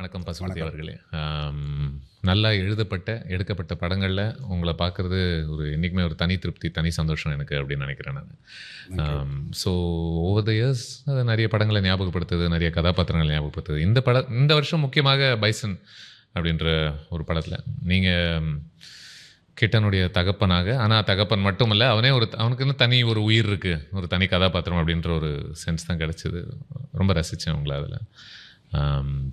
வணக்கம் பசுபதி அவர்களே. நல்லா எழுதப்பட்ட, எடுக்கப்பட்ட படங்கள்ல உங்கள பார்க்குறது என்னைக்குமே ஒரு தனி திருப்தி, தனி சந்தோஷம் எனக்கு அப்படின்னு நினைக்கிறேன் நானு. ஸோ ஓவர் த இயர்ஸ் அது நெறைய படங்கள ஞாபகப்படுத்துது, நெறைய கதாபாத்திரங்கள ஞாபகப்படுத்துது. இந்த வருஷம் முக்கியமாக பைசன் அப்படின்ற ஒரு படத்துல நீங்க கிட்டனுடைய தகப்பனாக, ஆனா தகப்பன் மட்டுமல்ல, அவனுக்குன்னு தனி ஒரு உயிர் இருக்கு, ஒரு தனி கதாபாத்திரம் அப்படின்ற ஒரு சென்ஸ் தான் கிடைச்சது. ரொம்ப ரசிச்சேன் உங்கள அதுல.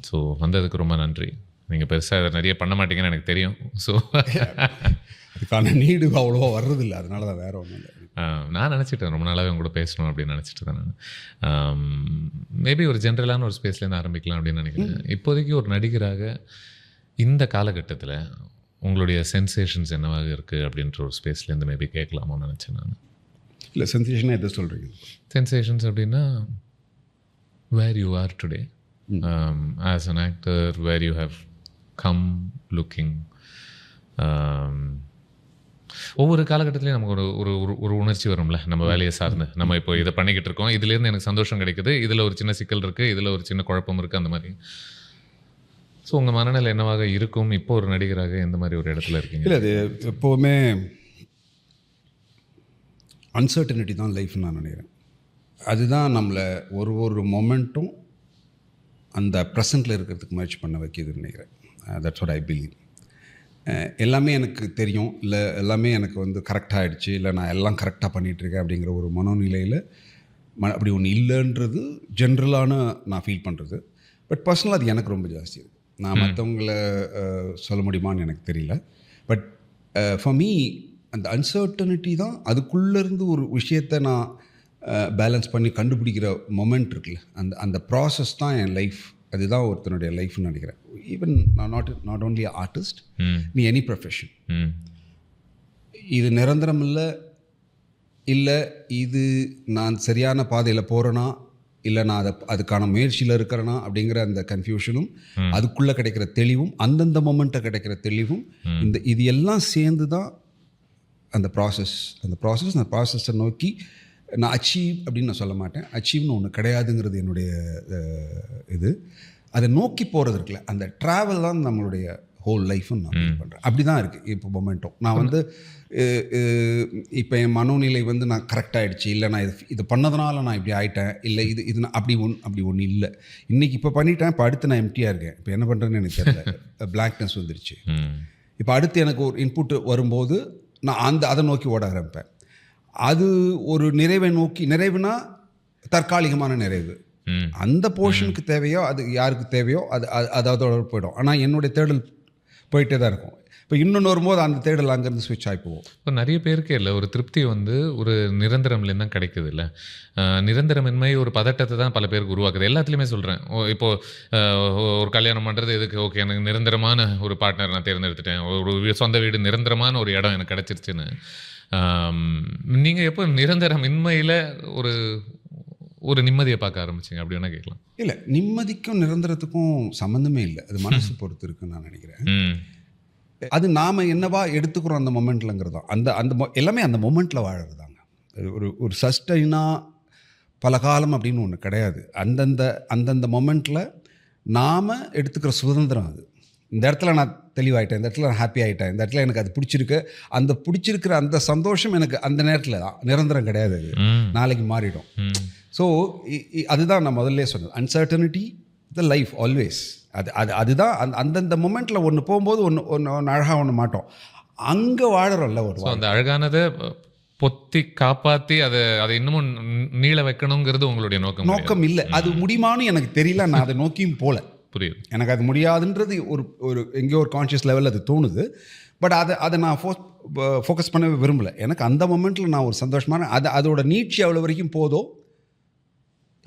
ஸோ வந்ததுக்கு ரொம்ப நன்றி. நீங்க பெருசா இத நெறைய பண்ண மாட்டீங்கன்னு எனக்கு தெரியும். ஸோ அதுக்கான நீடு அவ்வளோவா வர்றதில்ல. அதனால தான், வேற ஒன்றும் இல்லை. நான் நினச்சிட்டேன் ரொம்ப நாளாகவே உங்க கூட பேசணும் அப்படின்னு நினச்சிட்டு தான் நான். மேபி ஒரு ஜென்ரலான ஒரு ஸ்பேஸ்லேருந்து ஆரம்பிக்கலாம் அப்படின்னு நினைக்கிறேன். இப்போதைக்கு ஒரு நடிகராக இந்த காலகட்டத்தில் உங்களுடைய சென்சேஷன்ஸ் என்னவாக இருக்குது அப்படின்ற ஒரு ஸ்பேஸ்லேருந்து மேபி கேட்கலாமோன்னு நினச்சேன் நான். இல்லை, சென்சேஷனாக எதை சொல்கிறீங்க? சென்சேஷன்ஸ் அப்படின்னா where you are today as an actor, where you have come looking. ஒவ்வொரு காலகட்டத்திலையும் நமக்கு ஒரு உணர்ச்சி வரும்ல, நம்ம வேலையை சார்ந்து. நம்ம இப்போ இதை பண்ணிக்கிட்டு இருக்கோம், இதுலேருந்து எனக்கு சந்தோஷம் கிடைக்குது, இதில் ஒரு சின்ன சிக்கல் இருக்குது, இதில் ஒரு சின்ன குழப்பம் இருக்குது, அந்த மாதிரி. ஸோ உங்கள் மனநிலை என்னவாக இருக்கும் இப்போ ஒரு நடிகராக? எந்த மாதிரி ஒரு இடத்துல இருக்கீங்க? இல்லை, அது எப்போவுமே அன்சர்டனிட்டி தான் லைஃப்னு நான் நினைக்கிறேன். அதுதான் நம்மளை ஒரு மொமெண்ட்டும் அந்த ப்ரெசண்ட்டில் இருக்கிறதுக்கு முயற்சி பண்ண வைக்கிதுன்னு நினைக்கிறேன். That's what I believe. எல்லாமே எனக்கு தெரியும், இல்லை எல்லாமே எனக்கு கரெக்டாக ஆகிடுச்சு, இல்லை நான் எல்லாம் கரெக்டாக பண்ணிகிட்ருக்கேன் அப்படிங்கிற ஒரு மனோநிலையில் அப்படி ஒன்று இல்லைன்றது ஜென்ரலான நான் ஃபீல் பண்ணுறது. பட் பர்சனலாக அது எனக்கு ரொம்ப ஜாஸ்தி இருக்குது. நான் மற்றவங்கள சொல்ல முடியுமான்னு எனக்கு தெரியல. பட் ஃபார் மீ அந்த அன்சர்டனிட்டி தான், அதுக்குள்ளேருந்து ஒரு விஷயத்தை நான் பேலன்ஸ் பண்ணி கண்டுபிடிக்கிற மொமெண்ட் இருக்குல்ல, அந்த ப்ராசஸ் தான் என் லைஃப். அதுதான் ஒருத்தனுடைய லைஃப்னு நினைக்கிறேன். ஈவன் நான் நாட் ஓன்லி ஆர்டிஸ்ட், நீ எனி ப்ரொஃபஷன். இது நிரந்தரம் இல்லை இது நான் சரியான பாதையில் போகிறேன்னா, இல்லை நான் அதுக்கான முயற்சியில் இருக்கிறேன்னா அப்படிங்கிற அந்த கன்ஃபியூஷனும், அதுக்குள்ளே கிடைக்கிற தெளிவும், அந்தந்த மொமெண்ட்டை கிடைக்கிற தெளிவும், இது எல்லாம் சேர்ந்து தான் அந்த ப்ராசஸை நோக்கி நான் அச்சீவ் அப்படின்னு நான் சொல்ல மாட்டேன். அச்சீவ்னு ஒன்று கிடையாதுங்கிறது என்னுடைய இது. அதை நோக்கி போகிறது இருக்குல்ல, அந்த ட்ராவல் தான் நம்மளுடைய ஹோல் லைஃப்னு நான் ஃபீல் பண்ணுறேன். அப்படி தான் இருக்குது இப்போ மொமெண்ட்டும். நான் இப்போ என் மனோநிலை நான் கரெக்டாகிடுச்சு, இல்லை நான் இது பண்ணதுனால நான் இப்படி ஆகிட்டேன், இல்லை இது நான் அப்படி ஒன்று இல்லை. இன்றைக்கி இப்போ பண்ணிட்டேன், இப்போ அடுத்து நான் எம்டியாக இருக்கேன், இப்போ என்ன பண்ணுறேன்னு எனக்கு தெரியல, பிளாங்க்னஸ் வந்துருச்சு. இப்போ அடுத்து எனக்கு ஒரு இன்புட் வரும்போது நான் அதை நோக்கி ஓட ஆரம்பிப்பேன். அது ஒரு நிறைவுனா தற்காலிகமான நிறைவு. அந்த போர்ஷனுக்கு தேவையோ, அது யாருக்கு தேவையோ அது அதோட போயிடும். ஆனால் என்னுடைய தேடல் போயிட்டே தான் இருக்கும். இப்போ இன்னொன்று வரும்போது அந்த தேடல் அங்கேருந்து ஸ்விட்ச் ஆகி போவோம். இப்போ நிறைய பேருக்கு இல்லை, ஒரு திருப்தி ஒரு நிரந்தரம்லேருந்து தான் கிடைக்குது. இல்லை, நிரந்தரமின்மை ஒரு பதட்டத்தை தான் பல பேருக்கு உருவாக்குது. எல்லாத்துலேயுமே சொல்கிறேன். இப்போது ஒரு கல்யாணம் பண்ணுறது எதுக்கு? ஓகே, எனக்கு நிரந்தரமான ஒரு பார்ட்னர் நான் தேர்ந்தெடுத்துட்டேன், ஒரு சொந்த வீடு, நிரந்தரமான ஒரு இடம் எனக்கு கிடச்சிருச்சுன்னு. நீங்கள் எப்போ நிரந்தரமின்மையில் ஒரு நிம்மதியை பார்க்க ஆரம்பிச்சிங்க அப்படி வேணா கேட்கலாம். இல்லை, நிம்மதிக்கும் நிரந்தரத்துக்கும் சம்மந்தமே இல்லை. அது மனசு பொறுத்து இருக்குன்னு நான் நினைக்கிறேன். அது நாம் என்னவா எடுத்துக்கிறோம் அந்த மொமெண்ட்லங்கிறது தான். அந்த எல்லாமே அந்த மொமெண்ட்டில் வாழறது தாங்க. ஒரு சஸ்டைனாக பல காலம் அப்படின்னு ஒன்று கிடையாது. அந்தந்த மொமெண்ட்டில் நாம் எடுத்துக்கிற சுதந்திரம் அது. இந்த இடத்துல நான் தெளிவாயிட்டேன், இந்த இடத்துல நான் ஹாப்பி ஆகிட்டேன், இந்த இடத்துல எனக்கு அது பிடிச்சிருக்கு, பிடிச்சிருக்கிற அந்த சந்தோஷம் எனக்கு அந்த நேரத்தில் தான். நிரந்தரம் கிடையாது, அது நாளைக்கு மாறிடும். ஸோ அதுதான் நான் முதல்ல சொன்னது, அன்சர்டனிட்டி த லைஃப் ஆல்வேஸ். அதுதான் அந்தந்த மொமெண்ட்டில் ஒன்று போகும்போது ஒன்று அழகாக ஒன்று மாட்டோம், அங்கே வாழறோம்ல ஒரு. அந்த அழகானதை பொத்தி காப்பாற்றி அதை இன்னமும் நீள வைக்கணுங்கிறது உங்களுடைய நோக்கம் இல்லை. அது முடியுமான்னு எனக்கு தெரியல, நான் அதை நோக்கியும் போல. புரியுது, எனக்கு அது முடியாதுன்றது ஒரு எங்கேயோ ஒரு கான்ஷியஸ் லெவலில் அது தோணுது. பட் அதை நான் ஃபோக்கஸ் பண்ணவே விரும்பலை. எனக்கு அந்த மொமெண்ட்டில் நான் ஒரு சந்தோஷமான அதோட நீட்சி அவ்வளோ வரைக்கும் போதும்.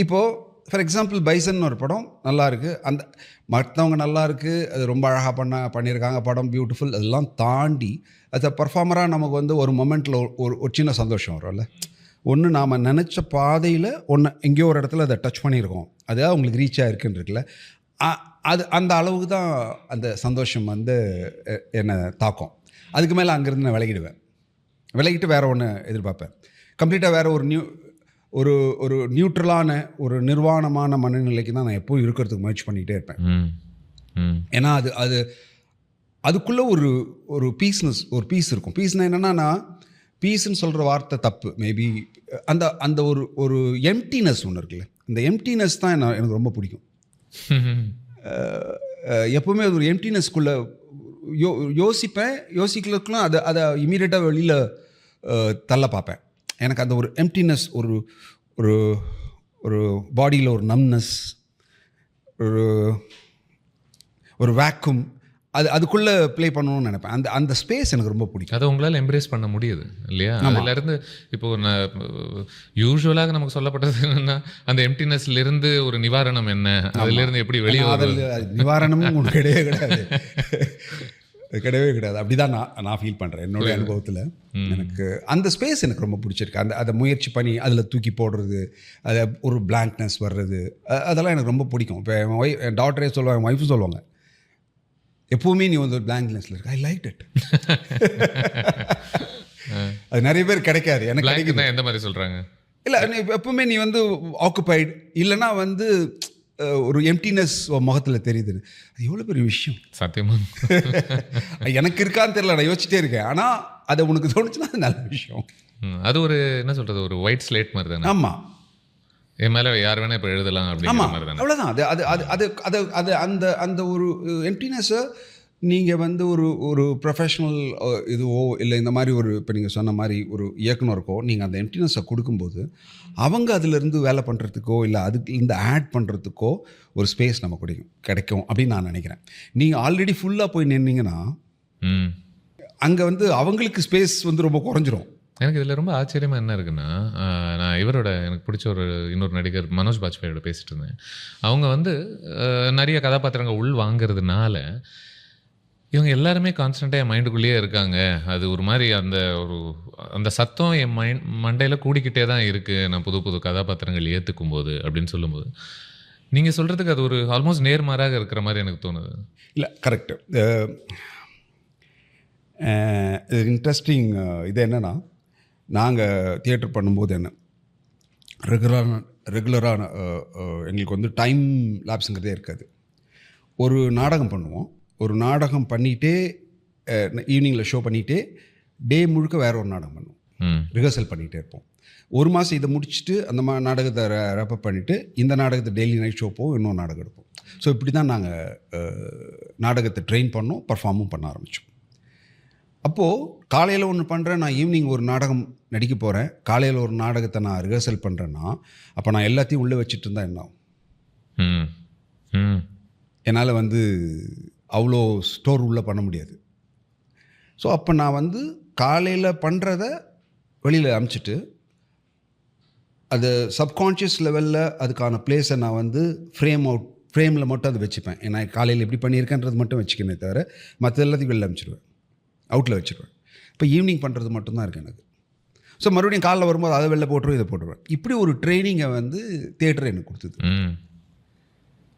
இப்போது ஃபார் எக்ஸாம்பிள் பைசன் ஒரு படம் நல்லா இருக்குது, அந்த மற்றவங்க நல்லா இருக்குது, அது ரொம்ப அழகாக பண்ணியிருக்காங்க, படம் பியூட்டிஃபுல், அதெல்லாம் தாண்டி அது பர்ஃபார்மராக நமக்கு ஒரு மொமெண்ட்டில் ஒரு சின்ன சந்தோஷம் வரும்ல. ஒன்று நாம் நினச்ச பாதையில் எங்கேயோ ஒரு இடத்துல அதை டச் பண்ணியிருக்கோம், அது அவங்களுக்கு ரீச் ஆகிருக்குன்னு இருக்குல்ல, அது அந்த அளவுக்கு தான் அந்த சந்தோஷம் என்னை தாக்கும். அதுக்கு மேலே அங்கேருந்து நான் விலகிட்டு வேறு ஒன்று எதிர்பார்ப்பேன். கம்ப்ளீட்டாக வேறு ஒரு நியூட்ரலான ஒரு நிர்வாணமான மனநிலைக்கு தான் நான் எப்போவும் இருக்கிறதுக்கு முயற்சி பண்ணிகிட்டே இருப்பேன். ம். ஏன்னா அது அது அதுக்குள்ளே ஒரு பீஸ் இருக்கும். பீஸ்னால் என்னென்னா, பீஸ்ன்னு சொல்கிற வார்த்தை தப்பு. மேபி அந்த அந்த ஒரு எம்டினஸ் ஒன்று இருக்குல்ல, இந்த எம்டினஸ் தான் எனக்கு ரொம்ப பிடிக்கும். எப்போவுமே அது ஒரு எம்டினஸ்க்குள்ளே யோசிக்கிறதுக்குலாம் அதை இமீடியட்டாக வெளியில் தள்ள பார்ப்பேன். எனக்கு அந்த ஒரு எம்டினஸ், ஒரு ஒரு ஒரு பாடியில் ஒரு நம்னஸ், ஒரு வேக்கும், அதுக்குள்ளே ப்ளே பண்ணணும்னு நினைப்பேன். அந்த ஸ்பேஸ் எனக்கு ரொம்ப பிடிக்கும். அதை உங்களால் எம்ப்ரேஸ் பண்ண முடியுது இல்லையா? அதுலேருந்து இப்போ நான் யூஸ்வலாக நமக்கு சொல்லப்பட்டது என்னென்னா, அந்த எம்டினஸ்லேருந்து ஒரு நிவாரணம் என்ன, அதுலேருந்து எப்படி வெளியே அதில் நிவாரணமும் ஒன்று கிடையவே கிடையாது. அப்படி தான் நான் ஃபீல் பண்ணுறேன் என்னுடைய அனுபவத்தில். எனக்கு அந்த ஸ்பேஸ் எனக்கு ரொம்ப பிடிச்சிருக்கு. அதை முயற்சி பண்ணி அதில் தூக்கி போடுறது, அதை ஒரு பிளாங்க்னஸ் வர்றது, அதெல்லாம் எனக்கு ரொம்ப பிடிக்கும். இப்போ என் டாக்டரே சொல்லுவாங்க, என் ஒய்ஃபும் சொல்லுவாங்க, எப்போவுமே நீ வந்து ஒரு பிளாங்க்னஸ்ல இருக்கு. I like it. அது நிறைய பேர் கிடைக்காது. எனக்கு கிடைக்குது. எந்த மாதிரி சொல்கிறாங்க? இல்லை, எப்பவுமே நீ வந்து ஆக்குபைடு, இல்லைன்னா வந்து ஒரு எம்டினஸ் முகத்தில் தெரியுது. அது எவ்வளோ பெரிய விஷயம் சத்தியமா. எனக்கு இருக்கான்னு தெரியல, நான் யோசிச்சிட்டே இருக்கேன். ஆனால் அதை உனக்கு தோணுச்சுன்னா அது நல்ல விஷயம். அது ஒரு என்ன சொல்கிறது, ஒரு ஒயிட் ஸ்லேட் மாதிரி தானே. ஆமாம், என் மேலே யார் வேணால் இப்போ எழுதலாம் அப்படிங்கிற மாதிரி தானே. அவ்வளோதான். அது அந்த ஒரு எம்டினஸை நீங்கள் வந்து ஒரு ப்ரொஃபஷ்னல் இதுவோ இல்லை இந்த மாதிரி இப்போ நீங்கள் சொன்ன மாதிரி ஒரு இயக்குனருக்கோ நீங்கள் அந்த எம்டினஸை கொடுக்கும்போது அவங்க அதிலிருந்து வேலை பண்ணுறதுக்கோ இல்லை அதுலேருந்து ஆட் பண்ணுறதுக்கோ ஒரு ஸ்பேஸ் நமக்கு கிடைக்கும் அப்படின்னு நான் நினைக்கிறேன். நீங்கள் ஆல்ரெடி ஃபுல்லாக போய் நின்னீங்கன்னா அங்கே வந்து அவங்களுக்கு ஸ்பேஸ் வந்து ரொம்ப குறைஞ்சிரும். எனக்கு இதில் ரொம்ப ஆச்சரியமாக என்ன இருக்குன்னா, நான் எனக்கு பிடிச்ச இன்னொரு நடிகர் மனோஜ் பாஜ்பாயோட பேசிகிட்டு இருந்தேன். அவங்க வந்து நிறைய கதாபாத்திரங்கள் உள் வாங்கிறதுனால இவங்க எல்லாருமே கான்ஸ்டண்ட்டாக என் மைண்டுக்குள்ளேயே இருக்காங்க. அது ஒரு மாதிரி அந்த சத்தம் என் மண்டையில் கூடிக்கிட்டே தான் இருக்குது நான் புது புது கதாபாத்திரங்கள் ஏற்றுக்கும் போது அப்படின்னு சொல்லும்போது, நீங்கள் சொல்கிறதுக்கு அது ஒரு ஆல்மோஸ்ட் நேர்மாறாக இருக்கிற மாதிரி எனக்கு தோணுது. இல்லை, கரெக்டு. இன்ட்ரெஸ்டிங் இது என்னென்னா, நாங்கள் தியேட்டர் பண்ணும்போது என்ன ரெகுலரான எங்களுக்கு வந்து டைம் லேப்ஸுங்கிறதே இருக்காது. ஒரு நாடகம் பண்ணுவோம். ஒரு நாடகம் பண்ணிகிட்டே ஈவினிங்கில் ஷோ பண்ணிகிட்டே டே முழுக்க வேறு ஒரு நாடகம் பண்ணுவோம். ரிஹர்சல் பண்ணிகிட்டே இருப்போம். ஒரு மாதம் இதை முடிச்சுட்டு அந்த நாடகத்தை ரேப்பப் பண்ணிவிட்டு இந்த நாடகத்தை டெய்லி நைட் ஷோ போவோம், இன்னொரு நாடகம் எடுப்போம். ஸோ இப்படி தான் நாங்கள் நாடகத்தை ட்ரெயின் பண்ணோம், பர்ஃபார்மும் பண்ண ஆரம்பித்தோம். அப்போது காலையில் ஒன்று பண்ணுறேன், நான் ஈவினிங் ஒரு நாடகம் நடிக்க போகிறேன், காலையில் ஒரு நாடகத்தை நான் ரிஹர்சல் பண்ணுறேன்னா அப்போ நான் எல்லாத்தையும் உள்ளே வச்சுட்டு இருந்தால் என்ன ஆகும்? என்னால் வந்து அவ்வளோ ஸ்டோர் உள்ளே பண்ண முடியாது. ஸோ அப்போ நான் வந்து காலையில் பண்ணுறத வெளியில் அனுப்பிச்சிட்டு அது சப்கான்ஷியஸ் லெவலில் அதுக்கான பிளேஸை நான் வந்து ஃப்ரேமில் மட்டும் அதை வச்சுப்பேன். ஏன்னா காலையில் எப்படி பண்ணியிருக்கேன்றது மட்டும் வச்சுக்கணும், தவிர மற்ற எல்லாத்தையும் வெளில அனுப்பிச்சிடுவேன், அவுட்டில் வச்சுருவேன். இப்போ ஈவினிங் பண்ணுறது மட்டும்தான் இருக்குது எனக்கு. ஸோ மறுபடியும் காலைல வரும்போது அதை வெளில போட்டுருவேன், இதை போட்டுருவேன். இப்படி ஒரு ட்ரைனிங்கை வந்து தியேட்டர் எனக்கு கொடுத்தது.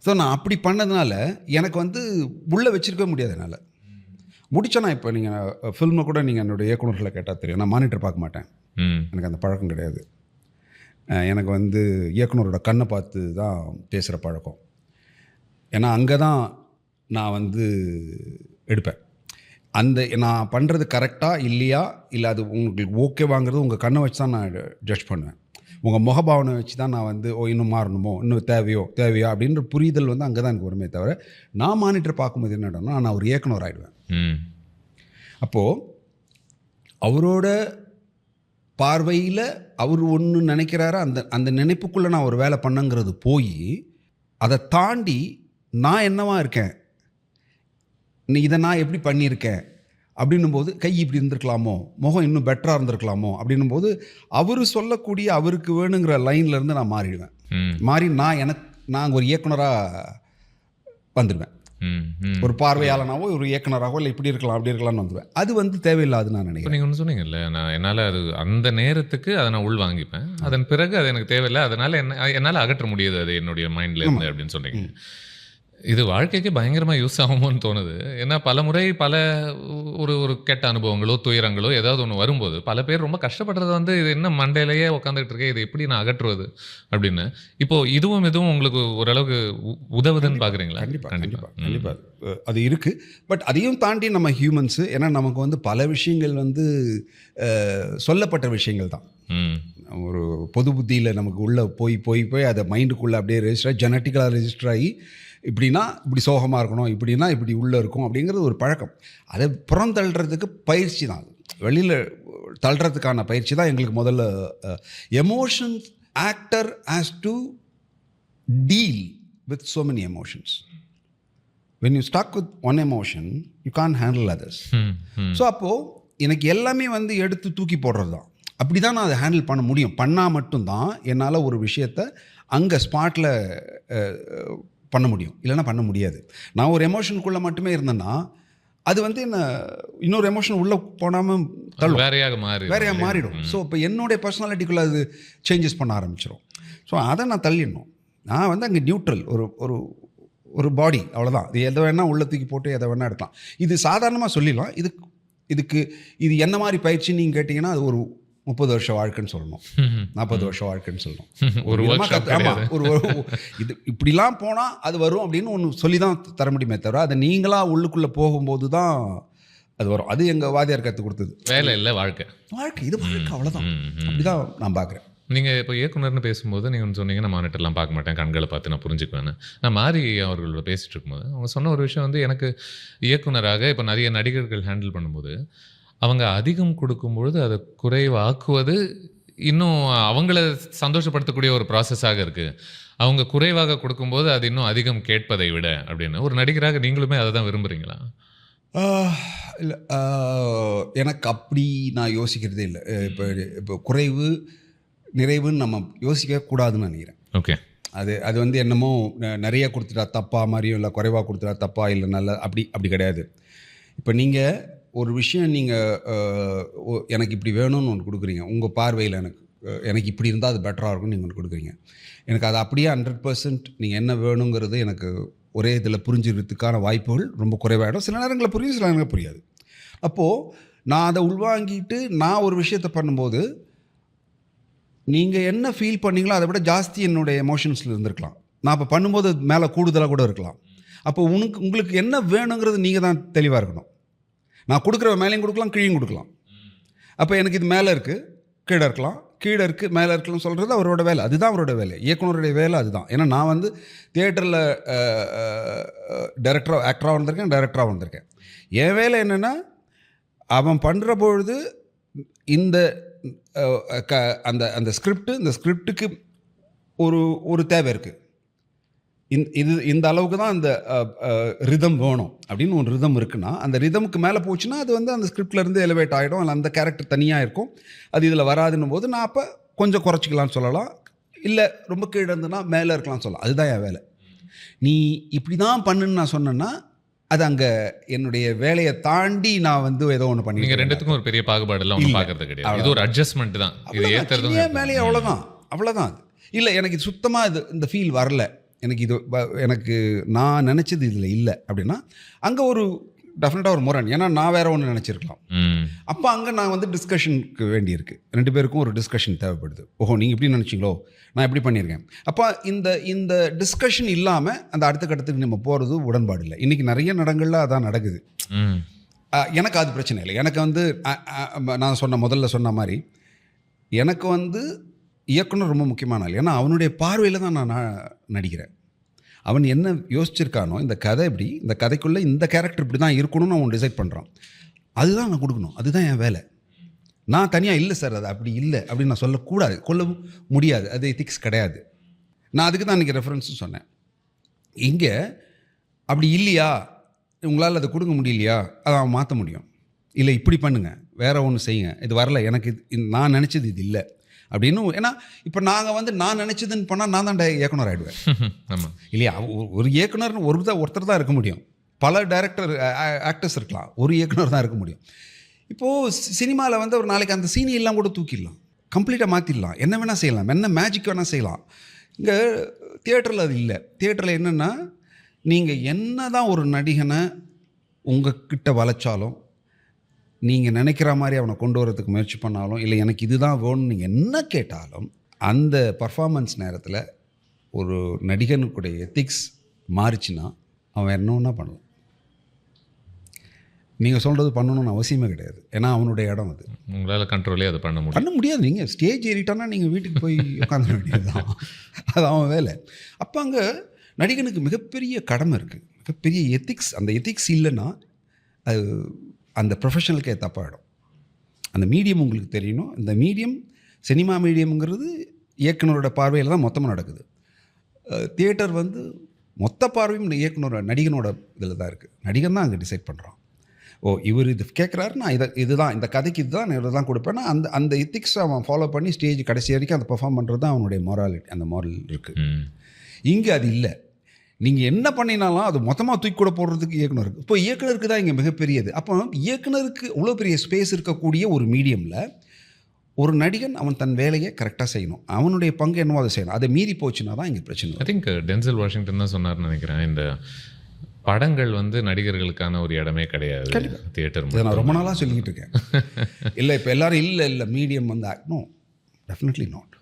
ஸோ நான் அப்படி பண்ணதுனால எனக்கு வந்து உள்ளே வச்சுருக்கவே முடியாது என்னால். முடிச்சோன்னா இப்போ நீங்கள் ஃபில்மை கூட நீங்கள் என்னோடய இயக்குநர்களை கேட்டால் தெரியும், நான் மானிட்டர் பார்க்க மாட்டேன். எனக்கு அந்த பழக்கம் கிடையாது. எனக்கு வந்து இயக்குனரோட கண்ணை பார்த்து தான் பேசுகிற பழக்கம். ஏன்னா அங்கே தான் நான் வந்து எடுப்பேன். நான் பண்ணுறது கரெக்டாக இல்லையா, இல்லை அது உங்களுக்கு ஓகே வாங்குறது உங்கள் கண்ணை வச்சு தான் நான் ஜட்ஜ் பண்ணுவேன். உங்கள் முகபாவனை வச்சு தான் நான் வந்து இன்னும் மாறணுமோ, இன்னும் தேவையோ அப்படின்ற புரிதல் வந்து அங்கே தான் எனக்கு வருமே தவிர, நான் மானிட்டர் பார்க்கும்போது என்னடனா நான் ஒரு இயக்குனர் ஆகிடுவேன். அப்போது அவரோட பார்வையில் அவர் ஒன்று நினைக்கிறாரோ அந்த நினைப்புக்குள்ளே நான் ஒரு வேலை பண்ணங்கிறது போய் அதை தாண்டி நான் என்னவா இருக்கேன், இதை நான் எப்படி பண்ணியிருக்கேன் அப்படின்னும் போது கை இப்படி இருந்திருக்கலாமோ, முகம் இன்னும் பெட்டராக இருந்திருக்கலாமோ அப்படின்னும் போது அவர் சொல்லக்கூடிய அவருக்கு வேணுங்கிற லைன்லேருந்து நான் மாறிடுவேன். மாறி நான் ஒரு இயக்குனராக வந்துடுவேன். ஒரு பார்வையாளனாவோ ஒரு இயக்குனராகவோ இல்லை இப்படி இருக்கலாம் அப்படி இருக்கலாம்னு வந்துடுவேன். அது வந்து தேவையில்லாது நான் நினைக்கிறேன். நீங்கள் ஒன்று சொன்னீங்கல்ல, நான் என்னால் அது அந்த நேரத்துக்கு அதை நான் உள் வாங்கிப்பேன், அதன் பிறகு அது எனக்கு தேவையில்லை, அதனால் என்னால் அகற்ற முடியாது அது என்னுடைய மைண்டில் இருந்து அப்படின்னு சொன்னீங்க. இது வாழ்க்கைக்கு பயங்கரமா யூஸ் ஆகுமோன்னு தோணுது. ஏன்னா பலமுறை ஒரு ஒரு கெட்ட அனுபவங்களோ, துயரங்களோ ஏதாவது ஒண்ணு வரும்போது, பல பேர் ரொம்ப கஷ்டப்படுறது வந்து, "இது என்ன மண்டையிலேயே உட்காந்துட்டு இருக்கே, இத எப்படி நான் அகற்றுவது?" அப்படின்னு. இப்போ இதுவும் உங்களுக்கு ஓரளவுக்கு உதவுதுன்னு பார்க்குறீங்களா? கண்டிப்பா. அது இருக்கு. பட் அதையும் தாண்டி நம்ம ஹியூமன்ஸு. ஏன்னா நமக்கு வந்து பல விஷயங்கள் வந்து சொல்லப்பட்ட விஷயங்கள் தான். ம். ஒரு பொது புத்தியில நமக்கு உள்ள போய் அதை மைண்டுக்குள்ள அப்படியே ரெஜிஸ்டர் ஆகி ஜெனட்டிக்கலா ரெஜிஸ்டர் ஆகி, இப்படின்னா இப்படி சோகமா இருக்கணும், இப்படின்னா இப்படி உள்ள இருக்கும் அப்படிங்கிறது ஒரு பழக்கம். அதை புறந்தள்ளுறதுக்கு பயிற்சி தான் அது. வெளியில தள்ளுறதுக்கான பயிற்சி தான் எங்களுக்கு முதல்ல. Emotions actor has to deal with so many emotions. when you stuck with one emotion you can't handle others. So அப்போது எனக்கு எல்லாமே வந்து எடுத்து தூக்கி போடுறது தான். அப்படி தான் நான் அதை ஹேண்டில் பண்ண முடியும். பண்ணால் மட்டும்தான் என்னால் ஒரு விஷயத்தை அங்கே ஸ்பாட்டில் பண்ண முடியும். இல்லைன்னா பண்ண முடியாது. நான் ஒரு எமோஷனுக்குள்ளே மட்டுமே இருந்தேன்னா அது வந்து என்ன இன்னொரு எமோஷன் உள்ளே போனாமல் தள்ளும், வேறையாக மாறிடும். ஸோ இப்போ என்னுடைய பர்சனாலிட்டிக்குள்ளே அது சேஞ்சஸ் பண்ண ஆரம்பிச்சிடும். ஸோ அதை நான் தள்ளிடணும். நான் வந்து அங்கே நியூட்ரல், ஒரு ஒரு பாடி, அவ்வளோதான். இது எதை வேணால் உள்ள தூக்கி போட்டு எதை வேணால் எடுக்கலாம். இது சாதாரணமாக சொல்லிடலாம். இது என்ன மாதிரி பயிற்சி நீங்கள் கேட்டிங்கன்னா அது ஒரு 30 வருஷ வாழ்க்கைன்னு சொல்லணும், 40 வருஷ வாழ்க்கைன்னு சொல்லணும். இது இப்படிலாம் போனால் அது வரும் அப்படின்னு ஒன்று சொல்லி தான் தர முடியுமே தவிர, அதை நீங்களாக உள்ளுக்குள்ளே போகும்போது தான் அது வரும். அது எங்கள் வாதியார் கற்றுக் கொடுத்தது. வேலை இல்லை, வாழ்க்கை. இது வாழ்க்கை, அவ்வளோதான். அப்படிதான் நான் பார்க்குறேன். நீங்கள் இப்போ இயக்குனர்னு பேசும்போது நீங்கள் ஒன்று சொன்னீங்க, நான் மானிட்டர்லாம் பார்க்க மாட்டேன், கண்களை பார்த்து நான் புரிஞ்சுக்குவேன்னு. நான் மாரி அவர்களோட பேசிகிட்டு இருக்கும்போது அவங்க சொன்ன ஒரு விஷயம் வந்து, எனக்கு இயக்குனராக இப்போ நிறைய நடிகர்கள் ஹேண்டில் பண்ணும்போது அவங்க அதிகம் கொடுக்கும்பொழுது அதை குறைவாக்குவது இன்னும் அவங்கள சந்தோஷப்படுத்தக்கூடிய ஒரு ப்ராசஸாக இருக்குது. அவங்க குறைவாக கொடுக்கும்போது அது இன்னும் அதிகம் கேட்பதை விட அப்படின்னு. ஒரு நடிகராக நீங்களுமே அதை தான் விரும்புகிறீங்களா? இல்லை, எனக்கு அப்படி நான் யோசிக்கிறதே இல்லை. இப்போ குறைவு நிறைவுன்னு நம்ம யோசிக்கக்கூடாதுன்னு நினைக்கிறேன். ஓகே. அது வந்து என்னமோ நிறைய கொடுத்துட்டா தப்பா மாதிரியும், இல்லை குறைவாக கொடுத்துட்டா தப்பா, இல்லை நல்ல அப்படி கிடையாது. இப்போ நீங்கள் ஒரு விஷயம் எனக்கு இப்படி வேணும்னு ஒன்று கொடுக்குறீங்க. உங்கள் பார்வையில் எனக்கு இப்படி இருந்தால் அது பெட்டராக இருக்கும்னு நீங்கள் ஒன்று கொடுக்குறீங்க. எனக்கு அது அப்படியே 100% நீங்கள் என்ன வேணுங்கிறது எனக்கு ஒரே இதில் புரிஞ்சுக்கிறதுக்கான வாய்ப்புகள் ரொம்ப குறைவாயிடும். சில நேரங்களில் புரியும், சில நேரங்களில் புரியாது. அப்போது நான் அதை உள்வாங்கிட்டு நான் ஒரு விஷயத்தை பண்ணும்போது நீங்கள் என்ன ஃபீல் பண்ணீங்களோ அதை விட ஜாஸ்தி என்னுடைய எமோஷன்ஸில் இருந்திருக்கலாம். நான் இப்போ பண்ணும்போது மேலே கூடுதலாக கூட இருக்கலாம். அப்போ உங்களுக்கு என்ன வேணுங்கிறது நீங்கள் தான் தெளிவாக இருக்கணும். நான் கொடுக்குற மேலேயும் கொடுக்கலாம், கீழையும் கொடுக்கலாம். அப்போ எனக்கு இது மேலே இருக்குது, கீழே இருக்கலாம், கீழே இருக்குது, மேலே இருக்கலாம்னு சொல்கிறது அவரோட வேலை. அதுதான் அவரோட வேலை. இயக்குனருடைய வேலை அதுதான். ஏன்னா நான் வந்து தியேட்டரில் ஆக்டராக வந்திருக்கேன், டைரக்டராக வந்திருக்கேன். என் வேலை என்னென்னா, அவன் பண்ணுற பொழுது இந்த அந்த ஸ்கிரிப்டுக்கு ஒரு தேவை இருக்குது. இந்த அளவுக்கு தான் அந்த ரிதம் வேணும் அப்படின்னு ஒரு ரிதம் இருக்குன்னா, அந்த ரிதமுக்கு மேலே போச்சுன்னா அது வந்து அந்த ஸ்கிரிப்ட்லேருந்து எலிவேட் ஆகிடும். இல்லை அந்த கேரக்டர் தனியாக இருக்கும், அது இதில் வராதுன்னும் போது நான் அப்போ கொஞ்சம் குறைச்சிக்கலான்னு சொல்லலாம். இல்லை ரொம்ப கீழே இருந்துன்னா மேலே இருக்கலாம்னு சொல்லலாம். அதுதான் என் வேலை. நீ இப்படி தான் பண்ணுன்னு நான் சொன்னேன்னா அது அங்கே என்னுடைய வேலையை தாண்டி நான் வந்து ஏதோ ஒன்று பண்ணி. நீங்கள் ரெண்டுத்துக்கும் ஒரு பெரிய பாகுபாடெல்லாம் ஒன்று பார்க்கறது கிடையாது. இது ஒரு அட்ஜஸ்ட்மெண்ட் தான். இது ஏற்றுறதும் மேலேயே அவ்வளோதான். இல்லை, எனக்கு இது சுத்தமாக இந்த ஃபீல் வரல, எனக்கு நான் நினச்சது இதில் இல்லை அப்படின்னா அங்கே ஒரு டெஃபினட்டாக ஒரு முரண். ஏன்னா நான் வேறு ஒன்று நினச்சிருக்கலாம். அப்போ அங்கே நான் வந்து டிஸ்கஷனுக்கு வேண்டியிருக்கு. 2 பேருக்கும் ஒரு டிஸ்கஷன் தேவைப்படுது. ஓஹோ, நீங்கள் எப்படி நினச்சிங்களோ, நான் எப்படி பண்ணியிருக்கேன். அப்போ இந்த டிஸ்கஷன் இல்லாமல் அந்த அடுத்த கட்டத்துக்கு நம்ம போகிறது உடன்பாடு இல்லை. இன்றைக்கி நிறைய இடங்கள்ல அதான் நடக்குது. எனக்கு அது பிரச்சனை இல்லை. எனக்கு வந்து நான் முதல்ல சொன்ன மாதிரி எனக்கு வந்து இயக்குனர் ரொம்ப முக்கியமான ஆள். ஏன்னா அவனுடைய பார்வையில் தான் நான் நடிக்கிறேன். அவன் என்ன யோசிச்சிருக்கானோ, இந்த கதை இப்படி, இந்த கதைக்குள்ளே இந்த கேரக்டர் இப்படி தான் இருக்கணும்னு அவன் டிசைட் பண்ணுறான். அதுதான் நான் கொடுக்கணும். அதுதான் என் வேலை. நான் தனியாக இல்லை சார், அது அப்படி இல்லை அப்படின்னு நான் சொல்லக்கூடாது, கொள்ளவும் முடியாது. அது எத்திக்ஸ் கிடையாது. நான் அதுக்கு தான் இன்றைக்கி ரெஃபரன்ஸும் சொன்னேன். இங்கே அப்படி இல்லையா, உங்களால் அதை கொடுக்க முடியலையா, அதை அவன் மாற்ற முடியும். இல்லை இப்படி பண்ணுங்கள், வேறு ஒன்று செய்யுங்க, இது வரல, எனக்கு நான் நினச்சது இது இல்லை அப்படின்னு. ஏன்னா இப்போ நாங்கள் வந்து நான் நினச்சதுன்னு பண்ணால் நான் தான் இயக்குனர் ஆகிடுவேன். ஆமாம் இல்லையா? ஒரு இயக்குனர் ஒருத்தர் தான் இருக்க முடியும். பல ஆக்டர்ஸ் இருக்கலாம், ஒரு இயக்குனர் தான் இருக்க முடியும். இப்போது சினிமாவில் வந்து ஒரு நாளைக்கு அந்த சீனி எல்லாம் கூட தூக்கிடலாம், கம்ப்ளீட்டாக மாற்றிடலாம், என்ன வேணால் செய்யலாம், என்ன மேஜிக் வேணால் செய்யலாம். இங்கே தியேட்டரில் அது இல்லை. தியேட்டரில் என்னென்னா, நீங்கள் என்ன தான் ஒரு நடிகனை உங்ககிட்ட வளைச்சாலும், நீங்கள் நினைக்கிற மாதிரி அவனை கொண்டு வரதுக்கு முயற்சி பண்ணாலும், இல்லை எனக்கு இதுதான் வேணும்னு நீங்கள் என்ன கேட்டாலும், அந்த பர்ஃபார்மன்ஸ் நேரத்தில் ஒரு நடிகனுக்குடைய எத்திக்ஸ் மாறிச்சுன்னா அவன் என்ன ஒன்றா பண்ணலாம். நீங்கள் சொல்கிறது பண்ணணும்னு அவசியமே கிடையாது. ஏன்னா அவனுடைய இடம் அது. உங்களால் கண்ட்ரோலே அதை பண்ண முடியாது. நீங்கள் ஸ்டேஜ் ஏறிட்டானா நீங்கள் வீட்டுக்கு போய் உட்காந்துட வேண்டியது தான். அது அவன் வேலை. அப்போ அங்கே நடிகனுக்கு மிகப்பெரிய கடமை இருக்குது, மிகப்பெரிய எத்திக்ஸ். அந்த எத்திக்ஸ் இல்லைன்னா அது அந்த ப்ரொஃபஷனலுக்கே தப்பாகிடும். அந்த மீடியம் உங்களுக்கு தெரியணும். இந்த மீடியம் சினிமா மீடியம்ங்கிறது இயக்குனரோட பார்வையில் தான் மொத்தமாக நடக்குது. தியேட்டர் வந்து மொத்த பார்வையும் இயக்குனர் நடிகனோட இதில் தான் இருக்குது. நடிகன் தான் அங்கே டிசைட் பண்ணுறான். இவர் இது கேட்குறாரு, நான் இதுதான் இந்த கதைக்கு இதுதான் நான் இதை தான் கொடுப்பேன்னா அந்த எத்திக்ஸை அவன் ஃபாலோ பண்ணி ஸ்டேஜ் கடைசி வரைக்கும் அதை பெர்ஃபார்ம் பண்ணுறது தான் அவனுடைய மொராலிட்டி. அந்த மொரல் இருக்குது. இங்கே அது இல்லை. நீங்கள் என்ன பண்ணினாலும் அது மொத்தமாக தூக்கி கூட போடுறதுக்கு இயக்குனர் இருக்குது. இப்போ இயக்குனருக்கு தான் இங்கே மிகப்பெரியது. அப்போ இயக்குனருக்கு இவ்வளோ பெரிய ஸ்பேஸ் இருக்கக்கூடிய ஒரு மீடியமில் ஒரு நடிகன் அவன் தன் வேலையை கரெக்டாக செய்யணும். அவனுடைய பங்கு என்னவோ அதை செய்யணும். அதை மீறி போச்சுன்னா தான் இங்கே பிரச்சனை. ஐ திங்க் டென்சல் வாஷிங்டன் தான் சொன்னார்னு நினைக்கிறேன், இந்த படங்கள் வந்து நடிகர்களுக்கான ஒரு இடமே கிடையாது தியேட்டர். நான் ரொம்ப நாளாக சொல்லிக்கிட்டு இருக்கேன். இல்லை இப்போ எல்லாரும் இல்லை மீடியம் வந்து நோ, டெஃபினெட்லி நாட்.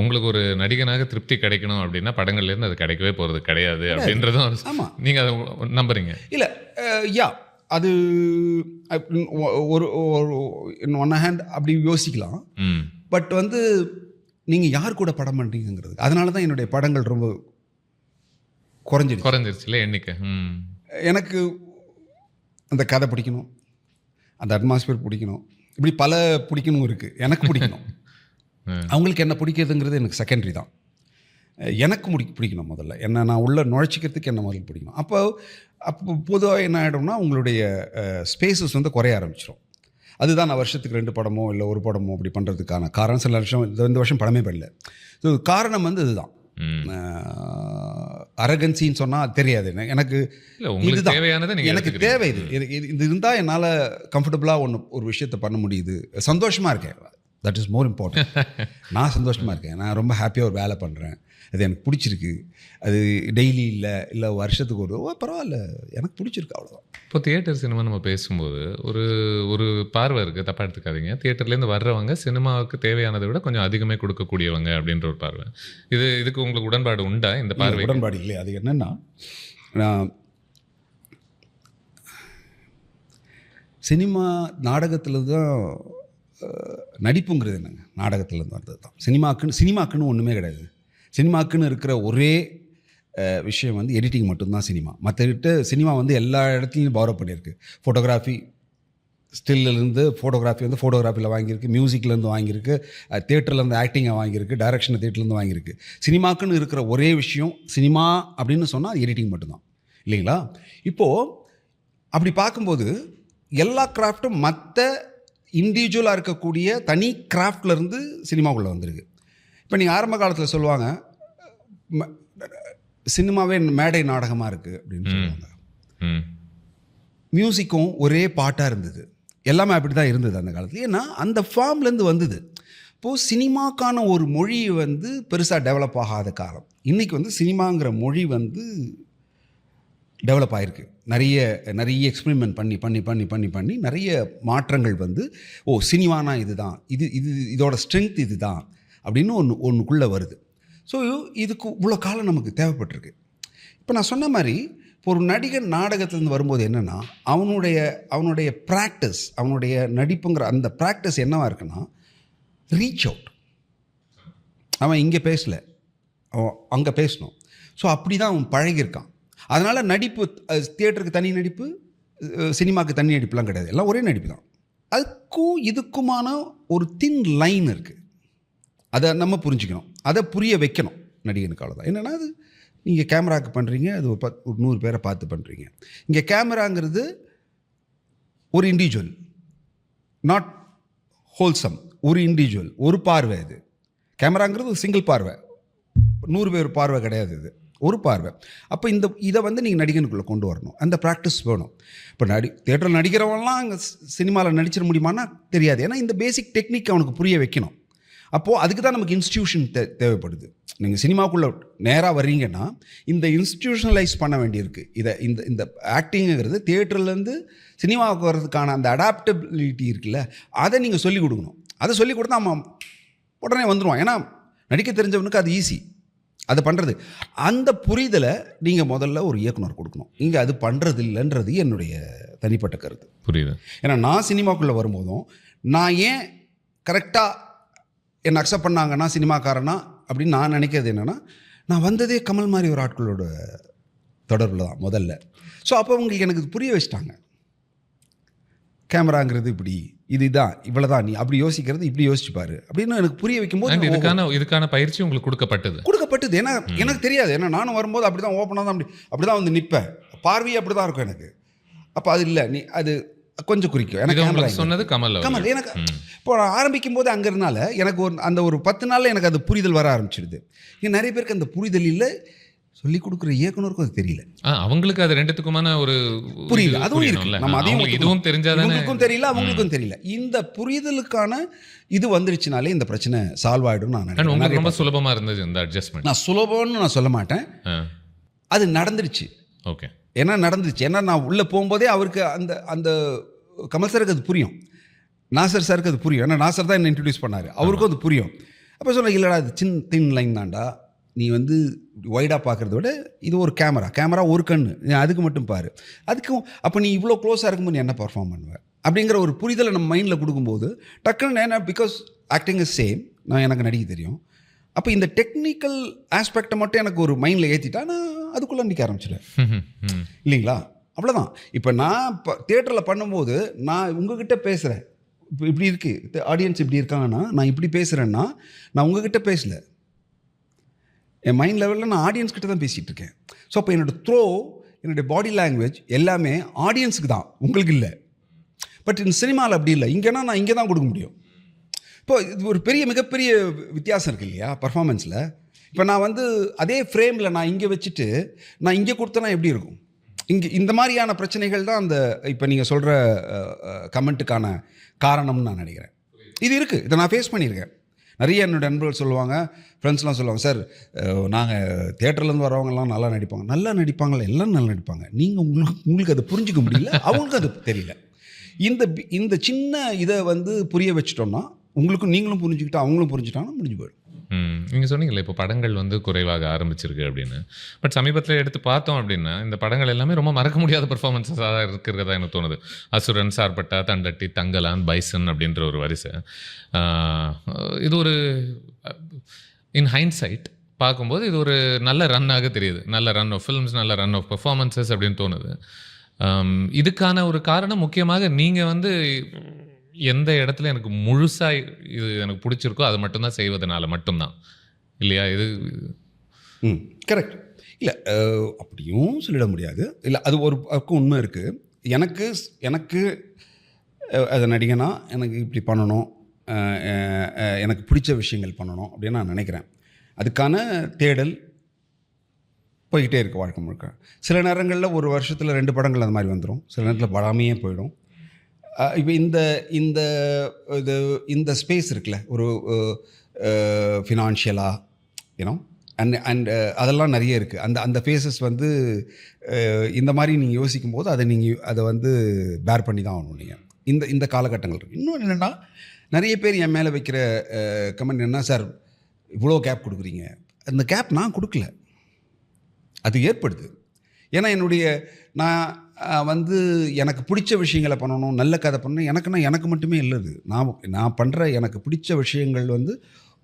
உங்களுக்கு ஒரு நடிகனாக திருப்தி கிடைக்கணும் அப்படின்னா படங்கள்லேருந்து அது கிடைக்கவே போகிறது கிடையாது அப்படின்றதும். ஆமாம், நீங்கள் அதை நம்புறீங்க? இல்லை, யா, அது ஒரு ஒன் ஹேண்ட் அப்படி யோசிக்கலாம். பட் வந்து நீங்கள் யார் கூட படம் பண்ணுறீங்கிறது, அதனால தான் என்னுடைய படங்கள் ரொம்ப குறைஞ்சிருச்சுல எண்ணிக்கை. எனக்கு அந்த கதை பிடிக்கணும், அந்த அட்மாஸ்பியர் பிடிக்கணும், இப்படி பல பிடிக்கணும் இருக்குது. எனக்கு பிடிக்கணும். அவங்களுக்கு என்ன பிடிக்கிறதுங்கிறது எனக்கு செகண்டரி தான். எனக்கு பிடிக்கணும் முதல்ல. என்ன நான் உள்ள நுழைச்சிக்கிறதுக்கு என்ன முதல்ல பிடிக்கணும். அப்போ பொதுவாக என்ன ஆகிடும்னா உங்களுடைய ஸ்பேசஸ் வந்து குறைய ஆரம்பிச்சிடும். அதுதான் நான் வருஷத்துக்கு 2 படமோ இல்லை ஒரு படமோ அப்படி பண்ணுறதுக்கான காரணம். சில வருஷம் இந்த வருஷம் படமே பண்ணல. ஸோ காரணம் வந்து இதுதான். அரகன்சின்னு சொன்னால் தெரியாது எனக்கு. இதுதான் எனக்கு தேவை. இது இருந்தால் என்னால் கம்ஃபர்டபுளாக ஒரு விஷயத்தை பண்ண முடியுது. சந்தோஷமாக இருக்கேன். That is more important. நான் சந்தோஷமாக இருக்கேன். நான் ரொம்ப ஹாப்பியாக ஒரு வேலை பண்ணுறேன். அது எனக்கு பிடிச்சிருக்கு. அது டெய்லி இல்லை வருஷத்துக்கு பரவாயில்ல, எனக்கு பிடிச்சிருக்கு, அவ்வளோதான். இப்போ தியேட்டர் சினிமா நம்ம பேசும்போது ஒரு பார்வை இருக்குது, தப்பாக எடுத்துக்காதீங்க. தியேட்டர்லேருந்து வர்றவங்க சினிமாவுக்கு தேவையானதை விட கொஞ்சம் அதிகமே கொடுக்கக்கூடியவங்க அப்படின்ற ஒரு பார்வை. இதுக்கு உங்களுக்கு உடன்பாடு உண்டா? இந்த பார்வை உடன்பாடு இல்லை. அது என்னென்னா, நான் சினிமா நாடகத்தில் தான் நடிப்புங்கிறது என்னங்க, நாடகத்துலேருந்து வந்தது தான். சினிமாக்குன்னு ஒன்றுமே கிடையாது. சினிமாக்குன்னு இருக்கிற ஒரே விஷயம் வந்து எடிட்டிங் மட்டும்தான் சினிமா. மற்றகிட்ட சினிமா வந்து எல்லா இடத்துலையும் பாரோ பண்ணியிருக்கு. ஃபோட்டோகிராஃபி ஸ்டில்லேருந்து ஃபோட்டோகிராஃபி வந்து ஃபோட்டோகிராஃபியில் வாங்கியிருக்கு, மியூசிக்லேருந்து வாங்கியிருக்கு, தியேட்டர்லேருந்து ஆக்டிங்கை வாங்கியிருக்கு, டைரக்ஷனை தியேட்டர்லேருந்து வாங்கியிருக்கு. சினிமாக்குன்னு இருக்கிற ஒரே விஷயம் சினிமா அப்படின்னு சொன்னால் அது எடிட்டிங் மட்டும்தான், இல்லைங்களா? இப்போது அப்படி பார்க்கும்போது எல்லா கிராஃப்ட்டும் மற்ற இண்டிவிஜுவலாக இருக்கக்கூடிய தனி கிராஃப்ட்லேருந்து சினிமாவுக்குள்ளே வந்திருக்கு. இப்போ நீங்கள் ஆரம்ப காலத்தில் சொல்லுவாங்க சினிமாவே மேடை நாடகமாக இருக்குது அப்படின்னு சொல்லுவாங்க. மியூசிக்கும் ஒரே பாட்டாக இருந்தது, எல்லாமே அப்படி தான் இருந்தது அந்த காலத்தில். ஏன்னா அந்த ஃபார்ம்லேருந்து வந்தது. இப்போது சினிமாக்கான ஒரு மொழி வந்து பெருசாக டெவலப் ஆகாத காலம். இன்றைக்கி வந்து சினிமாங்கிற மொழி வந்து டெவலப் ஆகிருக்கு. நிறைய எக்ஸ்பெரிமெண்ட் பண்ணி நிறைய மாற்றங்கள் வந்து சினிமானா இதுதான், இதோட ஸ்ட்ரென்த் இது தான் அப்படின்னு ஒன்றுக்குள்ளே வருது. ஸோ இதுக்கு இவ்வளோ காலம் நமக்கு தேவைப்பட்டிருக்கு. இப்போ நான் சொன்ன மாதிரி இப்போ ஒரு நடிகன் நாடகத்துலேருந்து வரும்போது என்னென்னா அவனுடைய ப்ராக்டிஸ், அவனுடைய நடிப்புங்கிற அந்த ப்ராக்டிஸ் என்னவாக இருக்குன்னா ரீச் அவுட். அவன் இங்கே பேசலை, அவன் அங்கே பேசணும். ஸோ அப்படி தான் அவன் பழகியிருக்கான். அதனால் நடிப்பு தியேட்டருக்கு தனி நடிப்பு, சினிமாவுக்கு தனி நடிப்புலாம் கிடையாது, எல்லாம் ஒரே நடிப்பு தான். அதுக்கும் இதுக்குமான ஒரு தின் லைன் இருக்குது. அதை நம்ம புரிஞ்சுக்கணும், அதை புரிய வைக்கணும் நடிகனுக்கு. அவ்வளோதான். என்னென்னா அது நீங்கள் கேமராவுக்கு பண்ணுறீங்க, அது ஒரு 100 பேரை பார்த்து பண்ணுறீங்க. இங்கே கேமராங்கிறது ஒரு இண்டிவிஜுவல், நாட் ஹோல்சம். ஒரு இண்டிவிஜுவல், ஒரு பார்வை. இது கேமராங்கிறது ஒரு சிங்கிள் பார்வை, 100 பேர் பார்வை கிடையாது, இது ஒரு பார்வை. அப்போ இதை வந்து நீங்கள் நடிகனுக்குள்ளே கொண்டு வரணும். அந்த ப்ராக்டிஸ் வேணும். இப்போ தியேட்டரில் நடிக்கிறவங்களாம் அங்கே சினிமாவில் நடிச்சிட முடியுமான்னா தெரியாது. ஏன்னா இந்த பேசிக் டெக்னிக் அவனுக்கு புரிய வைக்கணும். அப்போது அதுக்கு தான் நமக்கு இன்ஸ்டிடியூஷன் தேவைப்படுது. நீங்கள் சினிமாக்குள்ளே நேராக வர்றீங்கன்னா இந்த இன்ஸ்டிடியூஷனலைஸ் பண்ண வேண்டியிருக்கு. இதை இந்த இந்த ஆக்டிங்கிறது தியேட்டர்லேருந்து சினிமாவுக்கு வர்றதுக்கான அந்த அடாப்டபிலிட்டி இருக்குல்ல, அதை நீங்கள் சொல்லிக் கொடுக்கணும். அதை சொல்லிக் கொடுத்தா அவன் உடனே வந்துடுவான். ஏன்னா நடிக்க தெரிஞ்சவனுக்கு அது ஈஸி அதை பண்ணுறது. அந்த புரிதலை நீங்கள் முதல்ல ஒரு இயக்குனர் கொடுக்கணும். இங்கே அது பண்ணுறது இல்லைன்றது என்னுடைய தனிப்பட்ட கருத்து. புரியுது. ஏன்னா நான் சினிமாக்குள்ளே வரும்போதும் நான் ஏன் கரெக்டாக என்னை அக்செப்ட் பண்ணாங்கன்னா சினிமாக்காரனா அப்படின்னு நான் நினைக்கிறது என்னென்னா, நான் வந்ததே கமல் மாதிரி ஒரு ஆட்களோட தொடர்பில் தான் முதல்ல. ஸோ அப்போ உங்களுக்கு எனக்கு புரிய வச்சிட்டாங்க, கேமராங்கிறது இப்படி, இதுதான் இவ்வளோ தான், நீ அப்படி யோசிக்கிறது இப்படி யோசிச்சுப்பாரு அப்படின்னு எனக்கு புரிய வைக்கும்போது இதுக்கான பயிற்சி உங்களுக்கு கொடுக்கப்பட்டது. ஏன்னா எனக்கு தெரியாது. ஏன்னா நானும் வரும்போது அப்படி தான் ஓப்பனாக தான் அப்படி தான் வந்து நிற்பேன். பார்வையே அப்படி தான் இருக்கும் எனக்கு. அப்போ அது இல்லை, நீ அது கொஞ்சம் குறிக்கும். எனக்கு சொன்னது கமல். எனக்கு இப்போ ஆரம்பிக்கும் போது அங்கே இருந்தால எனக்கு அந்த ஒரு 10 நாளில் எனக்கு அது புரிதல் வர ஆரம்பிச்சிடுது. இங்கே நிறைய பேருக்கு அந்த புரிதல் இல்லை, சொல்லிக் கொடுக்குற இயக்குனருக்கும் அது தெரியல. அவங்களுக்கு அது ரெண்டுத்துக்குமான ஒரு புரியல. அதுவும் இருக்கு. நம்ம அதையும் இதுவும் தெரிஞ்சாதான் அவங்களுக்கும் தெரியல, அவங்களுக்கும் தெரியல. இந்த புரிதலுக்கான இது வந்துருச்சுனாலே இந்த பிரச்சனை சால்வ் ஆகிடும் நான் நினைக்கிறேன். உங்களுக்கு ரொம்ப சுலபமாக இருந்தது இந்த அட்ஜஸ்ட்மெண்ட். நான் சுலபம்னு நான் சொல்ல மாட்டேன், அது நடந்துருச்சு. ஓகே. ஏன்னா நடந்துச்சு. ஏன்னா நான் உள்ளே போகும்போதே அவருக்கு அந்த அந்த கமல் சாருக்கு அது புரியும், நாசர் சாருக்கு அது புரியும். ஏன்னா நாசர் தான் என்ன இன்ட்ரடியூஸ் பண்ணார், அவருக்கும் அது புரியும். அப்போ சொல்ல இல்லைடா அது தின் லைன் தான்டா, நீ வந்து வைடாக பார்க்குறத விட இது ஒரு கேமரா ஒரு கண், நீ அதுக்கு மட்டும் பாரு. அதுக்கும் அப்போ நீ இவ்வளோ க்ளோஸாக இருக்கும்போது நீ என்ன பர்ஃபார்ம் பண்ணுவேன் அப்படிங்கிற ஒரு புரிதலை நம்ம மைண்டில் கொடுக்கும்போது டக்குன்னு என்ன, பிகாஸ் ஆக்டிங் இஸ் சேம், நான் எனக்கு நடிக்க தெரியும். அப்போ இந்த டெக்னிக்கல் ஆஸ்பெக்டை மட்டும் எனக்கு ஒரு மைண்டில் ஏற்றிட்டா நான் அதுக்குள்ளே நிற்க ஆரம்பிச்சிடுவேன் இல்லைங்களா? அவ்வளோதான். இப்போ நான் இப்போ தியேட்டரில் பண்ணும்போது நான் உங்ககிட்ட பேசுகிறேன், இப்போ இப்படி இருக்குது ஆடியன்ஸ் இப்படி இருக்காங்கன்னா நான் இப்படி பேசுகிறேன்னா நான் உங்ககிட்ட பேசலை, என் மைண்ட் லெவலில் நான் ஆடியன்ஸ் கிட்ட தான் பேசிகிட்டு இருக்கேன். ஸோ அப்போ என்னுடைய பாடி லாங்குவேஜ் எல்லாமே ஆடியன்ஸுக்கு தான், உங்களுக்கு இல்லை. பட் இந்த சினிமாவில் அப்படி இல்லை. இங்கேனா நான் இங்கே தான் கொடுக்க முடியும். இப்போ இது ஒரு மிகப்பெரிய வித்தியாசம் இருக்குது இல்லையா பர்ஃபார்மன்ஸில். இப்போ நான் வந்து அதே ஃப்ரேமில் நான் இங்கே வச்சுட்டு நான் இங்கே கொடுத்தேன்னா எப்படி இருக்கும்? இங்கே இந்த மாதிரியான பிரச்சனைகள் தான் அந்த இப்போ நீங்கள் சொல்கிற கமெண்ட்டுக்கான காரணம்னு நான் நினைக்கிறேன். இது இருக்குது, இதை நான் ஃபேஸ் பண்ணியிருக்கேன். நிறைய என்னோடய நண்பர்கள் சொல்லுவாங்க, ஃப்ரெண்ட்ஸ்லாம் சொல்லுவாங்க, சார் நாங்கள் தியேட்டர்லேருந்து வரவங்கலாம் நல்லா நடிப்பாங்களே, எல்லாம் நல்லா நடிப்பாங்க, நீங்கள் உங்களுக்கு அதை புரிஞ்சிக்க முடியல, அவங்களுக்கு அது தெரியல. இந்த சின்ன இதை வந்து புரிய வச்சுட்டோம்னா உங்களுக்கும் நீங்களும் புரிஞ்சுக்கிட்டு அவங்களும் புரிஞ்சுட்டாங்கன்னா முடிஞ்சு போயிடும். நீங்கள் சொன்னீங்களே இப்போ படங்கள் வந்து குறைவாக ஆரம்பிச்சிருக்கு அப்படின்னு. பட் சமீபத்தில் எடுத்து பார்த்தோம் அப்படின்னா இந்த படங்கள் எல்லாமே ரொம்ப மறக்க முடியாத பர்ஃபார்மன்ஸாக இருக்கிறதா எனக்கு தோணுது. அசுரன், சார்பட்டா, தண்டட்டி, தங்கலான், பைசன் அப்படின்ற ஒரு வரிசை. இது ஒரு இன் ஹைண்ட்சைட் பார்க்கும்போது இது ஒரு நல்ல ரன்னாக தெரியுது. நல்ல ரன் ஆஃப் ஃபில்ம்ஸ், நல்ல ரன் ஆஃப் பர்ஃபார்மன்ஸஸ் அப்படின்னு தோணுது. இதுக்கான ஒரு காரணம் முக்கியமாக நீங்கள் வந்து எந்த இடத்துல எனக்கு முழுசாக இது எனக்கு பிடிச்சிருக்கோ அது மட்டும்தான் செய்வதனால மட்டும்தான் இல்லையா? இது கரெக்ட் இல்லை, அப்படியும் சொல்லிட முடியாது. இல்லை, அது ஒரு பக்கம் உண்மை இருக்குது. எனக்கு அதை நடிகனா எனக்கு இப்படி பண்ணணும், எனக்கு பிடிச்ச விஷயங்கள் பண்ணணும் அப்படின்னு நான் நினைக்கிறேன். அதுக்கான தேடல் போய்கிட்டே இருக்குது வாழ்க்கை முழுக்க. சில நேரங்களில் ஒரு வருஷத்தில் 2 படங்கள் அந்த மாதிரி வந்துடும், சில நேரத்தில் படாமையே போயிடும். இப்போ இந்த ஸ்பேஸ் இருக்குல்ல, ஒரு ஃபினான்ஷியலாக யூனோ அண்ட் அதெல்லாம் நிறைய இருக்குது. அந்த ஃபேஸஸ் வந்து இந்த மாதிரி நீங்கள் யோசிக்கும் போது அதை வந்து பேர் பண்ணி தான் ஆகணும் நீங்கள். இந்த காலகட்டங்கள் இருக்குது. இன்னொன்று என்னென்னா, நிறைய பேர் என் மேலே வைக்கிற கமெண்ட் என்ன, சார் இவ்வளோ கேப் கொடுக்குறீங்க. அந்த கேப் நான் கொடுக்கல, அது ஏற்படுது. ஏன்னா நான் வந்து எனக்கு பிடிச்ச விஷயங்களை பண்ணணும், நல்ல கதை பண்ணணும். எனக்கு மட்டுமே இல்லது, நான் பண்ணுற எனக்கு பிடிச்ச விஷயங்கள் வந்து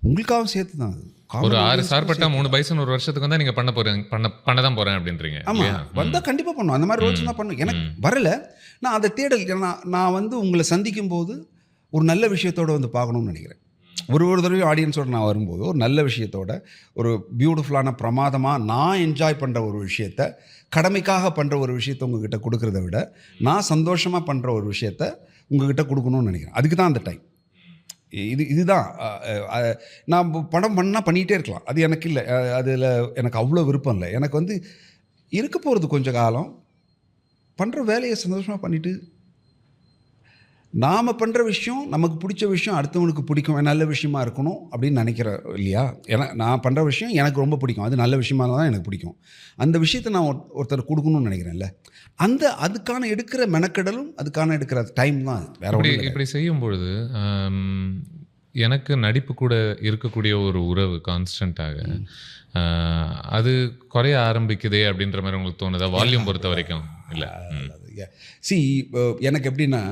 உங்களுக்காகவும் சேர்த்து தான். அது ஒரு 6 சார்பட்டா 3 பைசன் ஒரு வருஷத்துக்கு வந்தால் நீங்கள் பண்ண தான் போகிறேன் அப்படின்றீங்க. ஆமாம், வந்தால் கண்டிப்பாக பண்ணும். அந்த மாதிரி ரோல்ஸ் தான் பண்ணும். எனக்கு வரலை, நான் அதை தேடல். நான் வந்து உங்களை சந்திக்கும் போது ஒரு நல்ல விஷயத்தோடு வந்து பார்க்கணும்னு நினைக்கிறேன். ஒரு தடவையும் ஆடியன்ஸோடு நான் வரும்போது ஒரு நல்ல விஷயத்தோட, ஒரு பியூட்டிஃபுல்லான பிரமாதமாக நான் என்ஜாய் பண்ணுற ஒரு விஷயத்த, கடமைக்காக பண்ணுற ஒரு விஷயத்தை உங்ககிட்ட கொடுக்குறத விட நான் சந்தோஷமாக பண்ணுற ஒரு விஷயத்த உங்ககிட்ட கொடுக்கணும்னு நினைக்கிறேன். அதுக்கு தான் அந்த டைம். இதுதான் நான் படம் பண்ணால் பண்ணிகிட்டே இருக்கலாம், அது எனக்கு இல்லை. அதில் எனக்கு அவ்வளோ விருப்பம் இல்லை. எனக்கு வந்து இருக்க போகிறது கொஞ்சம் காலம், பண்ணுற வேலையை சந்தோஷமாக பண்ணிவிட்டு நாம் பண்ணுற விஷயம் நமக்கு பிடிச்ச விஷயம் அடுத்தவனுக்கு பிடிக்கும், நல்ல விஷயமா இருக்கணும் அப்படின்னு நினைக்கிறேன் இல்லையா? ஏன்னா நான் பண்ணுற விஷயம் எனக்கு ரொம்ப பிடிக்கும், அது நல்ல விஷயமா தான் எனக்கு பிடிக்கும். அந்த விஷயத்தை நான் ஒருத்தர் கொடுக்கணும்னு நினைக்கிறேன்ல, அதுக்கான எடுக்கிற மெனக்கெடலும் அதுக்கான எடுக்கிற டைம் தான் அது. வேற ஒன்றும் இப்படி செய்யும் பொழுது எனக்கு நடிப்பு கூட இருக்கக்கூடிய ஒரு உறவு கான்ஸ்டண்ட்டாக அது குறைய ஆரம்பிக்குதே அப்படின்ற மாதிரி உங்களுக்கு தோணுதா? வால்யூம் பொறுத்த வரைக்கும் இல்லை. எனக்கு எப்படின்னா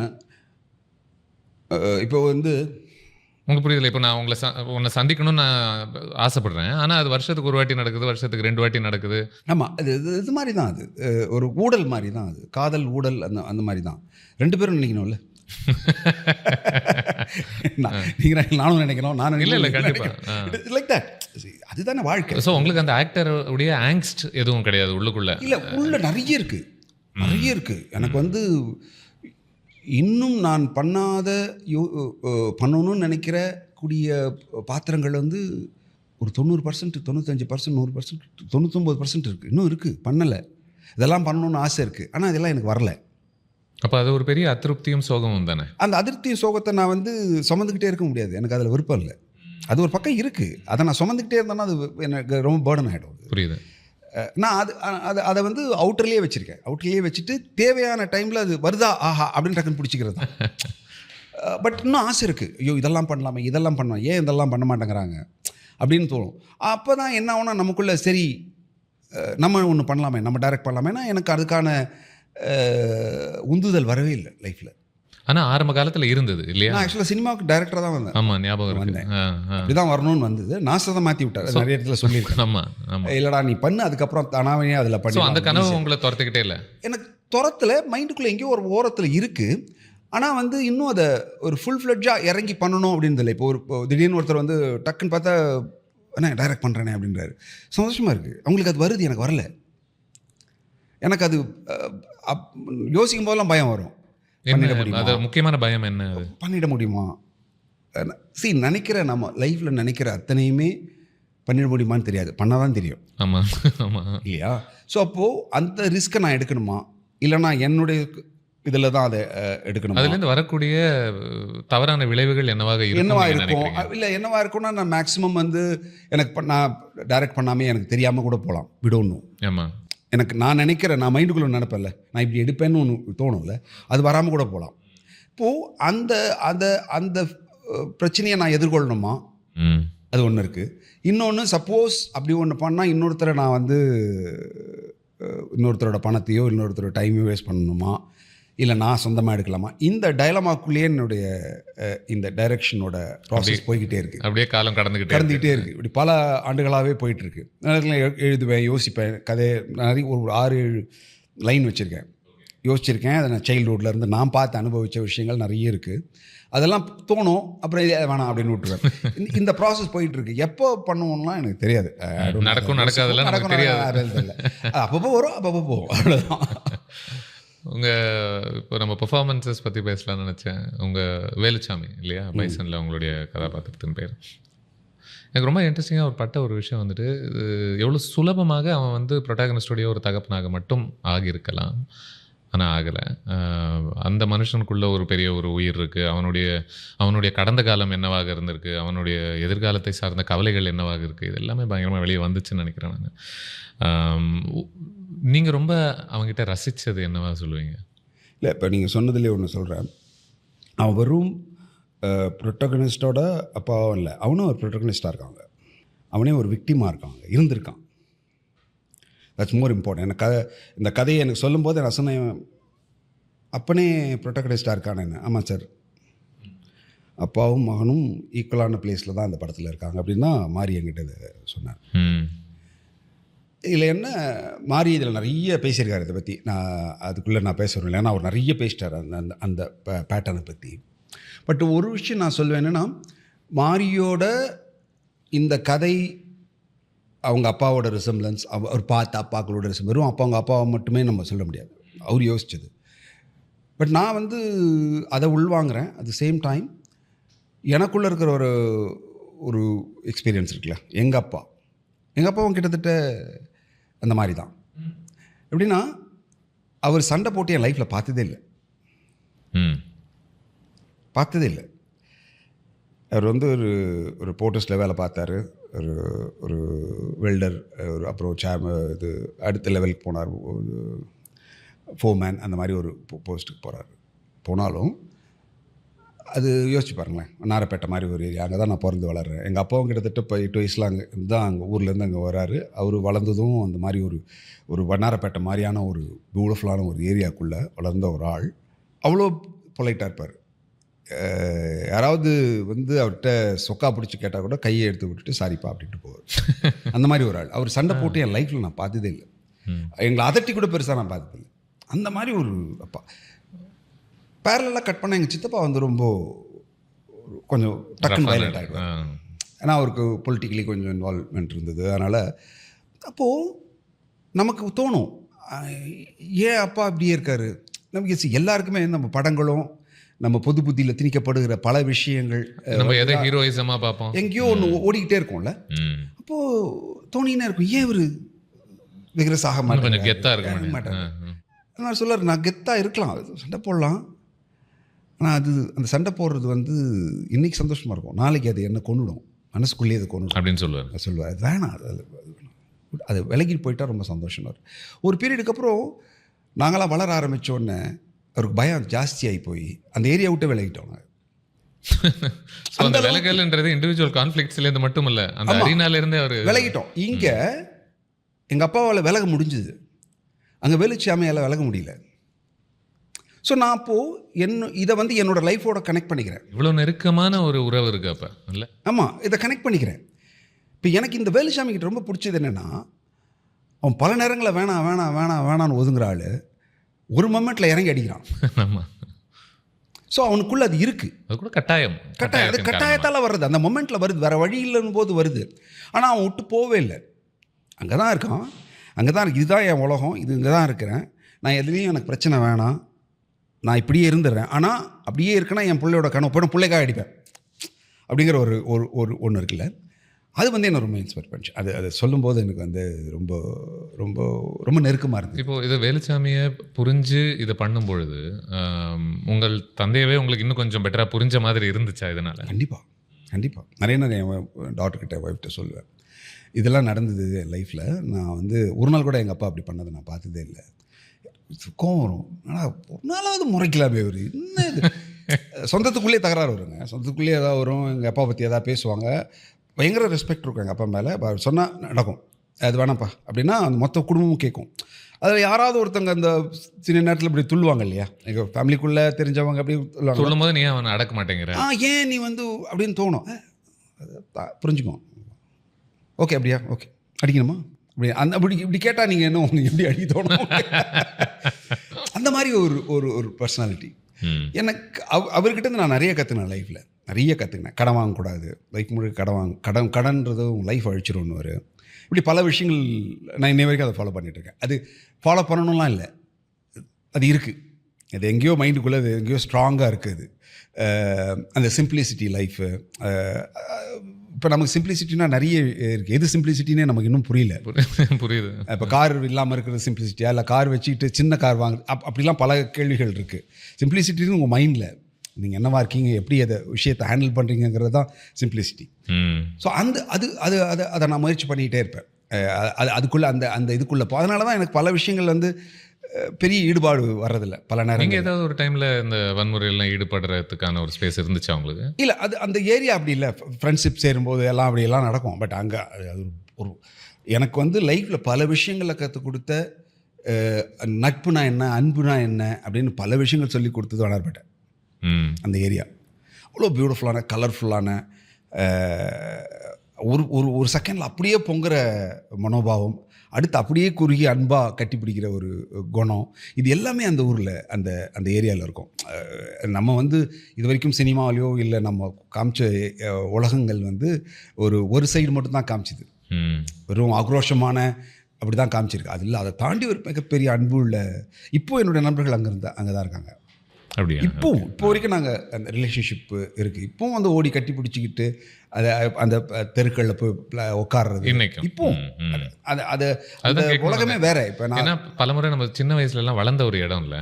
இப்போ வந்து உங்களுக்கு புரியுதில்ல. இப்போ நான் உன்னை சந்திக்கணும்னு நான் ஆசைப்படுறேன். ஆனால் அது வருஷத்துக்கு ஒரு வாட்டி நடக்குது, வருஷத்துக்கு 2 வாட்டி நடக்குது. ஆமாம், இது மாதிரி தான் அது. ஒரு ஊடல் மாதிரி தான் அது. காதல் ஊடல் அந்த மாதிரி தான். 2 பேரும் நினைக்கணும்ல. நானும் நினைக்கணும், நானும் இல்லை கண்டிப்பாக லைக் தட். அதுதானே வாழ்க்கை. ஸோ உங்களுக்கு அந்த ஆக்டருடைய ஆங்ஸ்ட் எதுவும் கிடையாது உள்ளுக்குள்ள? இல்லை, உள்ள நிறைய இருக்குது. எனக்கு வந்து இன்னும் நான் பண்ணாத பண்ணணும்னு நினைக்கிற கூடிய பாத்திரங்கள் வந்து ஒரு 90%, 95%, 100%, 99% இருக்குது. இன்னும் இருக்குது, பண்ணலை. இதெல்லாம் பண்ணணும்னு ஆசை இருக்குது, ஆனால் இதெல்லாம் எனக்கு வரல. அப்போ அது ஒரு பெரிய அதிருப்தியும் சோகமும் தானே? அந்த அதிருப்தியும் சோகத்தை நான் வந்து சுமந்துக்கிட்டே இருக்க முடியாது. எனக்கு அதில் விருப்பம் இல்லை. அது ஒரு பக்கம் இருக்குது, அதை நான் சுமந்துக்கிட்டே இருந்தேன்னா அது எனக்கு ரொம்ப பேர்டன் ஆகிடும். புரியுது. நான் அதை வந்து அவுட்டர்லேயே வச்சுருக்கேன். அவுட்டர்லேயே வச்சுட்டு தேவையான டைமில் அது வருதா ஆஹா அப்படின்னு டக்குன்னு பிடிச்சிக்கிறது தான். பட் இன்னும் ஆசை இருக்குது. ஐயோ இதெல்லாம் பண்ணலாமே, இதெல்லாம் பண்ணலாம், ஏன் இதெல்லாம் பண்ண மாட்டேங்கிறாங்க அப்படின்னு தோணும். அப்போ தான் என்ன ஆகும்னா நமக்குள்ளே சரி நம்ம ஒன்று பண்ணலாமே, நம்ம டைரக்ட் பண்ணலாமேனா எனக்கு அதுக்கான உந்துதல் வரவே இல்லை லைஃப்பில். ஆனால் ஆரம்ப காலத்தில் இருந்தது இல்லையா? நான் ஆக்சுவலாக சினிமாவுக்கு டைரக்டராக தான் வந்தேன். ஆமாம், ஞாபகம் வந்தேன். இப்படிதான் வரணும்னு வந்தது. நாசை தான் மாற்றி விட்டார். நிறைய இடத்துல சொல்லியிருக்கேன். ஆமாம், இல்லைடா நீ பண்ணு, அதுக்கப்புறம் தானாவே அதில் பண்ணி. அந்த கனவு உங்களை துரத்துக்கிட்டே இல்லை? எனக்கு துரத்தில் மைண்டுக்குள்ளே எங்கேயோ ஒரு ஓரத்தில் இருக்குது. ஆனால் வந்து இன்னும் அதை ஒரு ஃபுல் ஃப்ளெட்ஜாக இறங்கி பண்ணணும் அப்படின்னு இல்லை. இப்போ திடீர்னு ஒருத்தர் வந்து டக்குன்னு பார்த்தா என்ன டைரக்ட் பண்ணுறேனே அப்படின்றாரு. சந்தோஷமாக இருக்குது. அவங்களுக்கு அது வருது, எனக்கு வரல. எனக்கு அது யோசிக்கும் போதெல்லாம் பயம் வரும். அது முக்கியமான பயம் என்ன? அது பண்ணிட முடியுமா? நினைக்கிற நம்ம லைஃப்பில் நினைக்கிற அத்தனையுமே பண்ணிட முடியுமான்னு தெரியாது, பண்ணால் தான் தெரியும். ஆமாம் இல்லையா? ஸோ அப்போது அந்த ரிஸ்க்கை நான் எடுக்கணுமா, இல்லைனா என்னுடைய இதில் தான் அதை எடுக்கணும்? அதுலேருந்து வரக்கூடிய தவறான விளைவுகள் என்னவாக இருக்கும்? இல்லை என்னவாக இருக்கும்னா நான் மேக்ஸிமம் வந்து எனக்கு நான் டைரக்ட் பண்ணாமே எனக்கு தெரியாமல் கூட போகலாம், விடணும். ஆமாம், எனக்கு நான் நினைக்கிறேன், நான் மைண்டுக்குள்ளே நினைப்பேன்ல, நான் இப்படி எடுப்பேன்னு ஒன்று தோணும்ல, அது வராமல் கூட போகலாம். இப்போது அந்த அந்த அந்த பிரச்சனையை நான் எதிர்கொள்ளணுமா, அது ஒன்று இருக்குது. இன்னொன்று சப்போஸ் அப்படி ஒன்று பண்ணால் இன்னொருத்தரை நான் வந்து இன்னொருத்தரோட பணத்தையோ இன்னொருத்தரோட டைமையோ வேஸ்ட் பண்ணணுமா, இல்லை நான் சொந்தமாக எடுக்கலாமா? இந்த டைலமாக்குள்ளேயே என்னுடைய இந்த டைரக்ஷனோட ப்ராசஸ் போய்கிட்டே இருக்குது. அப்படியே காலம் கடந்துக்கிட்டே இருக்குது. இப்படி பல ஆண்டுகளாகவே போயிட்டுருக்கு. நேரத்தில் எழுதுவேன், யோசிப்பேன், கதை நிறைய ஒரு 6-7 லைன் யோசிச்சிருக்கேன். அதை நான் சைல்டுஹுட்லேருந்து நான் பார்த்து அனுபவித்த விஷயங்கள் நிறைய இருக்குது. அதெல்லாம் தோணும், அப்புறம் இதே வேணாம் அப்படின்னு விட்டுருவேன். இந்த ப்ராசஸ் போயிட்டுருக்கு. எப்போ பண்ணுவோம்லாம் எனக்கு தெரியாது. நடக்கும் நடக்காதெல்லாம் தெரியாது. அப்பப்போ வரும், அப்பப்போ போகும், அவ்வளோதான். இப்போ நம்ம பெர்ஃபார்மன்ஸஸ் பற்றி பேசலாம்னு நினச்சேன். வேலுச்சாமி இல்லையா, பைசனில் உங்களுடைய கதாபாத்திரத்தின் பேர் எனக்கு ரொம்ப இன்ட்ரெஸ்டிங்காக பட்ட ஒரு விஷயம் வந்துட்டு, எவ்வளோ சுலபமாக அவன் வந்து ப்ரொட்டாகனிஸ்டோடைய ஒரு தகப்பனாக மட்டும் ஆகியிருக்கலாம், ஆனால் ஆகலை. அந்த மனுஷனுக்குள்ள ஒரு பெரிய ஒரு உயிர் இருக்குது. அவனுடைய கடந்த காலம் என்னவாக இருந்திருக்கு, அவனுடைய எதிர்காலத்தை சார்ந்த கவலைகள் என்னவாக இருக்குது, இது எல்லாமே பயங்கரமாக வெளியே வந்துச்சுன்னு நினைக்கிறேன் நான். நீங்கள் ரொம்ப அவங்ககிட்ட ரசித்தது என்னவா சொல்லுவீங்க? இல்லை, இப்போ நீங்கள் சொன்னதுலேயே ஒன்று சொல்கிறேன். அவன் வெறும் ப்ரொட்டகனிஸ்டோட அப்பாவும் இல்லை, அவனும் ஒரு ப்ரொட்டகனிஸ்டாக இருக்காங்க, அவனே ஒரு விக்டிமாக இருந்திருக்கான். That's more important. எனக்கு இந்த கதையை எனக்கு சொல்லும்போது நான் சொன்னேன், அப்பனே ப்ரொட்டகனிஸ்டாக இருக்கானேன்னு. ஆமாம் சார், அப்பாவும் மகனும் ஈக்குவலான பிளேஸில் தான் அந்த படத்தில் இருக்காங்க அப்படின்னு தான் மாரி என்கிட்ட இதை சொன்னார். இதில் என்ன, மாரி இதில் நிறைய பேசியிருக்காரு இதை பற்றி. அதுக்குள்ளே நான் பேசுகிறேன் இல்லை, ஏன்னா அவர் நிறைய பேசிட்டார் அந்த அந்த பேட்டர்னை பற்றி. பட் ஒரு விஷயம் நான் சொல்லுவேன் என்னென்னா, மாரியோட இந்த கதை அவங்க அப்பாவோட ரிசம்பிளன்ஸ், அவர் பார்த்த அப்பாக்களோட ரிசம்பிளன்ஸ், வெறும் அவங்க அப்பாவை மட்டுமே நம்ம சொல்ல முடியாது, அவர் யோசித்தது. பட் நான் வந்து அதை உள்வாங்கிறேன். அட் த சேம் டைம் எனக்குள்ளே இருக்கிற ஒரு எக்ஸ்பீரியன்ஸ் இருக்குல்ல, எங்கள் அப்பாவும் கிட்டத்தட்ட அந்த மாதிரி தான். எப்படின்னா, அவர் சண்டை போட்டு என் லைஃப்பில் பார்த்ததே இல்லை. பார்த்ததே இல்லை. அவர் வந்து ஒரு ஒரு போர்ட்டஸில் வேலை பார்த்தாரு, ஒரு ஒரு வெல்டர், ஒரு அப்புறம் இது அடுத்த லெவலுக்கு போனார், ஃபோர்மேன், அந்த மாதிரி ஒரு போஸ்ட்டுக்கு போகிறாரு. போனாலும் அது யோசிச்சு பாருங்களேன், வண்ணாரப்பேட்டை மாதிரி ஒரு ஏரியா, அங்கே தான் நான் பிறந்து வளர்றேன். எங்கள் அப்பாவும் கிட்டத்தட்ட இப்போ 8 வயசில் அங்கே தான் அங்கே ஊர்லேருந்து அங்கே வராரு. அவர் வளர்ந்ததும் அந்த மாதிரி ஒரு வண்ணாரப்பேட்டை மாதிரியான ஒரு பியூட்டிஃபுல்லான ஒரு ஏரியாக்குள்ளே வளர்ந்த ஒரு ஆள். அவ்வளோ பொலைட்டாக இருப்பார். யாராவது வந்து அவர்கிட்ட சொக்கா பிடிச்சி கேட்டால் கூட கையை எடுத்து விட்டுட்டு சாரிப்பா அப்படின்ட்டு போவார். அந்த மாதிரி ஒரு ஆள். அவர் சண்டை போட்டு என் லைஃப்பில் நான் பார்த்ததே இல்லை. எங்களை அதட்டி கூட பெருசாக நான் பார்த்ததில்லை. அந்த மாதிரி ஒரு அப்பா. பேரலாக கட் பண்ண எங்கள் சித்தப்பா வந்து ரொம்ப கொஞ்சம் டக்குன்னு வயலண்ட் ஆகிடுவார். ஏன்னா அவருக்கு பொலிட்டிக்கலி கொஞ்சம் இன்வால்வ்மெண்ட் இருந்தது. அதனால் அப்போது நமக்கு தோணும், ஏன் அப்பா அப்படியே இருக்கார். நமக்கு எல்லாருக்குமே நம்ம படங்களும் நம்ம பொது புத்தியில் திணிக்கப்படுகிற பல விஷயங்கள் நம்ம எதை ஹீரோயிசமாக பார்ப்போம், எங்கேயோ ஒன்று ஓடிக்கிட்டே இருக்கும்ல. அப்போது தோணினே இருக்கும், ஏன் இவர் விக்ரஸாக கொஞ்சம் கெத்தாக இருக்க மாட்டேன். நான் சொல்லார், நான் கெத்தாக இருக்கலாம், சண்டை போடலாம், ஆனால் அது அந்த சண்டை போடுறது வந்து இன்றைக்கி சந்தோஷமாக இருக்கும், நாளைக்கு அது என்ன கொண்டுடும், மனசுக்குள்ளேயே அது கொண்டுடும் அப்படின்னு சொல்லுவார். அது வேணாம், அது விலகிட்டு போயிட்டால் ரொம்ப சந்தோஷமாக இருக்கும். ஒரு பீரியடுக்கு அப்புறம் நாங்களாம் வளர ஆரம்பித்தோடனே அவருக்கு பயம் ஜாஸ்தியாகி போய் அந்த ஏரியா விட்டு விலகிட்டோம். அந்த விலகல்ன்றது இண்டிவிஜுவல் கான்ஃப்ளிக்ட்ஸ்லேருந்து மட்டும் இல்லை, அந்த அரினாலேருந்தே அவர் விலகிட்டோம். இங்கே எங்கள் அப்பாவால் விலக முடிஞ்சுது, அங்கே வெளிச்சாமையால் விலக முடியல. ஸோ நான் அப்போது இதை வந்து என்னோட லைஃபோட கனெக்ட் பண்ணிக்கிறேன். இவ்வளோ நெருக்கமான ஒரு உறவு இருக்கு அப்போ இல்லை? ஆமாம், இதை கனெக்ட் பண்ணிக்கிறேன். இப்போ எனக்கு இந்த வேலுசாமி கிட்ட ரொம்ப பிடிச்சது என்னென்னா, அவன் பல நேரங்களில் வேணான்னு ஒதுங்குற ஆள் ஒரு மொமெண்ட்டில் இறங்கி அடிக்கிறான். ஆமாம். ஸோ அவனுக்குள்ளே அது இருக்குது. அது கூட கட்டாயம் அது கட்டாயத்தால் வர்றது, அந்த மொமெண்ட்டில் வருது, வேறு வழி இல்லைன்னு போது வருது. ஆனால் அவன் விட்டு போகவே இல்லை, அங்கே தான் இருக்கான், அங்கே தான் இருக்கு, இதுதான் என் உலகம், இது இங்கே தான் இருக்கிறேன், நான் எதுலேயும் எனக்கு பிரச்சனை வேணாம், நான் இப்படியே இருந்துடுறேன். ஆனால் அப்படியே இருக்குன்னா என் பிள்ளையோட கனவு போய்டும், பிள்ளைக்காக அடிப்பேன் அப்படிங்கிற ஒரு ஒன்று இருக்குல்ல, அது வந்து என்ன ரொம்ப இன்ஸ்பயர் பண்ணிச்சு. அதை சொல்லும்போது எனக்கு வந்து ரொம்ப ரொம்ப ரொம்ப நெருக்கமாக இருந்தது. இப்போது இதை வேலுச்சாமியை புரிஞ்சு இதை பண்ணும் பொழுது உங்கள் தந்தையவே உங்களுக்கு இன்னும் கொஞ்சம் பெட்டராக புரிஞ்ச மாதிரி இருந்துச்சா இதனால்? கண்டிப்பாக நிறைய என் டாக்டர்கிட்ட ஒய்ஃப்கிட்ட சொல்லுவேன், இதெல்லாம் நடந்தது என் லைஃப்பில். நான் வந்து ஒரு நாள் கூட எங்கள் அப்பா அப்படி பண்ணதை நான் பார்த்ததே இல்லை. கோவம் வரும், ஆனால் ஒரு நாளாவது முறைக்கலாமே, ஒரு இன்னும் இது சொந்தத்துக்குள்ளேயே தகராறு வருங்க, சொந்தத்துக்குள்ளேயே ஏதாவது வரும், எங்கள் அப்பா பற்றி எதாவது பேசுவாங்க, பயங்கர ரெஸ்பெக்ட் இருக்கும் எங்கள் அப்பா மேலே. சொன்னால் நடக்கும், அது வேணாம்ப்பா அப்படின்னா அந்த மொத்த குடும்பமும் கேட்கும். அதில் யாராவது ஒருத்தவங்க அந்த சின்ன நேரத்தில் இப்படி துள்ளுவாங்க இல்லையா, எங்கள் ஃபேமிலிக்குள்ளே தெரிஞ்சவங்க அப்படி சொல்லும் போது நீ அவனை அடக்க மாட்டேங்கிற, ஏன் நீ வந்து அப்படின்னு தோணும். புரிஞ்சுக்குவோம், ஓகே அப்படியா, ஓகே அடிக்கணுமா இப்படி கேட்டால் நீங்கள் என்ன உங்களுக்கு எப்படி அடிக்க தோணும். அந்த மாதிரி ஒரு பர்சனாலிட்டி எனக்கு அவர்கிட்ட நான் நிறைய கற்றுனேன் லைஃப்பில், நிறைய கற்றுக்கினேன். கடன் வாங்கக்கூடாது, லைஃப் முழுக்க கடன்றது லைஃப் அழிச்சிடும்னு இப்படி பல விஷயங்கள் நான் இன்னை வரைக்கும் அதை ஃபாலோ பண்ணிகிட்ருக்கேன். அது ஃபாலோ பண்ணணும்லாம் இல்லை, அது இருக்குது, அது எங்கேயோ மைண்டுக்குள்ளே அது எங்கேயோ ஸ்ட்ராங்காக இருக்குது. அந்த சிம்பிளிசிட்டி லைஃபு, இப்போ நமக்கு சிம்பிளிசிட்டினா நிறைய இருக்குது, எது சிம்பிளிசிட்டினே நமக்கு இன்னும் புரியுது. இப்போ கார் இல்லாமல் இருக்கிறது சிம்பிளிசிட்டியா, இல்லை கார் வச்சுக்கிட்டு சின்ன கார் வாங்க, அப்படிலாம் பல கேள்விகள் இருக்குது. சிம்பிளிசிட்டின்னு உங்கள் மைண்டில் நீங்கள் என்னவா இருக்கீங்க, எப்படி அதை விஷயத்தை ஹேண்டில் பண்ணுறீங்கிறது தான் சிம்பிளிசிட்டி. ஸோ அதை நான் முயற்சி பண்ணிக்கிட்டே இருப்பேன். அதுக்குள்ளே அந்த இதுக்குள்ளே அதனால தான் எனக்கு பல விஷயங்கள் வந்து பெரிய ஈடுபாடு வர்றதில்லை பல நேரம். நீங்கள் ஏதாவது ஒரு டைமில் இந்த வன்முறையெல்லாம் ஈடுபடுறதுக்கான ஒரு ஸ்பேஸ் இருந்துச்சா உங்களுக்கு? இல்லை, அந்த ஏரியா அப்படி இல்லை, ஃப்ரெண்ட்ஷிப் சேரும்போது எல்லாம் அப்படியெல்லாம் நடக்கும். பட் அங்கே அது ஒரு எனக்கு வந்து லைஃப்பில் பல விஷயங்களை கற்றுக் கொடுத்த நட்புனா என்ன, அன்புனா என்ன அப்படின்னு பல விஷயங்கள் சொல்லி கொடுத்தது வளர்பேட்டை. அந்த ஏரியா அவ்வளோ பியூட்டிஃபுல்லான, கலர்ஃபுல்லான, ஒரு செகண்டில் அப்படியே பொங்குற மனோபாவம், அடுத்து அப்படியே குறுகி அன்பாக கட்டி பிடிக்கிற ஒரு குணம், இது எல்லாமே அந்த ஊரில் அந்த ஏரியாவில் இருக்கும். நம்ம வந்து இது வரைக்கும் சினிமாவிலையோ இல்லை நம்ம காமிச்ச உலகங்கள் வந்து ஒரு சைடு மட்டும்தான் காமிச்சிது, வெறும் ஆக்ரோஷமான அப்படி தான் காமிச்சிருக்கு. அது இல்லை, அதை தாண்டி ஒரு மிகப்பெரிய அன்பு உள்ள, இப்போது என்னுடைய நண்பர்கள் அங்கே தான் இருக்காங்க. அப்படியா? இப்போ வரைக்கும் நாங்கள் அந்த ரிலேஷன்ஷிப்பு இருக்குது. இப்போவும் வந்து ஓடி கட்டி பிடிச்சிக்கிட்டு அதை அந்த தெருக்களில் போய் உட்கார்றது இன்னைக்கும் இப்போவும் அது அது அந்த உலகமே வேற. இப்போ நான் ஏன்னா பலமுறை நம்ம சின்ன வயசுலலாம் வளர்ந்த ஒரு இடம் இல்லை,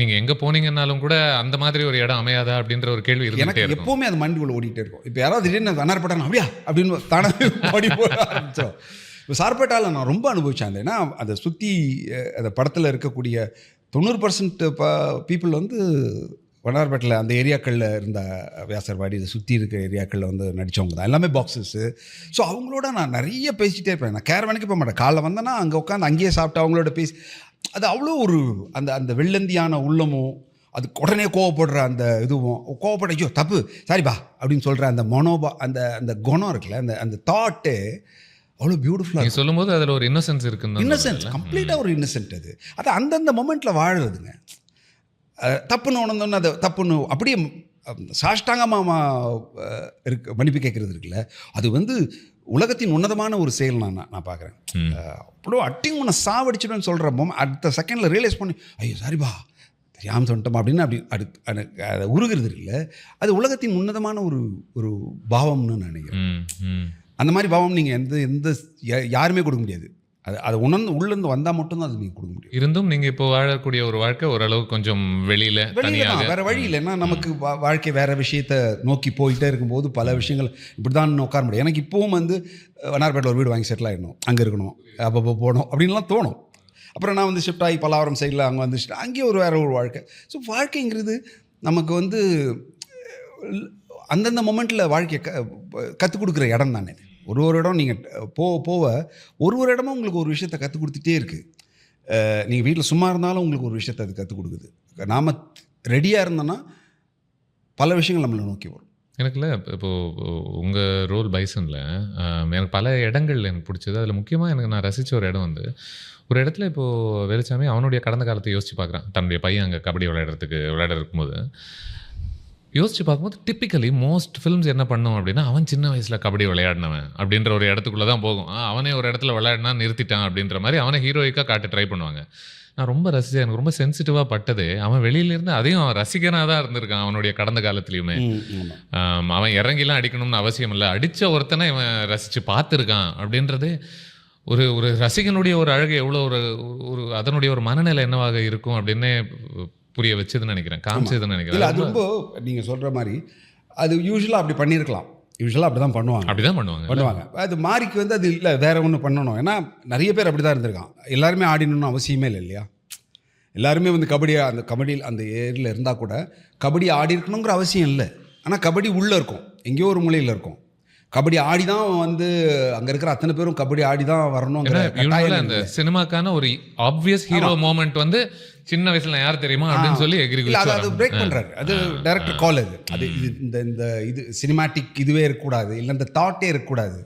நீங்கள் எங்கே போனீங்கன்னாலும் கூட அந்த மாதிரி ஒரு இடம் அமையாதா அப்படின்ற ஒரு கேள்வி எனக்கு இருந்துகிட்டே இருக்கும். எப்போவுமே அது மண்டி உள்ள ஓடிட்டே இருக்கும். இப்போ யாராவது திடீர்னு வண்ணாரப்பேட்டை அப்படியா அப்படின்னு தானே ஓடி போட ஆரம்பித்தோம். இப்போ சார்பேட்டாவில் நான் ரொம்ப அனுபவித்தேன். ஏன்னா அதை சுற்றி அந்த படத்தில் இருக்கக்கூடிய 90% பீப்புள் வந்து வண்ணாரப்பேட்டில் அந்த ஏரியாக்களில் இருந்த வியாசர்வாடி இதை சுற்றி இருக்க ஏரியாக்களில் வந்து நடித்தவங்க தான் எல்லாமே பாக்ஸஸ்ஸு. ஸோ அவங்களோட நான் நிறைய பேசிகிட்டே இருப்பேன். நான் கேரவனுக்கு போக மாட்டேன். காலைல வந்தேன்னா அங்கே உட்காந்து அங்கேயே சாப்பிட்டு அவங்களோட பேசி அது அவ்வளோ ஒரு அந்த அந்த வெள்ளந்தியான உள்ளமும் அது உடனே கோவப்படுற அந்த இதுவும் கோவப்பட ஐயோ தப்பு சாரிப்பா அப்படின்னு சொல்கிற அந்த அந்த அந்த குணம் இருக்குல்ல, அந்த அந்த தாட்டு அவ்வளோ பியூட்டிஃபுல்லாக நீங்கள் சொல்லும்போது அதில் ஒரு இன்னசென்ஸ் இருக்குன்னு. இன்னசென்ஸ் கம்ப்ளீட்டாக ஒரு இன்னசென்ட் அது அந்தந்த மொமெண்ட்டில் வாழுறதுங்க. தப்புன்னு உணர்ந்தோன்னு அதை தப்புன்னு அப்படியே சாஷ்டாங்கமாக மன்னிப்பு கேட்குறது இருக்குல்ல, அது வந்து உலகத்தின் உன்னதமான ஒரு செயல் நான் பார்க்குறேன். அவ்வளோ அட்டிங் உன்னை சாவடிச்சிடுன்னு சொல்கிற அடுத்த செகண்டில் ரியலைஸ் பண்ணி ஐயோ சாரிப்பா தெரியாமல் சொல்லிட்டோமா அப்படின்னு அப்படி அதை உருகிறது இல்லை, அது உலகத்தின் உன்னதமான ஒரு பாவம்னு நான் நினைக்கிறேன். அந்த மாதிரி பாவம் நீங்கள் எந்த யாருமே கொடுக்க முடியாது. அதை உணர்ந்து உள்ளேருந்து வந்தால் மட்டும்தான் அது நீங்கள் கொடுக்க முடியும். இருந்தும் நீங்கள் இப்போ வாழக்கூடிய ஒரு வாழ்க்கை ஓரளவுக்கு கொஞ்சம் வெளியில் வேறு வழி இல்லைன்னா நமக்கு வாழ்க்கை வேறு விஷயத்தை நோக்கி போயிட்டே இருக்கும்போது பல விஷயங்கள் இப்படி தான் உட்கார முடியும். எனக்கு இப்போவும் வந்து வண்ணாரப்பேட்டில் ஒரு வீடு வாங்கி செட்டில் ஆகிடணும், அங்கே இருக்கணும், அப்பப்போ போகணும் அப்படின்லாம் தோணும். அப்புறம் நான் வந்து ஷிஃப்ட் ஆகி பல்லாவரம் சைடில் அங்கே வந்து அங்கேயே வேறு ஒரு வாழ்க்கை. ஸோ வாழ்க்கைங்கிறது நமக்கு வந்து அந்தந்த மொமெண்ட்டில் வாழ்க்கையை கற்றுக் கொடுக்குற இடம் தானே. ஒரு இடம் நீங்கள் போக ஒரு இடமும் உங்களுக்கு ஒரு விஷயத்தை கற்றுக் கொடுத்துட்டே இருக்குது. நீங்கள் வீட்டில் சும்மா இருந்தாலும் உங்களுக்கு ஒரு விஷயத்தை அது கற்றுக் கொடுக்குது. நாம் ரெடியாக இருந்தோன்னா பல விஷயங்கள் நம்மளை நோக்கி வரும். எனக்குல இப்போது உங்கள் ரோல் பைசனில் எனக்கு பல இடங்கள் எனக்கு பிடிச்சது. அதில் முக்கியமாக எனக்கு நான் ரசித்த ஒரு இடம் வந்து ஒரு இடத்துல இப்போது வேலுச்சாமி அவனுடைய கடந்த காலத்தை யோசித்து பார்க்குறான். தன்னுடைய பையன் அங்கே கபடி விளையாட இருக்கும்போது யோசிச்சு பார்க்கும்போது டிப்பிக்கலி மோஸ்ட் ஃபிலிம்ஸ் என்ன பண்ணும் அப்படின்னா அவன் சின்ன வயசில் கபடி விளையாடினவன் அப்படின்ற ஒரு இடத்துக்குள்ளே தான் போகும். அவனே ஒரு இடத்துல விளையாடினா நிறுத்திட்டான் அப்படின்ற மாதிரி அவனை ஹீரோயிக்காக காட்ட ட்ரை பண்ணுவாங்க. நான் ரொம்ப ரசித்தேன். எனக்கு ரொம்ப சென்சிட்டிவாக பட்டது அவன் வெளியிலேருந்து அதையும் அவன் ரசிகனாக தான் இருந்திருக்கான் அவனுடைய கடந்த காலத்துலேயுமே. அவன் இறங்கிலாம் அடிக்கணும்னு அவசியம் இல்லை, அடித்த ஒருத்தனை இவன் ரசித்து பார்த்துருக்கான் அப்படின்றது ஒரு ரசிகனுடைய ஒரு அழகு எவ்வளோ ஒரு அதனுடைய ஒரு மனநிலை என்னவாக இருக்கும் அப்படின்னு புரிய வச்சதுன்னு நினைக்கிறேன், காமிச்சதுன்னு நினைக்கிறேன். இல்லை அது ரொம்ப நீங்கள் சொல்கிற மாதிரி அது யூஸ்வலாக அப்படி பண்ணியிருக்கலாம். யூஸ்வலாக அப்படி தான் பண்ணுவாங்க. அது மாறிக்கு வந்து அது இல்லை வேறு ஒன்று பண்ணணும். ஏன்னா நிறைய பேர் அப்படி தான் இருந்திருக்கான். எல்லாருமே ஆடினணும்னு அவசியமே இல்லை இல்லையா. எல்லாருமே வந்து கபடியில் அந்த ஏரியில் இருந்தால் கூட கபடி ஆடி இருக்கணுங்கிற அவசியம் இல்லை. ஆனால் கபடி உள்ளே இருக்கும், எங்கேயோ ஒரு மூலையில் இருக்கும். கபடி ஆடி தான் வந்து அங்கே இருக்கிற அத்தனை பேரும் கபடி ஆடி தான் வரணுங்கிற அந்த சினிமாக்கான ஒரு ஆப்வியஸ் ஹீரோ மோமெண்ட் வந்து சின்ன வயசுல யார் தெரியுமா அப்படின்னு சொல்லி அது பிரேக் பண்றாரு. அது டைரக்டர் கால். அது இந்த இது சினிமாட்டிக் இதுவே இருக்கக்கூடாது, இல்லை இந்த தாட்டே இருக்கக்கூடாது.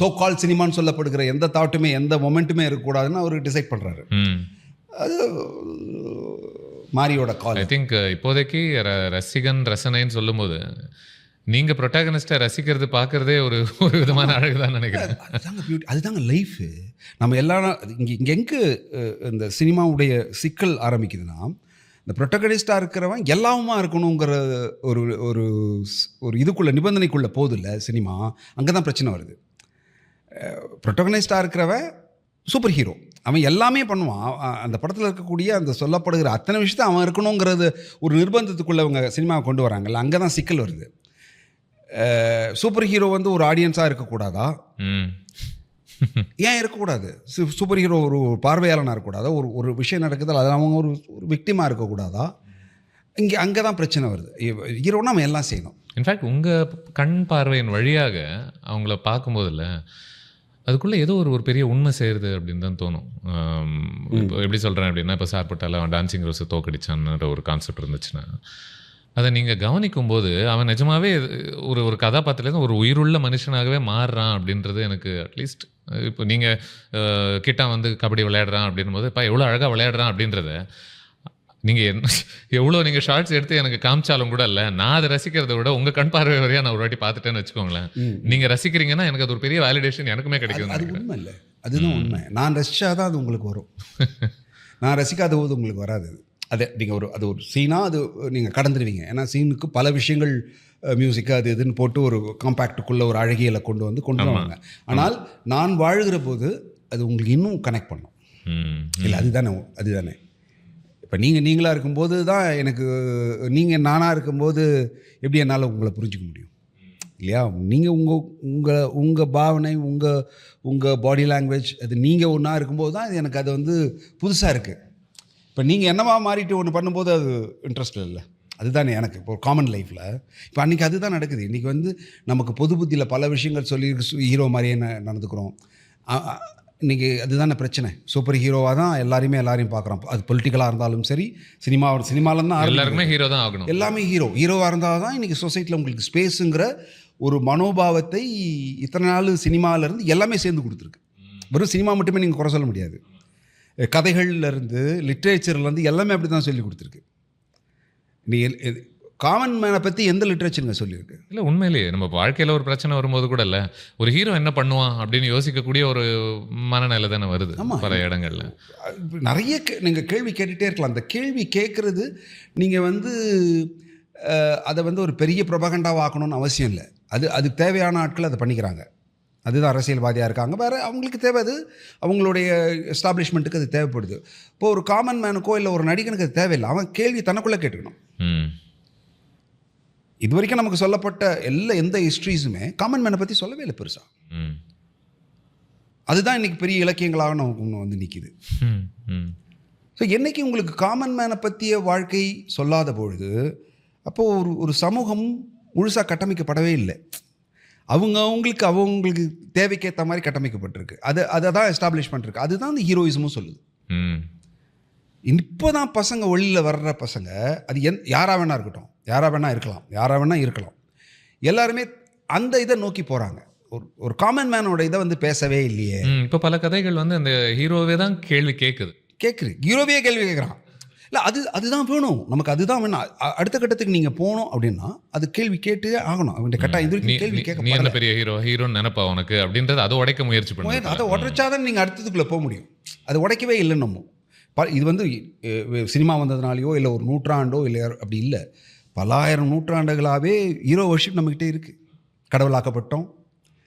சோ கால் சினிமான்னு சொல்லப்படுகிற எந்த தாட்டுமே எந்த மொமெண்ட்டுமே இருக்கக்கூடாதுன்னு அவர் டிசைட் பண்றாரு. அது மாரியோட கால். ஐ திங்க் இப்போதைக்கு ரசனைன்னு சொல்லும் போது நீங்கள் ப்ரொட்டாகனிஸ்ட்டை ரசிக்கிறது பார்க்குறதே ஒரு விதமான அழகு தான் நினைக்கிறேன். அதுதாங்க லைஃபு. நம்ம எல்லாரும் இங்கே எங்கே இந்த சினிமாவுடைய சிக்கல் ஆரம்பிக்குதுன்னா, இந்த ப்ரொட்டாகனிஸ்டாக இருக்கிறவன் எல்லாமுமா இருக்கணுங்கிற ஒரு ஒரு ஒரு இதுக்குள்ளே நிபந்தனைக்குள்ளே போகுது இல்லை சினிமா. அங்கே தான் பிரச்சனை வருது. ப்ரொட்டாகனிஸ்டாக இருக்கிறவன் சூப்பர் ஹீரோ, அவன் எல்லாமே பண்ணுவான். அந்த படத்தில் இருக்கக்கூடிய அந்த சொல்லப்படுகிற அத்தனை விஷயத்தை அவன் இருக்கணுங்கிறது ஒரு நிர்பந்தத்துக்குள்ளே அவங்க சினிமாவை கொண்டு வராங்கல்ல, அங்கே தான் சிக்கல் வருது. சூப்பர் ஹீரோ வந்து ஒரு ஆடியன்ஸாக இருக்கக்கூடாதா? ஏன் இருக்கக்கூடாது? சூப்பர் ஹீரோ ஒரு பார்வையாளனாக இருக்கக்கூடாதா? ஒரு விஷயம் நடக்குது அது அவங்க ஒரு விக்டிமாக இருக்கக்கூடாதா? அங்கே தான் பிரச்சனை வருது. ஹீரோனா அவன் எல்லாம் செய்யணும். இன்ஃபேக்ட் உங்கள் கண் பார்வையின் வழியாக அவங்கள பார்க்கும்போதில்ல அதுக்குள்ளே ஏதோ ஒரு பெரிய உண்மை செய்கிறது அப்படின்னு தான் தோணும். இப்போ எப்படி சொல்கிறேன் அப்படின்னா, இப்போ சார்பட்டால அவன் டான்சிங் ரோஸை தோக்கடிச்சான்ற ஒரு கான்செப்ட் இருந்துச்சுன்னா அதை நீங்கள் கவனிக்கும்போது அவன் நிஜமாகவே ஒரு கதாபாத்திரத்துலேருந்து ஒரு உயிருள்ள மனுஷனாகவே மாறுறான் அப்படின்றது எனக்கு அட்லீஸ்ட் இப்போ நீங்கள் கிட்டா வந்து கபடி விளையாடுறான் அப்படின் போது இப்போ எவ்வளோ அழகாக விளையாடுறான் அப்படின்றத நீங்கள் எவ்வளோ நீங்கள் ஷார்ட்ஸ் எடுத்து எனக்கு காமிச்சாலும் கூட இல்லை, நான் அதை ரசிக்கிறத விட உங்கள் கண் பார்வை வரையா நான் ஒரு வாட்டி பார்த்துட்டேன்னு வச்சுக்கோங்களேன். நீங்கள் ரசிக்கிறீங்கன்னா எனக்கு அது ஒரு பெரிய வேலிடேஷன் எனக்குமே கிடைக்கும். அது உண்மை இல்லை, அதுதான் உண்மை. நான் ரசிச்சாதான் அது உங்களுக்கு வரும். நான் ரசிக்காத போது உங்களுக்கு வராது. அதை நீங்கள் அது ஒரு சீனாக அது நீங்கள் கடந்துடுவீங்க. ஏன்னா சீனுக்கு பல விஷயங்கள் மியூசிக்கு அது இதுன்னு போட்டு ஒரு காம்பேக்டுக்குள்ளே ஒரு அழகியலை கொண்டு வருவாங்க. ஆனால் நான் வாழ்கிற போது அது உங்களுக்கு இன்னும் கனெக்ட் பண்ணும். இல்லை அதுதானே இப்போ நீங்களாக இருக்கும்போது தான் எனக்கு நீங்கள் நானாக இருக்கும்போது எப்படி என்னால் உங்களை புரிஞ்சிக்க முடியும் இல்லையா? நீங்கள் உங்கள் பாவனை உங்கள் பாடி லாங்குவேஜ் அது நீங்கள் ஒன்றா இருக்கும்போது தான் எனக்கு அது வந்து புதுசாக இருக்குது. இப்போ நீங்கள் என்னவா மாறிட்டு ஒன்று பண்ணும்போது அது இன்ட்ரெஸ்ட் இல்லை. அதுதானே எனக்கு இப்போ காமன் லைஃப்பில் இப்போ அன்றைக்கி அதுதான் நடக்குது. இன்றைக்கி வந்து நமக்கு பொது புத்தியில் பல விஷயங்கள் சொல்லி ஹீரோ மாதிரியே நடந்துக்கிறோம். இன்றைக்கி பிரச்சனை. சூப்பர் ஹீரோவாக தான் எல்லாரையும் பார்க்குறோம். அது பொலிட்டிக்கலாக இருந்தாலும் சரி, சினிமாவில் தான் எல்லாருமே ஹீரோ தான் ஆகணும். எல்லாமே ஹீரோவாக இருந்தால் தான் இன்றைக்கி சொசைட்டியில் உங்களுக்கு ஸ்பேஸுங்கிற ஒரு மனோபாவத்தை இத்தனை நாள் சினிமாவிலேருந்து எல்லாமே சேர்ந்து கொடுத்துருக்கு. வெறும் சினிமா மட்டுமே நீங்கள் குறை சொல்ல முடியாது. கதைகள்லேருந்து லிட்ரேச்சர்லேருந்து எல்லாமே அப்படி தான் சொல்லி கொடுத்துருக்கு. நீ காமன் மேனை பற்றி எந்த லிட்ரேச்சருங்க சொல்லியிருக்கு? இல்லை உண்மையிலேயே நம்ம வாழ்க்கையில் ஒரு பிரச்சனை வரும்போது கூட இல்லை ஒரு ஹீரோ என்ன பண்ணுவான் அப்படின்னு யோசிக்கக்கூடிய ஒரு மனநிலை தானே வருது பல இடங்களில். நிறைய நீங்கள் கேள்வி கேட்டுகிட்டே இருக்கலாம். அந்த கேள்வி கேட்குறது நீங்கள் வந்து அதை வந்து ஒரு பெரிய ப்ரொபகண்டாக ஆக்கணும்னு அவசியம் இல்லை. அதுக்கு தேவையான ஆட்கள் அதை பண்ணிக்கிறாங்க. அதுதான் அரசியல்வாதியாக இருக்காங்க. வேறு அவங்களுக்கு தேவை, அது அவங்களுடைய எஸ்டாப்ளிஷ்மெண்ட்டுக்கு அது தேவைப்படுது. இப்போ ஒரு காமன் மேனுக்கோ இல்லை ஒரு நடிகனுக்கு அது தேவையில்லை. அவன் கேள்வி தனக்குள்ளே கேட்டுக்கணும். இது வரைக்கும் நமக்கு சொல்லப்பட்ட எந்த ஹிஸ்ட்ரிஸுமே காமன் மேனை பற்றி சொல்லவே இல்லை பெருசாக. அதுதான் இன்றைக்கி பெரிய இலக்கியங்களாக நமக்கு வந்து நிற்கிது. ஸோ என்றைக்கு உங்களுக்கு காமன் மேனை பற்றிய வாழ்க்கை சொல்லாத பொழுது அப்போது ஒரு சமூகம் முழுசாக கட்டமைக்கப்படவே இல்லை. அவங்களுக்கு தேவைக்கேற்ற மாதிரி கட்டமைக்கப்பட்டிருக்கு. அதை தான் எஸ்டாப்ளிஷ் பண்ணிருக்கு. அதுதான் அந்த ஹீரோயிசமும் சொல்லுது. இப்போ தான் பசங்க வெளியில் வர்ற பசங்க அது யாராக வேணா இருக்கட்டும், யாராக வேணா இருக்கலாம், எல்லாருமே அந்த இதை நோக்கி போகிறாங்க. ஒரு காமன் மேனோட இதை வந்து பேசவே இல்லையே. இப்போ பல கதைகள் வந்து அந்த ஹீரோவே தான் கேள்வி கேட்குது, ஹீரோவே கேள்வி கேட்குறான். இல்லை அதுதான் வேணும் நமக்கு, அதுதான் வேணும். அடுத்த கட்டத்துக்கு நீங்கள் போகணும் அப்படின்னா அது கேள்வி கேட்டு ஆகணும். அவன் கட்டாயம் கேள்வி கேட்க நீ என்ன பெரிய ஹீரோன்னு நினைப்பா உனக்கு அப்படின்றது அதை உடைக்க முயற்சி பண்ணுவோம். அதை உடைச்சாதான் நீங்கள் அடுத்ததுக்குள்ளே போக முடியும். அது உடைக்கவே இல்லைன்னு நம்ம இது வந்து சினிமா வந்ததுனாலையோ இல்லை ஒரு நூற்றாண்டோ இல்லை அப்படி இல்லை, பலாயிரம் நூற்றாண்டுகளாகவே ஹீரோ வர்ஷிப் நம்மக்கிட்டே இருக்குது. கடவுளாக்கப்பட்டோம்,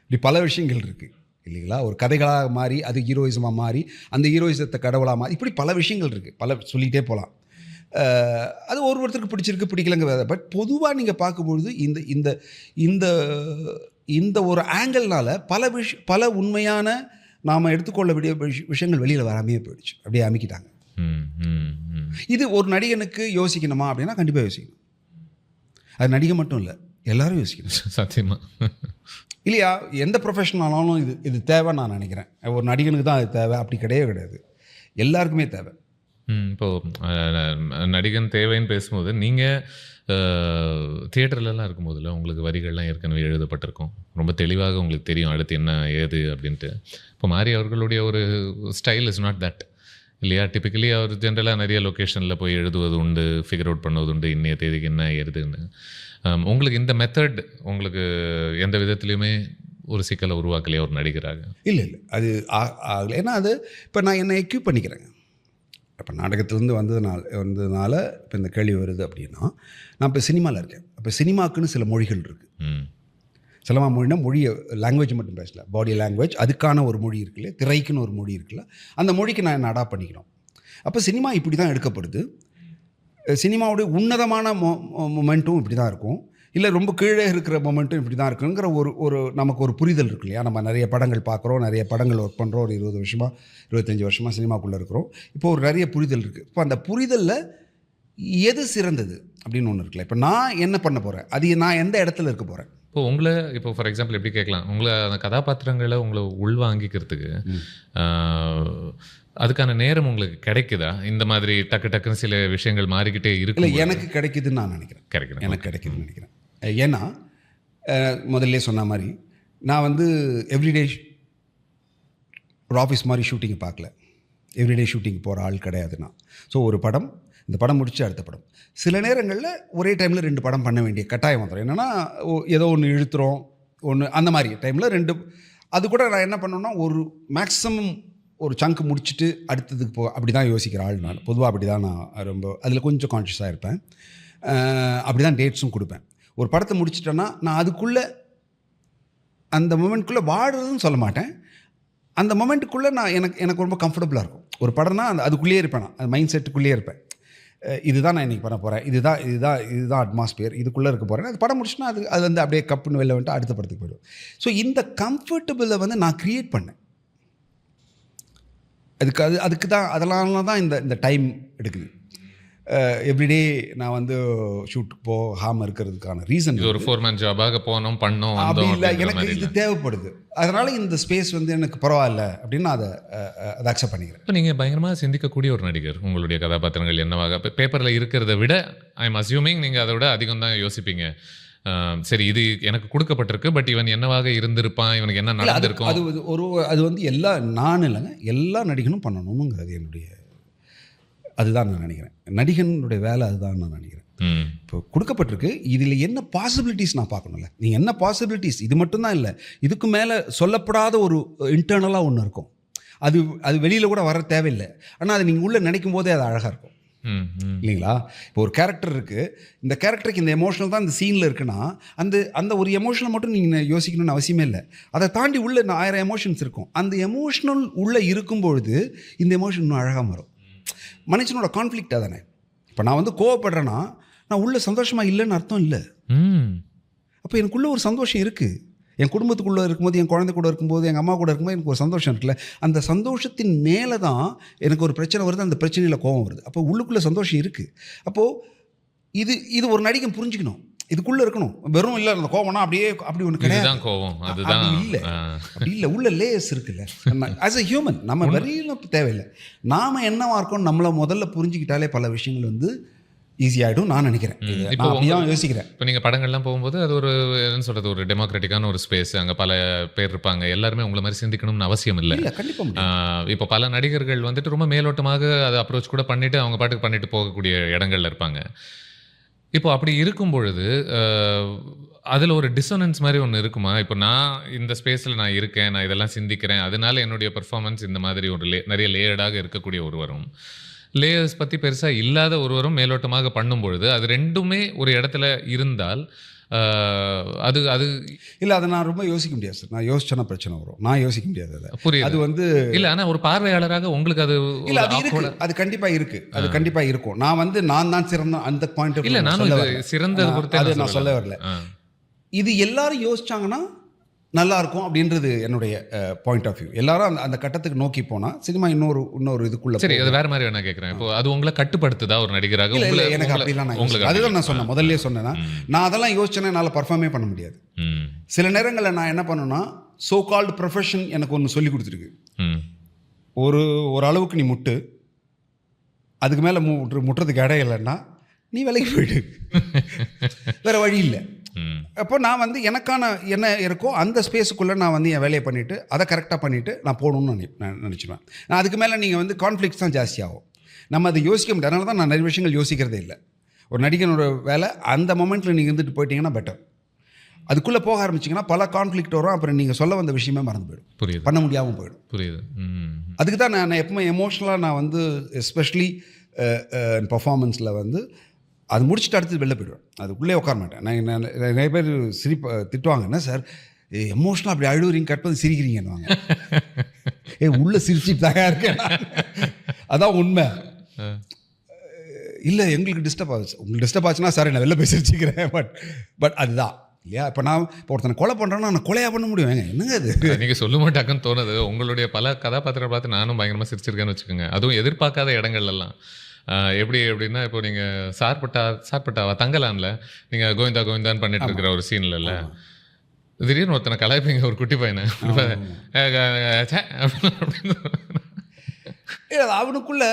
இப்படி பல விஷயங்கள் இருக்குது இல்லைங்களா? ஒரு கதைகளாக மாறி அது ஹீரோயிசமாக மாறி அந்த ஹீரோயிசத்தை கடவுளாக மாறி இப்படி பல விஷயங்கள் இருக்குது, பல சொல்லிகிட்டே போகலாம். அது ஒருத்தருக்கு பிடிச்சிருக்கு பிடிக்கலங்க வேறு. பட் பொதுவாக நீங்கள் பார்க்கும்பொழுது இந்த ஒரு ஆங்கிள்னால் பல உண்மையான நாம் எடுத்துக்கொள்ள வேண்டிய விஷயங்கள் வெளியில் வராமையே போயிடுச்சு, அப்படியே அமைக்கிட்டாங்க. இது ஒரு நடிகனுக்கு யோசிக்கணுமா அப்படின்னா கண்டிப்பாக யோசிக்கணும். அது நடிகை மட்டும் இல்லை, எல்லாரும் யோசிக்கணும். சத்தியமா இல்லையா? எந்த ப்ரொஃபஷனலாலும் இது தேவைன்னு நான் நினைக்கிறேன். ஒரு நடிகனுக்கு தான் அது தேவை அப்படி கிடையாது, எல்லாருக்குமே தேவை. இப்போது நடிகன் தேவைன்னு பேசும்போது நீங்கள் தியேட்டர்லலாம் இருக்கும்போதில் உங்களுக்கு வரிகள்லாம் ஏற்கனவே எழுதப்பட்டிருக்கும், ரொம்ப தெளிவாக உங்களுக்கு தெரியும் அடுத்து என்ன ஏது அப்படின்ட்டு. இப்போ மாரி அவர்களுடைய ஒரு ஸ்டைல் இஸ் நாட் தட் இல்லையா? டிப்பிக்கலி அவர் ஜென்ரலாக நிறைய லொக்கேஷனில் போய் எழுதுவது உண்டு, ஃபிகர் அவுட் பண்ணுவது உண்டு, இன்னைய தேதிக்கு என்ன ஏறுதுன்னு. உங்களுக்கு இந்த மெத்தட் உங்களுக்கு எந்த விதத்துலையுமே ஒரு சிக்கலை உருவாக்கலையே ஒரு நடிகராக? இல்லை அது ஆகலை. ஏன்னா அது இப்போ நான் என்னை எக்யூப் பண்ணிக்கிறேங்க. இப்போ நாடகத்துலேருந்து வந்ததுனால இப்போ இந்த கேள்வி வருது அப்படின்னா, நான் இப்போ சினிமாவில் இருக்கேன். அப்போ சினிமாக்குன்னு சில மொழிகள் இருக்குது. சிலமா மொழினா லாங்குவேஜ் மட்டும் பேசல, பாடி லாங்குவேஜ், அதுக்கான ஒரு மொழி இருக்குல்ல, திரைக்குன்னு ஒரு மொழி இருக்குல்ல, அந்த மொழிக்கு நான் என்ன அடாப்ட் பண்ணிக்கணும். அப்போ சினிமா இப்படி தான் எடுக்கப்படுது. சினிமாவுடைய உன்னதமான மொமெண்ட்டும் இப்படி தான் இருக்கும், இல்லை ரொம்ப கீழே இருக்கிற மொமெண்ட்டும் இப்படி தான் இருக்குங்கிற ஒரு நமக்கு ஒரு புரிதல் இருக்கு இல்லையா? நம்ம நிறைய படங்கள் பார்க்குறோம், நிறைய படங்கள் ஒர்க் பண்ணுறோம், ஒரு 20 வருஷமாக 25 வருஷமாக சினிமாக்குள்ளே இருக்கிறோம். இப்போ ஒரு நிறைய புரிதல் இருக்குது. இப்போ அந்த புரிதலில் எது சிறந்தது அப்படின்னு ஒன்று இருக்குல்ல. இப்போ நான் என்ன பண்ண போகிறேன், அது நான் எந்த இடத்துல இருக்க போகிறேன். இப்போ ஃபார் எக்ஸாம்பிள் எப்படி கேட்கலாம், உங்களை அந்த கதாபாத்திரங்களை உங்களை உள்வாங்கிக்கிறதுக்கு அதுக்கான நேரம் உங்களுக்கு கிடைக்குதா? இந்த மாதிரி டக்குன்னு சில விஷயங்கள் மாறிக்கிட்டே இருக்கு. இல்லை, எனக்கு கிடைக்குதுன்னு நான் நினைக்கிறேன். எனக்கு கிடைக்குதுன்னு நினைக்கிறேன். ஏன்னா முதல்ல சொன்ன மாதிரி நான் வந்து எவ்ரிடே ஒரு ஆஃபீஸ் மாதிரி ஷூட்டிங் பார்க்கல, எவ்ரிடே ஷூட்டிங் போகிற ஆள் கிடையாது நான். ஸோ ஒரு படம், இந்த படம் முடிச்சு அடுத்த படம், சில நேரங்களில் ஒரே டைமில் 2 படம் பண்ண வேண்டிய கட்டாயம் வந்துடும். என்னென்னா ஏதோ ஒன்று இழுத்துறோம், ஒன்று அந்த மாதிரி டைமில் 2. அது கூட நான் என்ன பண்ணணுன்னா ஒரு மேக்ஸிமம் ஒரு சங்க் முடிச்சுட்டு அடுத்ததுக்கு அப்படி தான் யோசிக்கிற ஆள் நான். பொதுவாக அப்படி தான் நான் ரொம்ப அதில் கொஞ்சம் கான்ஷியஸாக இருப்பேன். அப்படி தான் டேட்ஸும் கொடுப்பேன். ஒரு படத்தை முடிச்சிட்டேன்னா நான் அதுக்குள்ளே அந்த மொமெண்ட்குள்ளே வாடுறதுன்னு சொல்ல மாட்டேன். அந்த மொமெண்ட்டுக்குள்ளே நான் எனக்கு ரொம்ப கம்ஃபர்டபுளாக இருக்கும். ஒரு படம்னா அதுக்குள்ளேயே இருப்பேன், நான் அந்த மைண்ட் செட்டுக்குள்ளேயே இருப்பேன். இதுதான் நான் இன்றைக்கி பண்ண போகிறேன், இதுதான் அட்மாஸ்பியர், இதுக்குள்ளே இருக்க போகிறேன். அது படம் முடிச்சுன்னா அது வந்து அப்படியே கப்புன்னு வெளில வந்துட்டு அடுத்த படத்துக்கு போய்டும். ஸோ இந்த கம்ஃபர்டபுளை வந்து நான் க்ரியேட் பண்ணேன். அதுக்கு தான் அதனால தான் இந்த டைம் எடுக்குது. எவ்ரிடே நான் வந்து ஷூட்டுக்கு போகாமல் இருக்கிறதுக்கான ரீசன் இது ஒரு 4 மந்த் ஜாபாக போனோம் பண்ணோம் அப்படி இல்லை. எனக்கு இது தேவைப்படுது, அதனால இந்த ஸ்பேஸ் வந்து எனக்கு பரவாயில்ல அப்படின்னு நான் அதை அக்செப்ட் பண்ணிக்கிறேன். இப்போ நீங்கள் பயங்கரமாக சிந்திக்கக்கூடிய ஒரு நடிகர். உங்களுடைய கதாபாத்திரங்கள் என்னவாக இப்போ பேப்பரில் இருக்கிறத விட ஐ எம் அஸ்யூமிங் நீங்கள் அதை விட அதிகம் தான் யோசிப்பீங்க. சரி, இது எனக்கு கொடுக்கப்பட்டிருக்கு, பட் இவன் என்னவாக இருந்திருப்பான், இவனுக்கு என்ன நடந்திருக்கும். அது வந்து நான் இல்லைங்க, எல்லா நடிகனும் பண்ணணுங்கிறது என்னுடைய, அதுதான் நான் நினைக்கிறேன். நடிகனுடைய வேலை அதுதான் நான் நினைக்கிறேன். இப்போ கொடுக்கப்பட்டிருக்கு, இதில் என்ன பாசிபிலிட்டிஸ் நான் பார்க்கணும்ல. நீங்கள் என்ன பாசிபிலிட்டிஸ், இது மட்டும்தான் இல்லை, இதுக்கு மேலே சொல்லப்படாத ஒரு இன்டர்னலாக ஒன்று இருக்கும். அது வெளியில் கூட வர தேவையில்லை, ஆனால் அது நீங்கள் உள்ளே நினைக்கும் போதே அது அழகாக இருக்கும் இல்லைங்களா. இப்போ ஒரு கேரக்டர் இருக்குது, இந்த கேரக்டருக்கு இந்த எமோஷனல் தான் இந்த சீனில் இருக்குன்னா அந்த ஒரு எமோஷனை மட்டும் நீங்கள் யோசிக்கணும்னு அவசியமே இல்லை. அதை தாண்டி உள்ள 1000 எமோஷன்ஸ் இருக்கும். அந்த எமோஷனல் உள்ளே இருக்கும்பொழுது இந்த எமோஷன் இன்னும் அழகாக மாறும். மனுஷனோட கான்ஃப்ளிக்ட் அதானே. இப்போ நான் வந்து கோவப்படுறேன்னா நான் உள்ள சந்தோஷமாக இல்லைன்னு அர்த்தம் இல்லை. அப்போ எனக்குள்ளே ஒரு சந்தோஷம் இருக்குது. என் குடும்பத்துக்குள்ளே இருக்கும்போது, என் குழந்தை கூட இருக்கும்போது, எங்கள் அம்மா கூட இருக்கும்போது எனக்கு ஒரு சந்தோஷம் இருக்குல்ல. அந்த சந்தோஷத்தின் மேலே தான் எனக்கு ஒரு பிரச்சனை வருது, அந்த பிரச்சனையில் கோபம் வருது. அப்போ உள்ளுக்குள்ளே சந்தோஷம் இருக்குது. அப்போது இது ஒரு நடிகன் புரிஞ்சுக்கணும், இதுக்குள்ளே இருக்கணும். வெறும் இல்லை அந்த கோவம்னா அப்படி ஒன்று கிடையாது. கோவம் அப்படி இல்லை, உள்ள லேயர்ஸ் இருக்குல்ல. ஆஸ் அ ஹியூமன் நம்ம வெறியில தேவையில்லை. நாம் என்னவா இருக்கோம் நம்மளை முதல்ல புரிஞ்சுக்கிட்டாலே பல விஷயங்கள் வந்து ஈஸியாகிடும் நான் நினைக்கிறேன். இப்போ யோசிக்கிறேன். இப்போ நீங்கள் படங்கள்லாம் போகும்போது அது ஒரு என்ன சொல்கிறது, ஒரு டெமோக்ராட்டிக்கான ஒரு ஸ்பேஸ். அங்கே பல பேர் இருப்பாங்க, எல்லாருமே உங்களை மாதிரி சிந்திக்கணும்னு அவசியம் இல்லை. கண்டிப்பாக. இப்போ பல நடிகர்கள் வந்துட்டு ரொம்ப மேலோட்டமாக அதை அப்ரோச் கூட பண்ணிவிட்டு அவங்க பாட்டுக்கு பண்ணிட்டு போகக்கூடிய இடங்கள்ல இருப்பாங்க. இப்போ அப்படி இருக்கும் பொழுது அதில் ஒரு டிசோனன்ஸ் மாதிரி ஒன்று இருக்குமா? இப்போ நான் இந்த ஸ்பேஸில் நான் இருக்கேன், நான் இதெல்லாம் சிந்திக்கிறேன், அதனால என்னுடைய பெர்ஃபார்மன்ஸ் இந்த மாதிரி ஒரு நிறைய லேயர்டாக இருக்கக்கூடிய ஒருவரும், லேயர்ஸ் பற்றி பெருசாக இல்லாத ஒருவரும் மேலோட்டமாக பண்ணும்பொழுது அது ரெண்டுமே ஒரு இடத்துல இருந்தால் அது இல்லை, அதை நான் ரொம்ப யோசிக்க முடியாது சார். நான் யோசிச்சேன்னா பிரச்சனை வரும், நான் யோசிக்க முடியாது. அதை புரியுது. அது வந்து இல்லை, ஆனால் ஒரு பார்வையாளராக உங்களுக்கு அது இல்லை, அது இருக்குது, அது கண்டிப்பாக இருக்குது, அது கண்டிப்பாக இருக்கும். நான் தான் சிறந்த அந்த பாயிண்ட் இல்லை, நான் சிறந்த அது நான் சொல்ல வரல. இது எல்லாரும் யோசிச்சாங்கன்னா நல்லா இருக்கும் அப்படின்றது என்னுடைய பாயிண்ட் ஆஃப் வியூ. எல்லாரும் அந்த கட்டத்துக்கு நோக்கி போனால் சினிமா இன்னொரு இதுக்குள்ள. சரி, அது வேற மாதிரி நான் கேட்குறேன். இப்போ அது உங்களை கட்டுப்படுத்துதா ஒரு நடிகராக? இல்லை, எனக்கு அப்படிலாம் உங்களுக்கு அதுதான் நான் சொன்னேன், முதல்ல சொன்னேன்னா நான் அதெல்லாம் யோசிச்சேன்னா என்னால் பர்ஃபார்மே பண்ண முடியாது. சில நேரங்களில் நான் என்ன பண்ணேன்னா, சோ கால்டு ப்ரொஃபஷன் எனக்கு ஒன்று சொல்லி கொடுத்துருக்கு. ஒரு அளவுக்கு நீ முட்டு, அதுக்கு மேலே முட்டுறதுக்கு இடம் இல்லைன்னா நீ விலைக்கு போயிடு, வேறு வழி இல்லை. அப்போ நான் வந்து எனக்கான என்ன இருக்கோ அந்த ஸ்பேஸுக்குள்ளே நான் வந்து என் வேலையை பண்ணிவிட்டு அதை கரெக்டாக பண்ணிவிட்டு நான் போகணும்னு நான் நினச்சிடுவேன். நான் அதுக்கு மேலே நீங்கள் வந்து கான்ஃப்ளிக்ஸ் தான் ஜாஸ்தியாகும், நம்ம அதை யோசிக்க முடியாது. அதனால தான் நான் நிறைய விஷயங்கள் யோசிக்கிறதே இல்லை. ஒரு நடிகனோட வேலை அந்த மொமெண்ட்டில் நீங்கள் இருந்துட்டு போயிட்டீங்கன்னா பெட்டர். அதுக்குள்ளே போக ஆரம்பிச்சிங்கன்னா பல கான்ஃப்ளிக்ட் வரும், அப்புறம் நீங்கள் சொல்ல வந்த விஷயமே மறந்து போயிடும், புரியுது, பண்ண முடியாமல் போயிடும். புரியுது. அதுக்கு தான் நான் எப்பவுமே எமோஷ்னலாக நான் வந்து எஸ்பெஷலி பர்ஃபார்மன்ஸில் வந்து அது முடிச்சுட்டு அடுத்து வெளில போயிடுவேன், அதுக்குள்ளே உட்கார மாட்டேன். நான் நிறைய பேர் திட்டுவாங்க, என்ன சார் எமோஷனலாக அப்படி அழுவுறீங்க, கட்டுறது சிரிக்கிறீங்கன்னுவாங்க. உள்ளே சிரிச்சுட்டு தாங்க இருக்கேன், அதான் உண்மை. இல்லை, எங்களுக்கு டிஸ்டர்ப் ஆகுது, உங்களுக்கு டிஸ்டர்ப் ஆச்சுன்னா சார் நான் வெளில போய் சிரிச்சுக்கிறேன், பட் அதுதான் இல்லையா. இப்போ நான் ஒருத்தனை கொலை பண்ணுறேன்னா நான் கொலையாக பண்ண முடியும், என்னங்க அது நீங்கள் சொல்ல மாட்டாங்கன்னு தோணுது. உங்களுடைய பல கதாபாத்திரம் பார்த்து நானும் பயங்கரமாக சிரிச்சிருக்கேன்னு வச்சுக்கோங்க. அதுவும் எதிர்பார்க்காத இடங்கள்லாம். எப்படின்னா இப்போ நீங்கள் சார்பட்டாவா தங்கலான்ல நீங்கள் கோவிந்தான்னு பண்ணிட்டு இருக்கிற ஒரு சீன்ல இல்லை, திடீர்னு ஒருத்தனை கலாய்ப்பீங்க, ஒரு குட்டி பையனை, அவனுக்குள்ள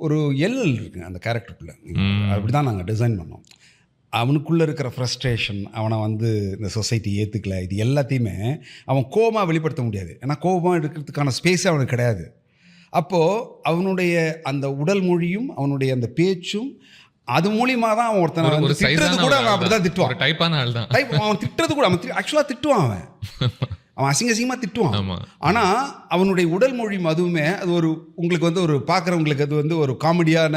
ஒரு எல்எல் இருக்குங்க அந்த கேரக்டருக்குள்ள. அப்படி தான் நாங்கள் டிசைன் பண்ணோம். அவனுக்குள்ளே இருக்கிற ஃப்ரஸ்ட்ரேஷன், அவனை வந்து இந்த சொசைட்டி ஏற்றுக்கல, இது எல்லாத்தையுமே அவன் கோபமாக வெளிப்படுத்த முடியாது. ஏன்னா கோபமாக எடுக்கிறதுக்கான ஸ்பேஸே அவனுக்கு கிடையாது. அப்போது அவனுடைய அந்த உடல் மொழியும் அவனுடைய அந்த பேச்சும் அது மூலியமா தான் அவன் ஒருத்தனை திட்டுறது கூட அவன் அப்படி தான் திட்டுவான். டைப்பான ஆள் தான் அவன் திட்டுறது கூட, அவன் ஆக்சுவலாக திட்டுவான் அவன். அவன் அசிங்கமாக திட்டுவான். ஆமாம். ஆனால் அவனுடைய உடல் மொழி அதுவுமே அது ஒரு உங்களுக்கு வந்து ஒரு பார்க்குறவங்களுக்கு அது வந்து ஒரு காமெடியான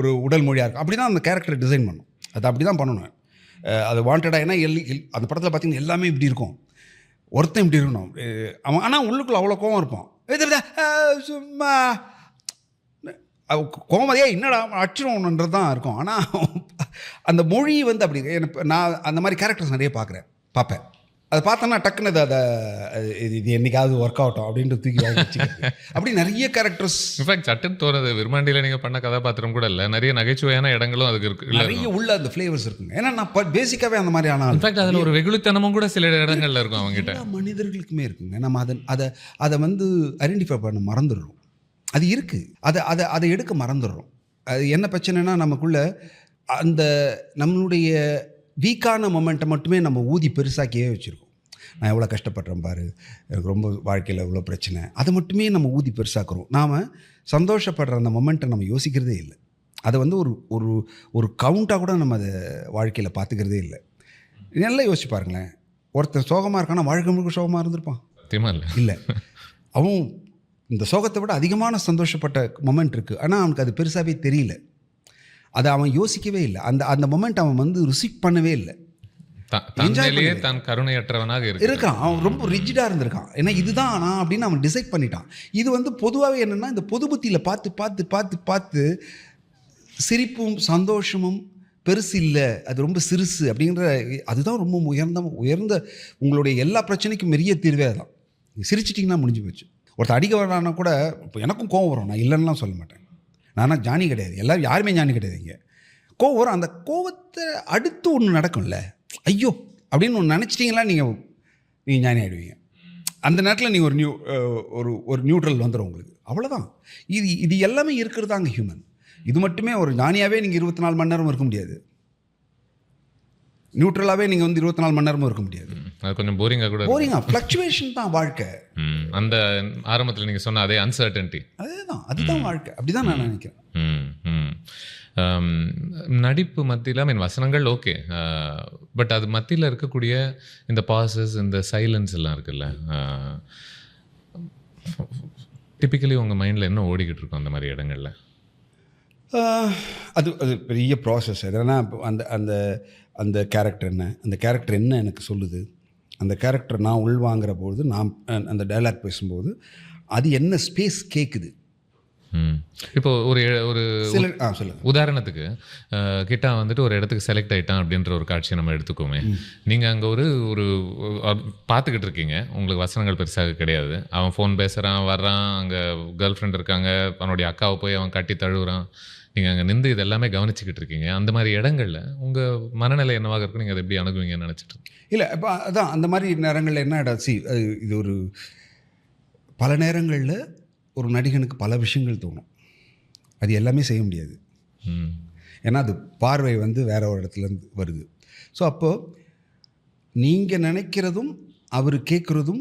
ஒரு உடல் மொழியாக இருக்கும். அப்படி தான் அந்த கேரக்டரை டிசைன் பண்ணும். அது அப்படி தான் பண்ணணும். அது வாண்டடாக. ஏன்னா அந்த படத்தில் பார்த்தீங்கன்னா எல்லாமே இப்படி இருக்கும். ஒருத்தன் இப்படி இருக்கணும் அவன். ஆனால் உள்ளுக்குள்ள அவ்வளோ கோவம் இருப்பான். சும்மா கோமதியா என்னடா அச்சுறோன்றது தான் இருக்கும். ஆனால் அந்த மொழி வந்து அப்படி நான் அந்த மாதிரி கேரக்டர்ஸ் நிறைய பார்ப்பேன். அதை பார்த்தோன்னா டக்குன்னு அதை இது என்னைக்காவது ஒர்க் ஆகட்டும் அப்படின்ட்டு தூக்கி வச்சுக்கிறது. அப்படி நிறைய கேரக்டர்ஸ். இன்ஃபேக்ட் சட்டுன்னு தோணுது விருமாண்டியில் நீங்கள் பண்ண கதாபாத்திரம் கூட இல்லை, நிறைய நகைச்சுவையான இடங்களும் அதுக்கு இருக்கு. நிறைய உள்ள அந்த ஃப்ளேவர்ஸ் இருக்குங்க. ஏன்னா நான் பேசிக்காகவே அந்த மாதிரி. ஆனால் இன்ஃபேக்ட் அதில் ஒரு வெகுளித்தனமும் கூட சில இடங்கள்ல இருக்கும் அவங்ககிட்ட. மனிதர்களுக்குமே இருக்குங்க. நம்ம அதை வந்து ஐடென்டிஃபை பண்ண மறந்துடுறோம். அது இருக்குது, அதை எடுக்க மறந்துடுறோம். அது என்ன பிரச்சனைனா நமக்குள்ள அந்த நம்மளுடைய வீக்கான மொமெண்ட்டை மட்டுமே நம்ம ஊதி பெருசாக்கியே வச்சுருக்கோம். நான் எவ்வளோ கஷ்டப்படுறேன் பாரு, எனக்கு ரொம்ப வாழ்க்கையில் எவ்வளோ பிரச்சனை, அதை மட்டுமே நம்ம ஊதி பெருசாக்குறோம். நாம் சந்தோஷப்படுற அந்த மொமெண்ட்டை நம்ம யோசிக்கிறதே இல்லை. அதை வந்து ஒரு ஒரு ஒரு கவுண்ட்டாக கூட நம்ம அதை வாழ்க்கையில் பார்த்துக்கிறதே இல்லை. நல்லா யோசிச்சு பாருங்களேன். ஒருத்தன் சோகமாக இருக்கான்னா வாழ்க்கை முழுக்க சோகமாக இருந்திருப்பான்? சத்தியமாக இல்லை. அவன் இந்த சோகத்தை விட அதிகமான சந்தோஷப்பட்ட மொமெண்ட் இருக்குது. ஆனால் அவனுக்கு அது பெருசாகவே தெரியல. அதை அவன் யோசிக்கவே இல்லை. அந்த மொமெண்ட் அவன் வந்து ரிசீவ் பண்ணவே இல்லை. தான் கருணையற்றவனாக இருக்கான். அவன் ரொம்ப ரிஜிடாக இருந்திருக்கான். ஏன்னா இதுதான் நான் அப்படின்னு அவன் டிசைட் பண்ணிட்டான். இது வந்து பொதுவாகவே என்னென்னா இந்த பொது புத்தியில் பார்த்து பார்த்து பார்த்து பார்த்து சிரிப்பும் சந்தோஷமும் பெருசு இல்லை, அது ரொம்ப சிறுசு அப்படிங்கிற அதுதான் ரொம்ப உயர்ந்த உங்களுடைய எல்லா பிரச்சனைக்கும் பெரிய தீர்வே அதுதான். சிரிச்சிட்டிங்கன்னா முடிஞ்சு போச்சு. ஒருத்தர் அடிக்க வரானா கூட இப்போ எனக்கும் கோவம் வரும். நான் இல்லைன்னுலாம் சொல்ல மாட்டேன். நானும் ஞானி கிடையாது. எல்லோரும் யாருமே ஞானி கிடையாது. இங்கே கோவம் வரும். அந்த கோவத்தை அடுத்து ஒன்று நடக்கும்ல, ஐயோ அப்படின்னு ஒன்று நினச்சிட்டிங்களா நீங்கள் ஞானி ஆகிடுவீங்க. அந்த நேரத்தில் நீங்கள் ஒரு நியூட்ரல் வந்துடும் உங்களுக்கு. அவ்வளோதான். இது எல்லாமே இருக்கிறது தாங்க ஹியூமன். இது மட்டுமே ஒரு ஞானியாகவே நீங்கள் 24 மணி நேரம் இருக்க முடியாது. நியூட்ரலாகவே நீங்கள் வந்து 24 மணி நேரமும் இருக்க முடியாது. அது கொஞ்சம் போரிங்காக ஃப்ளக்சுவேஷன் தான் வாழ்க்கை. அந்த ஆரம்பத்தில் நீங்கள் சொன்ன அதே அன்சர்டன்டி அதுதான் வாழ்க்கை. அப்படி தான் நான் நினைக்கிறேன். நடிப்பு மத்தியில் மீன் வசனங்கள் ஓகே, பட் அது மத்தியில் இருக்கக்கூடிய இந்த பாசஸ், இந்த சைலன்ஸ் எல்லாம் இருக்குல்ல, டிப்பிக்கலி உங்கள் மைண்டில் என்ன ஓடிக்கிட்டு இருக்கும் அந்த மாதிரி இடங்களில்? அது பெரிய ப்ராசஸ். எதுனா அந்த அந்த அந்த கேரக்டர் என்ன எனக்கு சொல்லுது, அந்த கேரக்டர் நான் உள்வாங்கிற பொழுது, நான் அந்த டைலாக் பேசும்போது அது என்ன ஸ்பேஸ் கேட்குது. இப்போ ஒரு சொல்லுங்கள். உதாரணத்துக்கு கிட்டா வந்துட்டு ஒரு இடத்துக்கு செலக்ட் ஆகிட்டான் அப்படின்ற ஒரு காட்சியை நம்ம எடுத்துக்கோமே. நீங்கள் அங்கே ஒரு பார்த்துக்கிட்டு இருக்கீங்க, உங்களுக்கு வசனங்கள் பெருசாக கிடையாது. அவன் ஃபோன் பேசுகிறான், வர்றான், அங்கே கேர்ள் ஃப்ரெண்ட் இருக்காங்க, அவனுடைய அக்காவை போய் அவன் கட்டி தழுவுறான், நீங்கள் அங்கே நின்று இது எல்லாமே கவனிச்சிக்கிட்டு இருக்கீங்க. அந்த மாதிரி இடங்களில் உங்கள் மனநிலை என்னவாக இருக்கும், நீங்கள் அதை எப்படி அணுகுவீங்கன்னு நினச்சிட்டு? இல்லை, இப்போ அதான் அந்த மாதிரி நேரங்களில் என்ன ஆடாச்சு, இது ஒரு பல நேரங்களில் ஒரு நடிகனுக்கு பல விஷயங்கள் தோணும். அது எல்லாமே செய்ய முடியாது. ஏன்னா அது பார்வை வந்து வேற ஒரு இடத்துலேருந்து வருது. ஸோ அப்போது நீங்கள் நினைக்கிறதும் அவர் கேட்குறதும்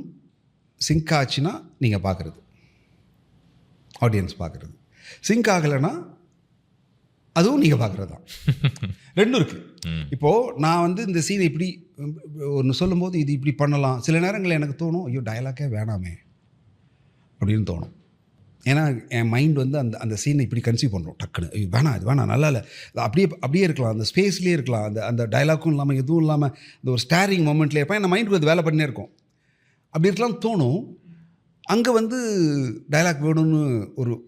சிங்க் ஆச்சுன்னா நீங்கள் பார்க்குறது, ஆடியன்ஸ் பார்க்குறது. சிங்க் ஆகலைன்னா அதுவும் நீங்கள் பார்க்குறது தான். ரெண்டும் இருக்குது. இப்போது நான் வந்து இந்த சீனை இப்படி ஒன்று சொல்லும்போது இது இப்படி பண்ணலாம். சில நேரங்களில் எனக்கு தோணும், ஐயோ டயலாக்கே வேணாமே அப்படின்னு தோணும். ஏன்னா என் மைண்ட் வந்து அந்த சீனை இப்படி கன்சீவ் பண்ணுறோம் டக்குன்னு. இது வேணாம் நல்லா இல்லை, அப்படியே இருக்கலாம், அந்த ஸ்பேஸ்லேயே இருக்கலாம், அந்த டைலாக்கும் இல்லாமல் எதுவும் இல்லாமல் இந்த ஒரு ஸ்டாரிங் மொமெண்ட்லேயே இருப்பேன். என் மைண்டுக்கு அது வேலை பண்ணியே இருக்கும். அப்படி இருக்கலாம் தோணும். அங்கே வந்து டைலாக் வேணும்னு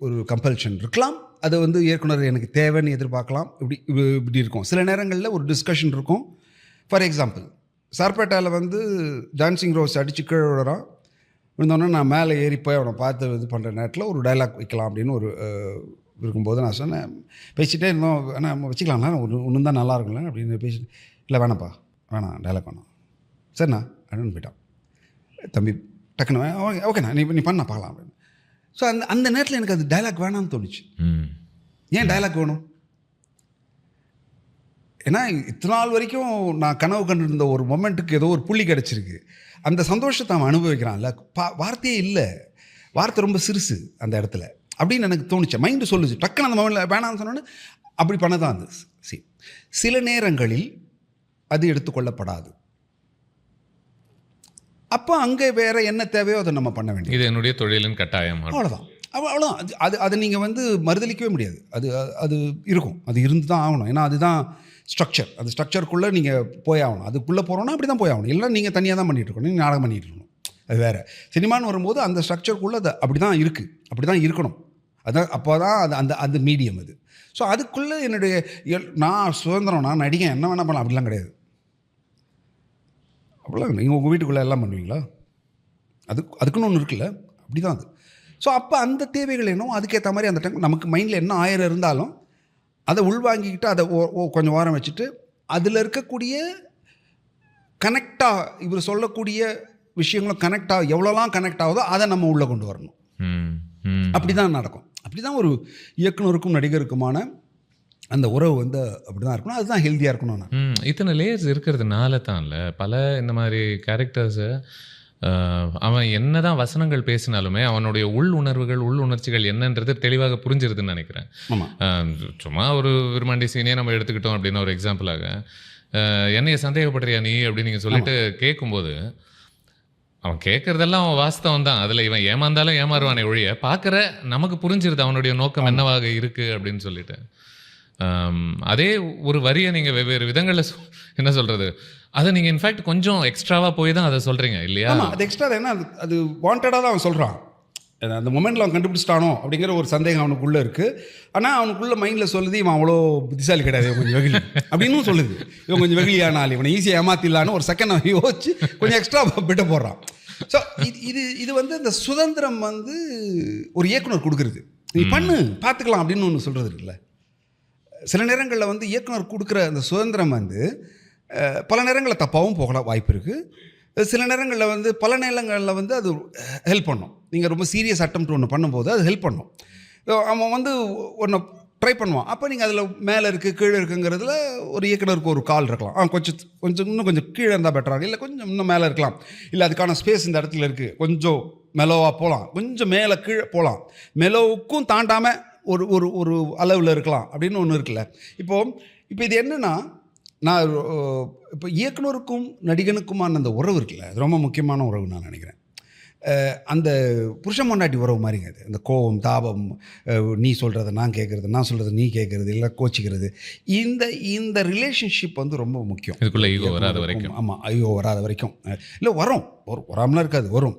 ஒரு கம்பல்ஷன் இருக்கலாம். அதை வந்து இயக்குனர் எனக்கு தேவைன்னு எதிர்பார்க்கலாம். இப்படி இருக்கும். சில நேரங்களில் ஒரு டிஸ்கஷன் இருக்கும். ஃபார் எக்ஸாம்பிள், சார்பேட்டாவில் வந்து டான்சிங் ரோஸ் அடித்து கீழே விடுறான். விழுந்தோடனே நான் மேலே ஏறி போய் அவனை பார்த்து இது பண்ணுற நேரத்தில் ஒரு டைலாக் வைக்கலாம் அப்படின்னு இருக்கும்போது நான் சொன்னேன், பேசிகிட்டே இருந்தோம், வேணாம் வச்சுக்கலாம்ண்ணா, ஒன்று தான் நல்லா இருக்கும்ல அப்படின்னு பேசிட்டு, இல்லை வேணாம்ப்பா வேணாம் டைலாக் வேணாம், சரிண்ணா அப்படின்னு போயிட்டான். தம்பி டக்குன்னு ஓகேண்ணா நீ பண்ண பார்க்கலாம் அப்படின்னு. ஸோ அந்த நேரத்தில் எனக்கு அது டைலாக் வேணாம்னு தோணுச்சு. ஏன் டைலாக் வேணும்? ஏன்னா இத்தனை நாள் வரைக்கும் நான் கனவு கண்டிருந்த ஒரு மொமெண்ட்டுக்கு ஏதோ ஒரு புள்ளி கிடச்சிருக்கு. அந்த சந்தோஷத்தை அவன் அனுபவிக்கிறான்ல. வார்த்தையே இல்லை, வார்த்தை ரொம்ப சிறுசு அந்த இடத்துல அப்படின்னு எனக்கு தோணுச்சு. மைண்டு சொல்லுச்சு. டக்குன்னு அந்த மொமெண்ட்டில் வேணாம்னு சொன்னோன்னு அப்படி பண்ண தான் அது. சில நேரங்களில் அது எடுத்துக்கொள்ளப்படாது. அப்போ அங்கே வேறு என்ன தேவையோ அதை நம்ம பண்ண வேண்டியது. இது என்னுடைய தொழிலின் கட்டாயம். அவ்வளோதான். அவ்வளோதான். அதை நீங்கள் வந்து மறுதளிக்கவே முடியாது. அது அது இருக்கும், அது இருந்து தான் ஆகணும். ஏன்னா அதுதான் ஸ்ட்ரக்சர். அது ஸ்ட்ரக்சருக்குள்ளே நீங்கள் போய் ஆகணும். அதுக்குள்ளே போகிறோன்னா அப்படி தான் போய் ஆகணும். இல்லை நீங்கள் தனியாக தான் பண்ணிகிட்டு இருக்கணும், நீங்கள் நாடகம் பண்ணிகிட்டு இருக்கணும், அது வேறு. சினிமான்னு வரும்போது அந்த ஸ்ட்ரக்சருக்குள்ளே அது அப்படி தான் இருக்குது, அப்படி தான் இருக்கணும். அதான் அப்போ தான் அது அந்த அந்த மீடியம் அது. ஸோ அதுக்குள்ளே என்னுடைய நான் சுதந்திரம், நான் நடிகன், என்ன வேணால் பண்ணலாம், அப்படிலாம் கிடையாது. அப்படிலாம் நீங்கள் உங்கள் வீட்டுக்குள்ளே எல்லாம் பண்ணுவீங்களா? அதுக்குன்னு ஒன்று இருக்குல்ல, அப்படி தான் அது. ஸோ அப்போ அந்த தேவைகள் என்னவோ அதுக்கேற்ற மாதிரி அந்த டைம் நமக்கு மைண்டில் என்ன 1000 இருந்தாலும் அதை உள்வாங்கிக்கிட்டு அதை கொஞ்சம் வாரம் வச்சுட்டு அதில் இருக்கக்கூடிய கனெக்டாக இவர் சொல்லக்கூடிய விஷயங்களும் கனெக்டாக எவ்வளோலாம் கனெக்ட் ஆகுதோ அதை நம்ம உள்ளே கொண்டு வரணும். அப்படி தான் நடக்கும். அப்படி தான் ஒரு இயக்குனருக்கும் நடிகருக்குமான அந்த உறவு வந்து அப்படி தான் இருக்கணும். அதுதான் ஹெல்த்தியாக இருக்கணும். இத்தனை லேயர்ஸ் இருக்கிறதுனால தான்ல பல இந்த மாதிரி கேரக்டர்ஸை அவன் என்னதான் வசனங்கள் பேசினாலுமே அவனுடைய உள் உணர்வுகள், உள் உணர்ச்சிகள் என்னன்றது தெளிவாக புரிஞ்சிருதுன்னு நினைக்கிறேன். சும்மா ஒரு விரும்மாண்டி சீனே நம்ம எடுத்துக்கிட்டோம் அப்படின்னா ஒரு எக்ஸாம்பிளாக, என்னைய சந்தேகப்படுறியா நீ அப்படின்னு நீங்கள் சொல்லிட்டு கேட்கும்போது அவன் கேட்குறதெல்லாம் அவன் வாஸ்தவம் தான். அதில் இவன் ஏமாந்தாலும் ஏமாறுவானே ஒழிய பார்க்குற நமக்கு புரிஞ்சிருது அவனுடைய நோக்கம் என்னவாக இருக்குது அப்படின்னு சொல்லிட்டு. அதே ஒரு வரியை நீங்கள் வெவ்வேறு விதங்களில் என்ன சொல்கிறது, அதை நீங்கள் இன்ஃபேக்ட் கொஞ்சம் எக்ஸ்ட்ராவாக போய் தான் அதை சொல்கிறீங்க இல்லையா? அது எக்ஸ்ட்ரா ஏன்னா அது வாண்டடாக தான் அவன் சொல்கிறான். அந்த மொமெண்ட்டில் அவன் கண்டுபிடிச்சிட்டானோ அப்படிங்கிற ஒரு சந்தேகம் அவனுக்குள்ளே இருக்குது. ஆனால் அவனுக்குள்ளே மைண்டில் சொல்லுது இவன் அவ்வளோ புத்திசாலி கிடையாது, இவன் கொஞ்சம் வெகுளி அப்படின்னு சொல்லுது. இவன் கொஞ்சம் வெகுளியானால் இவனை ஈஸியாக ஏமாத்திடலான்னு ஒரு செகண்ட் அவன் யோசிச்சு கொஞ்சம் எக்ஸ்ட்ரா பிட்ட போடுறான். ஸோ இது வந்து இந்த சுதந்திரம் வந்து ஒரு இயக்குனர் கொடுக்குறது. நீ பண்ணு பார்த்துக்கலாம் அப்படின்னு ஒன்று சொல்கிறது இருக்குல்ல. சில நேரங்களில் வந்து இயக்குனர் கொடுக்குற அந்த சுதந்திரம் வந்து பல நேரங்களில் தப்பாகவும் போகலாம் வாய்ப்பு இருக்குது. சில நேரங்களில் வந்து பல நேரங்களில் வந்து அது ஹெல்ப் பண்ணும். நீங்கள் ரொம்ப சீரியஸ் அட்டெம்ப்ட் ஒன்று பண்ணும்போது அது ஹெல்ப் பண்ணும். அவன் வந்து ஒன்று ட்ரை பண்ணுவான். அப்போ நீங்கள் அதில் மேலே இருக்குது கீழே இருக்குங்கிறதுல ஒரு இயக்குனருக்கு ஒரு கால் இருக்கலாம். கொஞ்சம் இன்னும் கொஞ்சம் கீழே இருந்தால் பெட்டராக, இல்லை கொஞ்சம் இன்னும் மேலே இருக்கலாம், இல்லை அதுக்கான ஸ்பேஸ் இந்த இடத்துல இருக்குது, கொஞ்சம் மெலோவாக போகலாம், கொஞ்சம் மேலே கீழே போகலாம், மெலோவுக்கும் தாண்டாமல் ஒரு ஒரு ஒரு அளவில் இருக்கலாம் அப்படின்னு ஒன்று இருக்குல்ல. இப்போ இது என்னென்னா, நான் இப்போ இயக்குனருக்கும் நடிகனுக்குமான அந்த உறவு இருக்குல்ல, அது ரொம்ப முக்கியமான உறவு நான் நினைக்கிறேன். அந்த புருஷன் பொண்டாட்டி உறவு மாதிரிங்க அது. அந்த கோபம் தாபம், நீ சொல்கிறத நான் கேட்குறது, நான் சொல்கிறத நீ கேட்குறது, இல்லை கோச்சிக்கிறது, இந்த ரிலேஷன்ஷிப் வந்து ரொம்ப முக்கியம். இதுக்குள்ளே ஈகோ வராத வரைக்கும். ஆமாம், ஈகோ வராத வரைக்கும் இல்லை, வராமலாம் இருக்காது, வரும்.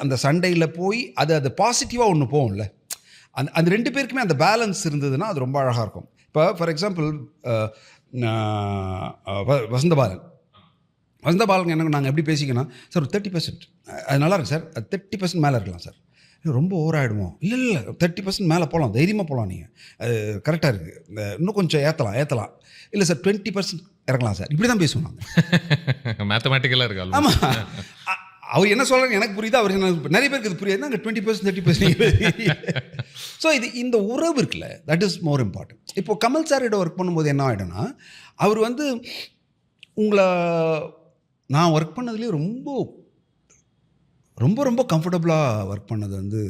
அந்த சண்டையில் போய் அது பாசிட்டிவாக ஒன்று போகும்ல. அந்த ரெண்டு பேருக்குமே அந்த பேலன்ஸ் இருந்ததுன்னா அது ரொம்ப அழகாக இருக்கும். இப்போ ஃபார் எக்ஸாம்பிள் வசந்தபாலன் எனக்கு நாங்கள் எப்படி பேசிக்கணும் சார், ஒரு 30% அது நல்லாயிருக்கு சார், அது 30% மேலே இருக்கலாம் சார், ரொம்ப ஓவராகிடுமோ, இல்லை 30% மேலே போகலாம், தைரியமாக போகலாம், நீங்கள் அது கரெக்டாக இருக்குது, இன்னும் கொஞ்சம் ஏற்றலாம், இல்லை சார் 20% இறக்கலாம் சார், இப்படி தான் பேசுவோம் நாங்கள். மேத்தமேட்டிக்கலாக இருக்காங்க. ஆமாம், அவர் என்ன சொல்கிறாங்க எனக்கு புரியுது, அவர் என்ன நிறைய பேருக்கு இது புரியாது. நாங்கள் 20% 30%. ஸோ இந்த உறவு இருக்குல்ல, தட் இஸ் மோர் இம்பார்ட்டன்ட். இப்போ கமல் சாரோட ஒர்க் பண்ணும்போது என்ன ஆகிடும்னா, அவர் வந்து உங்களை நான் ஒர்க் பண்ணதுலேயே ரொம்ப ரொம்ப ரொம்ப கம்ஃபர்டபுளாக ஒர்க் பண்ணது வந்து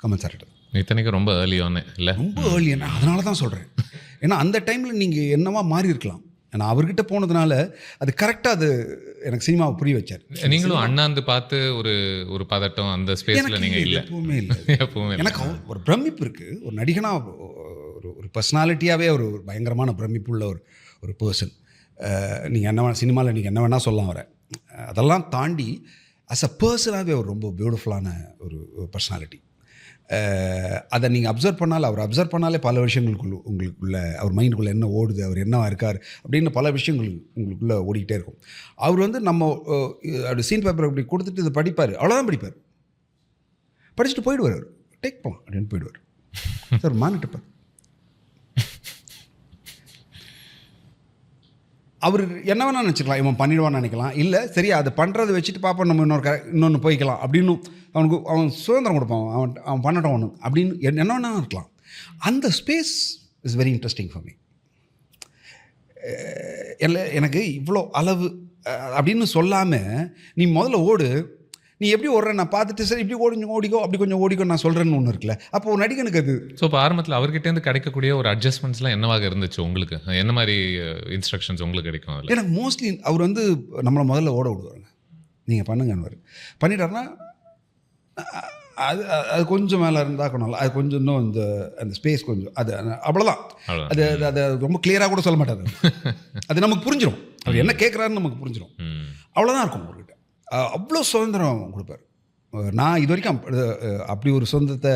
கமல் சார்கிட்ட. இத்தனைக்கு ரொம்ப ஏர்லியான இல்லை, ரொம்ப ஏர்லியான, அதனால தான் சொல்கிறேன். ஏன்னா அந்த டைமில் நீங்கள் என்னவா மாறி இருக்கலாம். நான் அவர்கிட்ட போனதுனால அது கரெக்டாக அது எனக்கு சினிமாவை புரிய வச்சார். நீங்களும் அண்ணாந்து பார்த்து ஒரு பதட்டம் அந்த ஸ்பேஸில் நீங்கள் இல்லை? எப்பவுமே இல்லை, எப்பவுமே. எனக்கு ஒரு பிரமிப்பு இருக்குது. ஒரு நடிகனாக ஒரு பர்சனாலிட்டியாகவே ஒரு பயங்கரமான பிரமிப்பு உள்ள ஒரு பர்சன். நீங்கள் என்ன வேணால் சினிமாவில் நீங்கள் என்ன வேணால் சொல்லலாம் அவரை. அதெல்லாம் தாண்டி அஸ் அ பர்சனாகவே ஒரு ரொம்ப பியூட்டிஃபுல்லான ஒரு பர்சனாலிட்டி. அதை நீங்கள் அவர் அப்சர்வ் பண்ணாலே பல விஷயங்களுக்குள்ள உங்களுக்குள்ள அவர் மைண்டுக்குள்ளே என்ன ஓடுது, அவர் என்னவா இருக்கார் அப்படின்னு பல விஷயங்கள் உங்களுக்குள்ளே ஓடிக்கிட்டே இருக்கும். அவர் வந்து நம்ம அப்படி சீன் பேப்பர் அப்படி கொடுத்துட்டு இதை படிப்பார், அவ்வளோதான் படிப்பார், படிச்சுட்டு போயிடுவார். அவர் டேக் போகலாம் அப்படின்னு போயிடுவார். சார் மானிட்டுப்பார். அவர் என்ன வேணால் நினச்சிக்கலாம், இவன் பண்ணிடுவான்னு நினைக்கலாம், இல்லை சரி அதை பண்ணுறதை வச்சுட்டு பார்ப்போம், நம்ம இன்னொன்று போய்க்கலாம் அப்படின்னு அவன் சுதந்திரம் கொடுப்பான், அவன் பண்ணட்டும் ஒன்று அப்படின்னு என்ன வேணா இருக்கலாம். அந்த space is very interesting for me. எனக்கு இவ்வளோ அளவு அப்படின்னு சொல்லாமல் நீ முதல்ல ஓடு, நீ எப்படி ஓடுற நான் பார்த்துட்டு சரி இப்படி ஓடிக்கோ அப்படி கொஞ்சம் ஓடிக்கோ நான் சொல்கிறேன்னு ஒன்று இருக்குல்ல. அப்போ ஒரு நடிகனுக்கு அது. ஸோ இப்போ ஆரம்பத்தில் அவர்கிட்டேருந்து கிடைக்கக்கூடிய ஒரு அட்ஜஸ்ட்மெண்ட்ஸ்லாம் என்னவாக இருந்துச்சு உங்களுக்கு? என்ன மாதிரி இன்ஸ்ட்ரக்ஷன்ஸ் உங்களுக்கு கிடைக்கும் அதில்? எனக்கு மோஸ்ட்லி அவர் வந்து நம்மளை முதல்ல ஓட விடுவாங்க. நீங்கள் பண்ணுங்கன்னு பண்ணிட்டாருன்னா அது அது கொஞ்சம் மேலே இருந்தால் நல்லா, அது கொஞ்சம் இன்னும் அந்த ஸ்பேஸ் கொஞ்சம் அது அவ்வளோதான். அது அது ரொம்ப கிளியராக கூட சொல்ல மாட்டார். அது நமக்கு புரிஞ்சிடும், அவர் என்ன கேட்குறாருன்னு நமக்கு புரிஞ்சிடும். அவ்வளோதான் இருக்கும் அவர்கிட்ட. அவ்வளோ சுதந்திரம் கொடுப்பார். நான் இது வரைக்கும் அப்படி ஒரு சுதந்திரத்தை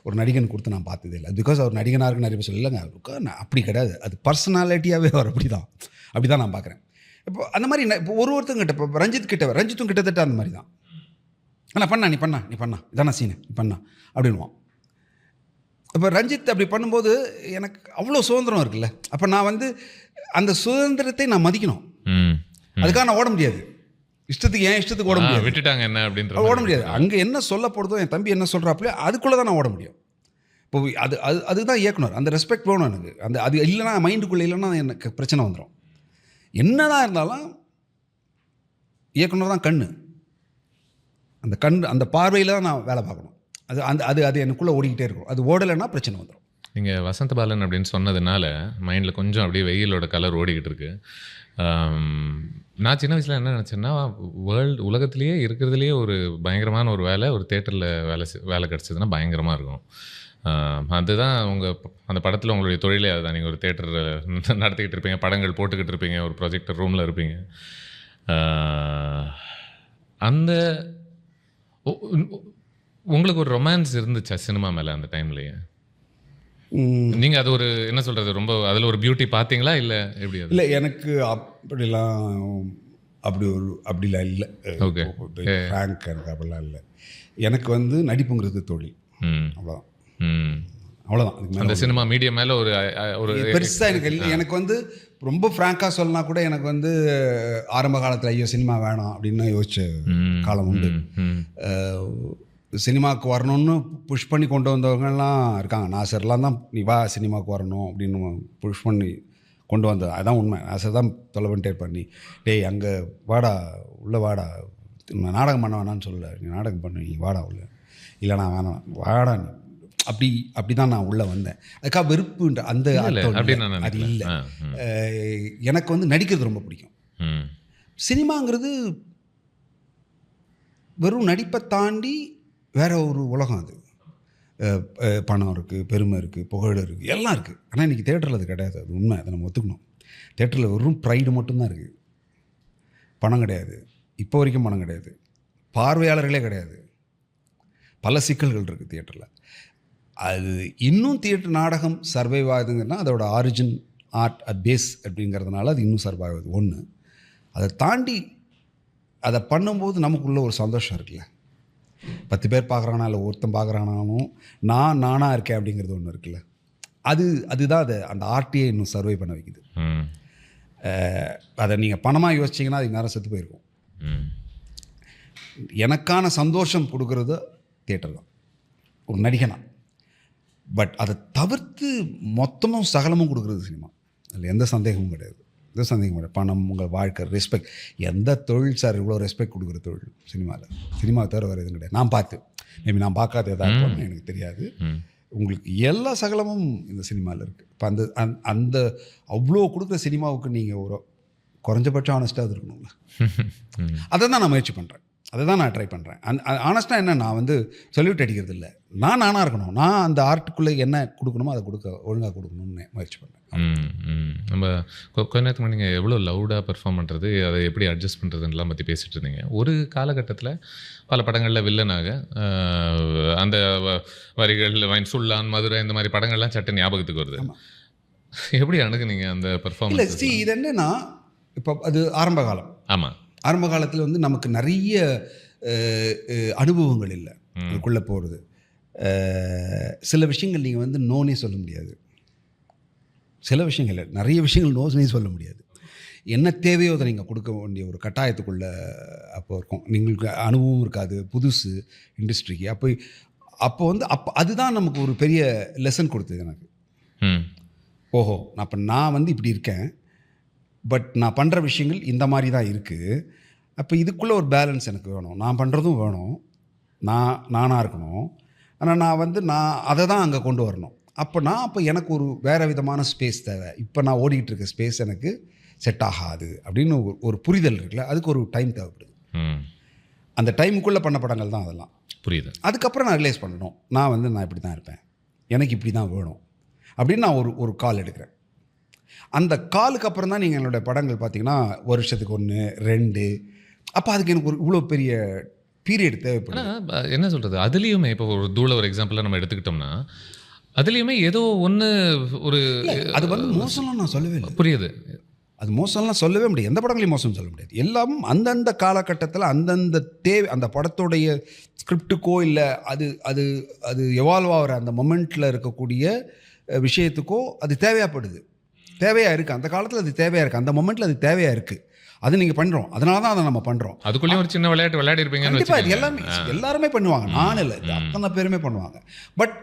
ஒரு நடிகன் கொடுத்து நான் பார்த்ததே இல்லை. பிகாஸ் அவர் நடிகனாக இருக்கு நிறைய பேர் சொல்லலைங்க, அவருக்கு அப்படி கிடையாது. அது பர்சனாலிட்டியாகவே அவர் அப்படி தான் நான் பார்க்குறேன். இப்போ அந்த மாதிரி இப்போ ஒருத்தங்கிட்ட இப்போ ரஞ்சித்தும் கிட்டத்தட்ட அந்த மாதிரி தான். ஆனால் நீ பண்ணா இதானா சீனு நீ பண்ணா அப்படின்வான். இப்போ ரஞ்சித் அப்படி பண்ணும்போது எனக்கு அவ்வளோ சுதந்திரம் இருக்குல்ல. அப்போ நான் அந்த சுதந்திரத்தை நான் மதிக்கணும். அதுக்காக நான் ஓட முடியாது, இஷ்டத்துக்கு ஓட முடியாது, விட்டுட்டாங்க என்ன அப்படின்ற ஓட முடியாது. அங்கே என்ன சொல்லப்படுதோ, என் தம்பி என்ன சொல்கிறாப்புலையோ அதுக்குள்ளே தான் நான் ஓட முடியும். இப்போ அதுதான் இயக்குனர். அந்த ரெஸ்பெக்ட் வேணும் எனக்கு. அது இல்லைன்னா மைண்டுக்குள்ளே இல்லைன்னா எனக்கு பிரச்சனை வந்துடும். என்னதான் இருந்தாலும் இயக்குனர் தான் கண்ணு. அந்த பார்வையில் தான் நான் வேலை பார்க்கணும். அது எனக்குள்ளே ஓடிக்கிட்டே இருக்கும். அது ஓடலைன்னா பிரச்சனை வந்துடும். நீங்கள் வசந்த பாலன் அப்படின்னு சொன்னதுனால மைண்டில் கொஞ்சம் அப்படியே வெயிலோட கலர் ஓடிக்கிட்டு இருக்கு. நான் சின்ன வயசில் என்ன நினச்சேன்னா, உலகத்திலேயே இருக்கிறதுலையே ஒரு பயங்கரமான ஒரு வேலை ஒரு தேட்டரில் வேலை கிடச்சதுன்னா பயங்கரமாக இருக்கும். அதுதான் அந்த படத்தில் உங்களுடைய தொழிலே அதுதான். நீங்கள் ஒரு தேட்டரில் நடத்திக்கிட்டு இருப்பீங்க, படங்கள் போட்டுக்கிட்டு இருப்பீங்க, ஒரு ப்ரொஜெக்டர் ரூமில் இருப்பீங்க. அந்த உங்களுக்கு ஒரு ரொமான்ஸ் இருந்துச்சா சினிமா மேலே அந்த டைம்லேயே? நீங்கள் அது ஒரு என்ன சொல்கிறது, ரொம்ப அதில் ஒரு பியூட்டி பார்த்தீங்களா இல்லை எப்படி? இல்லை, எனக்கு அப்படிலாம் இல்லை. ஓகே, ஃப்ராங்க் எனக்கு அப்படிலாம் இல்லை. எனக்கு நடிப்புங்கிறது தொழில், அவ்வளோதான். அந்த சினிமா மீடியம் மேலே ஒரு பெருசாக எனக்கு இல்லை. எனக்கு ரொம்ப ஃப்ராங்காக சொல்லனா கூட எனக்கு ஆரம்ப காலத்தில் ஐயோ சினிமா வேணாம் அப்படின்னு யோசிச்ச காலம் உண்டு. சினிமாவுக்கு வரணும்னு புஷ் பண்ணி கொண்டு வந்தவங்கலாம் இருக்காங்க. நாசர்லாம் தான் நீ வா சினிமாவுக்கு வரணும் அப்படின்னு புஷ் பண்ணி கொண்டு வந்தது. அதுதான் உண்மை. நாசர் தான் தொலை பண்ணிட்டே பண்ணி, டேய் அங்கே வாடா உள்ளே வாடா, நாடகம் பண்ண வேணான்னு சொல்லலை, நீ நாடகம் பண்ணு, நீ வாடா உள்ள, இல்லை நான் வேணாம் வாடா, அப்படி தான் நான் உள்ளே வந்தேன். அதுக்காக வெறுப்புன்ற அந்த அது இல்லை. எனக்கு நடிக்கிறது ரொம்ப பிடிக்கும். சினிமாங்கிறது வெறும் நடிப்பை தாண்டி வேற ஒரு உலகம். அது பணம் இருக்குது, பெருமை இருக்குது, புகழ் இருக்குது, எல்லாம் இருக்குது. ஆனால் இன்றைக்கி தேட்டரில் அது கிடையாது. அது உண்மை, அதை நம்ம ஒத்துக்கணும். தேட்டரில் வெறும் ப்ரைடு மட்டும்தான் இருக்குது, பணம் கிடையாது. இப்போ வரைக்கும் பணம் கிடையாது, பார்வையாளர்களே கிடையாது. பல சிக்கல்கள் இருக்குது தியேட்டரில். அது இன்னும் தியேட்டர் நாடகம் சர்வைவ் ஆகுதுங்கன்னா அதோட ஆரிஜின் ஆர்ட் பேஸ் அப்படிங்கிறதுனால அது இன்னும் சர்வைவ் ஆகுது. ஒன்று, அதை தாண்டி அதை பண்ணும்போது நமக்குள்ள ஒரு சந்தோஷம் இருக்குல்ல. 10 பேர் பார்க்குறானா இல்லை ஒருத்தன் பார்க்குறானாலும் நானாக இருக்கேன் அப்படிங்கிறது ஒன்று இருக்குல்ல. அதுதான் அந்த ஆர்ட்டியை இன்னும் சர்வை பண்ண வைக்குது. அதை நீங்கள் பணமாக யோசிச்சிங்கன்னா அது நேரம் செத்து போயிருக்கும். எனக்கான சந்தோஷம் கொடுக்குறது தியேட்டர் தான் ஒரு நடிகனா. பட் அதை தவிர்த்து மொத்தமும் சகலமும் கொடுக்குறது சினிமா. அதில் எந்த சந்தேகமும் கிடையாது. பணம், உங்கள் வாழ்க்கை, ரெஸ்பெக்ட். எந்த தொழில் சார் இவ்வளோ ரெஸ்பெக்ட் கொடுக்குற தொழில் சினிமாவில்? சினிமாவை தவிர வேறு எதுவும் கிடையாது. நான் மேபி நான் பார்க்காத எதாவது எனக்கு தெரியாது. உங்களுக்கு எல்லா சகலமும் இந்த சினிமாவில் இருக்குது. இப்போ அந்த அவ்வளோ கொடுக்குற சினிமாவுக்கு நீங்கள் ஒரு குறைஞ்சபட்சம் ஆனஸ்ட்டாக இருக்கணும்ல. அதை தான் நான் முயற்சி பண்ணுறேன், அதை தான் நான் ட்ரை பண்ணுறேன். ஆனஸ்ட்டாக என்ன, நான் சொல்யூட் அடிக்கிறது இல்லை. நானாக இருக்கணும். நான் அந்த ஆர்ட்டுக்குள்ளே என்ன கொடுக்கணுமோ அதை ஒழுங்காக கொடுக்கணும்னு முயற்சி பண்ணுறேன். நம்ம கொஞ்ச நேரத்துக்கு நீங்கள் எவ்வளோ லவுடாக பெர்ஃபார்ம் பண்ணுறது, அதை எப்படி அட்ஜஸ்ட் பண்ணுறதுன்னெலாம் பற்றி பேசிகிட்டு இருந்தீங்க. ஒரு காலகட்டத்தில் பல படங்களில் வில்லனாக அந்த வரிகள் சுல்லான், மதுரை, இந்த மாதிரி படங்கள்லாம் சட்ட ஞாபகத்துக்கு வருது. எப்படி அணுகுனீங்க அந்த பெர்ஃபார்மன்ஸ்? இல்லை, இது என்னென்னா, இப்போ அது ஆரம்ப காலம். ஆமாம், ஆரம்ப காலத்தில் நமக்கு நிறைய அனுபவங்கள் இல்லை அதுக்குள்ளே போகிறது. சில விஷயங்கள் நீங்கள் நோனே சொல்ல முடியாது. சில விஷயங்கள், நிறைய விஷயங்கள் நோனே சொல்ல முடியாது. என்ன தேவையோ அதை நீங்கள் கொடுக்க வேண்டிய ஒரு கட்டாயத்துக்குள்ளே அப்போ இருக்கும். உங்களுக்கு அனுபவம் இருக்காது, புதுசு இண்டஸ்ட்ரிக்கு. அப்போ அதுதான் நமக்கு ஒரு பெரிய லெசன் கொடுத்தது எனக்கு. ஓஹோ, நான் இப்படி இருக்கேன், பட் நான் பண்ணுற விஷயங்கள் இந்த மாதிரி தான் இருக்குது. அப்போ இதுக்குள்ளே ஒரு பேலன்ஸ் எனக்கு வேணும். நான் பண்ணுறதும் வேணும், நானாக இருக்கணும். ஆனால் நான் அதை தான் அங்கே கொண்டு வரணும். அப்போ எனக்கு ஒரு வேறு விதமான ஸ்பேஸ் தேவை. இப்போ நான் ஓடிக்கிட்டு இருக்க ஸ்பேஸ் எனக்கு செட் ஆகாது அப்படின்னு ஒரு புரிதல் இருக்குல்ல, அதுக்கு ஒரு டைம் தேவைப்படுது. அந்த டைமுக்குள்ளே பண்ண படங்கள் தான் அதெல்லாம். புரியுது. அதுக்கப்புறம் நான் ரியலைஸ் பண்ணணும், நான் இப்படி தான் இருப்பேன், எனக்கு இப்படி தான் வேணும் அப்படின்னு நான் ஒரு கால் எடுக்கிறேன். அந்த காலுக்கு அப்புறம் தான் நீங்கள் என்னோடய படங்கள் பார்த்தீங்கன்னா வருஷத்துக்கு 1, 2, அப்போ அதுக்கு எனக்கு இவ்வளோ பெரிய பீரியட் தேவைப்படுது. ஆனால் என்ன சொல்கிறது, அதுலேயுமே இப்போ ஒரு தூள ஒரு எக்ஸாம்பிளாக நம்ம எடுத்துக்கிட்டோம்னா அதுலேயுமே ஏதோ ஒன்று ஒரு அது வந்து மோசம்லாம் நான் சொல்லவே இல்லை. புரியுது. அது மோசம்லாம் சொல்லவே முடியாது, எந்த படங்களையும் மோசம் சொல்ல முடியாது. எல்லாம் அந்தந்த காலகட்டத்தில் அந்தந்த தேவை, அந்த படத்துடைய ஸ்கிரிப்டுக்கோ இல்லை அது அது அது எவால்வ் ஆகிற அந்த மொமெண்ட்டில் இருக்கக்கூடிய விஷயத்துக்கோ அது தேவையாக இருக்குது. அந்த காலத்தில் அது தேவையாக இருக்குது, அந்த மொமெண்ட்டில் அது தேவையாக இருக்குது. அது நீங்கள் பண்ணுறோம், அதனால தான் அதை நம்ம பண்ணுறோம். அதுக்குள்ளேயும் ஒரு சின்ன விளையாட்டு விளையாடி இருப்பீங்கன்னு கண்டிப்பாக எல்லாருமே பண்ணுவாங்க, நான் இல்லை, அத்தனை பேருமே பண்ணுவாங்க. பட்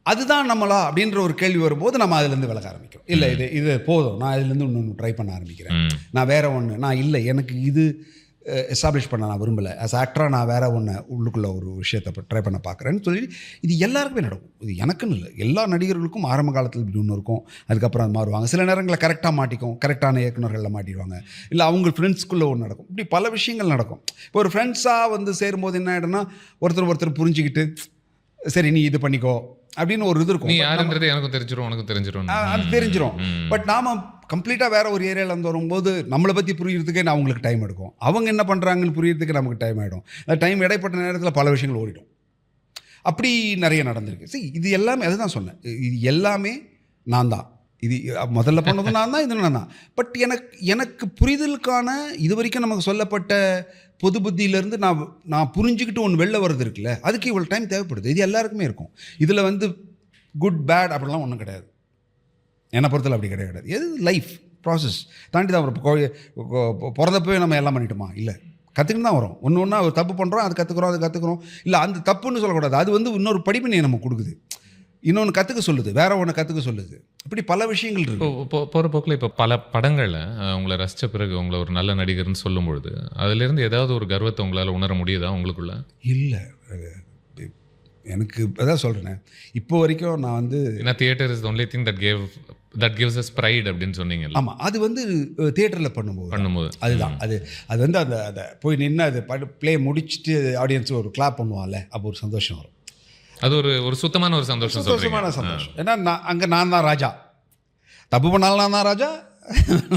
அதுதான் நம்மளா அப்படின்ற ஒரு கேள்வி வரும்போது நம்ம அதுலேருந்து விலக ஆரம்பிக்கிறோம். இல்லை இது போதும், நான் இதுலேருந்து இன்னொன்று ட்ரை பண்ண ஆரம்பிக்கிறேன், நான் வேறு ஒன்று, நான் இல்லை எனக்கு இது எஸ்டாப்ளிஷ் பண்ண நான் விரும்பலை, ஆஸ் ஆக்டராக நான் வேறு ஒன்று உள்ளுக்குள்ளே ஒரு விஷயத்தை ட்ரை பண்ண பார்க்குறேன்னு சொல்லி இது எல்லாருக்குமே நடக்கும். இது எனக்குன்னு இல்லை, எல்லா நடிகர்களுக்கும் ஆரம்ப காலத்தில் இப்படி ஒன்று இருக்கும், அதுக்கப்புறம் அது மாறுவாங்க. சில நேரங்களில் கரெக்டாக மாட்டிக்கும், கரெக்டான இயக்குநர்களில் மாட்டிடுவாங்க, இல்லை அவங்க ஃப்ரெண்ட்ஸ்குள்ளே ஒன்று நடக்கும், இப்படி பல விஷயங்கள் நடக்கும். இப்போ ஒரு ஃப்ரெண்ட்ஸாக வந்து சேரும்போது என்ன ஆகிடும்னா ஒருத்தர் புரிஞ்சுக்கிட்டு சரி நீ இது பண்ணிக்கோ அப்படின்னு ஒரு இது இருக்கும். நீ யாருன்றது எனக்கும் தெரிஞ்சிடும், உனக்கு தெரிஞ்சிடும், அது தெரிஞ்சிடும். பட் நாம் கம்ப்ளீட்டாக வேறு ஒரு ஏரியாவில் இருந்து வரும்போது நம்மளை பற்றி புரியறதுக்கே நான் அவங்களுக்கு டைம் எடுக்கும், அவங்க என்ன பண்ணுறாங்கன்னு புரியறதுக்கு நமக்கு டைம் ஆகிடும். அந்த டைம் இடைப்பட்ட நேரத்தில் பல விஷயங்கள் ஓடிடும். அப்படி நிறைய நடந்திருக்கு. சரி, இது எல்லாமே அதுதான் சொன்னேன், இது எல்லாமே நான் தான், இது முதல்ல பண்ணது நான் தான், இது நான் தான். பட் எனக்கு புரிதலுக்கான இது வரைக்கும் நமக்கு சொல்லப்பட்ட பொது புத்தியிலேருந்து நான் புரிஞ்சுக்கிட்டு ஒன்று வெளில வர்றது இருக்குல்ல, அதுக்கு இவ்வளோ டைம் தேவைப்படுது. இது எல்லாருக்குமே இருக்கும். இதில் வந்து குட் பேட் அப்படிலாம் ஒன்றும் கிடையாது, என்னை பொறுத்தல அப்படி கிடையாது. எது லைஃப் ப்ராசஸ் தாண்டி தான் வரும். பிறந்தப்பவே நம்ம எல்லாம் பண்ணிட்டோமா? இல்லை, கற்றுக்கிட்டு தான் வரும். ஒன்று ஒரு தப்பு பண்ணுறோம், அது கற்றுக்குறோம். இல்லை அந்த தப்புன்னு சொல்லக்கூடாது, அது வந்து இன்னொரு படிப்பினை நம்ம கொடுக்குது, இன்னொன்று கற்றுக்க சொல்லுது, வேற ஒன்று கற்றுக்க சொல்லுது. இப்படி பல விஷயங்கள் இருக்கு. போகிற போக்கில் இப்போ பல படங்களில் உங்களை ரசித்த பிறகு உங்களை ஒரு நல்ல நடிகர்னு சொல்லும்பொழுது அதுலேருந்து ஏதாவது ஒரு கர்வத்தை உங்களால் உணர முடியுதா உங்களுக்குள்ள? இல்லை, எனக்கு அதான் சொல்கிறேன், இப்போ வரைக்கும் நான் வந்து theatre is only thing that gives us pride அப்படின்னு சொன்னீங்க. ஆமாம், அது வந்து தியேட்டரில் பண்ணும்போது அதுதான் அது வந்து அந்த போய் நின்று அது ப்ளே முடிச்சுட்டு ஆடியன்ஸ் ஒரு கிளாப் பண்ணுவாங்கல்ல, அப்போ ஒரு சந்தோஷம் வரும். அது ஒரு சுத்தமான ஒரு சந்தோஷம். ஏன்னா நான் தான் ராஜா, தப்பு பண்ணாலும் நான் தான் ராஜா,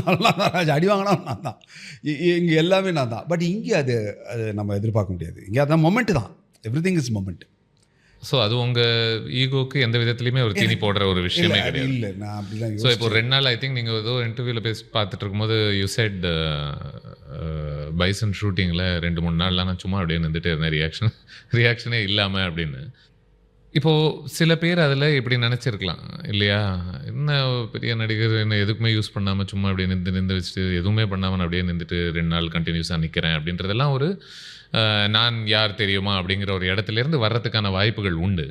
நல்லா தான் ராஜா, அடி வாங்கினாலும் நான் தான், இங்கே எல்லாமே நான் தான். பட் இங்கே அது நம்ம எதிர்பார்க்க முடியாது. இங்கே அதான் மொமெண்ட் தான், every thing is moment. So அது உங்கள் ஈகோக்கு எந்த விதத்துலையுமே ஒரு தீனி போடுற ஒரு விஷயமே கிடையாது. இல்லை, நான் அப்படிலாம். ஸோ இப்போ 2 நாள் ஐ திங்க் நீங்கள் ஏதோ இன்டர்வியூவில் பேசி பார்த்துட்டு இருக்கும்போது யூ செட் பைசன் ஷூட்டிங்கில் 2-3 நாள்லாம் நான் சும்மா அப்படியே நின்றுட்டே இருந்தேன், ரியாக்ஷனே இல்லாமல் அப்படின்னு. இப்போது சில பேர் அதில் இப்படி நினச்சிருக்கலாம் இல்லையா, என்ன பெரிய நடிகர், என்ன எதுக்குமே யூஸ் பண்ணாமல் சும்மா அப்படியே நின்று வச்சுட்டு எதுவுமே பண்ணாமல் அப்படியே நின்றுட்டு 2 நாள் கண்டினியூஸாக நிற்கிறேன் அப்படின்றதெல்லாம் ஒரு நான் யார் தெரியுமா அப்படிங்கிற ஒரு இடத்துலேருந்து வர்றதுக்கான வாய்ப்புகள் உண்டு.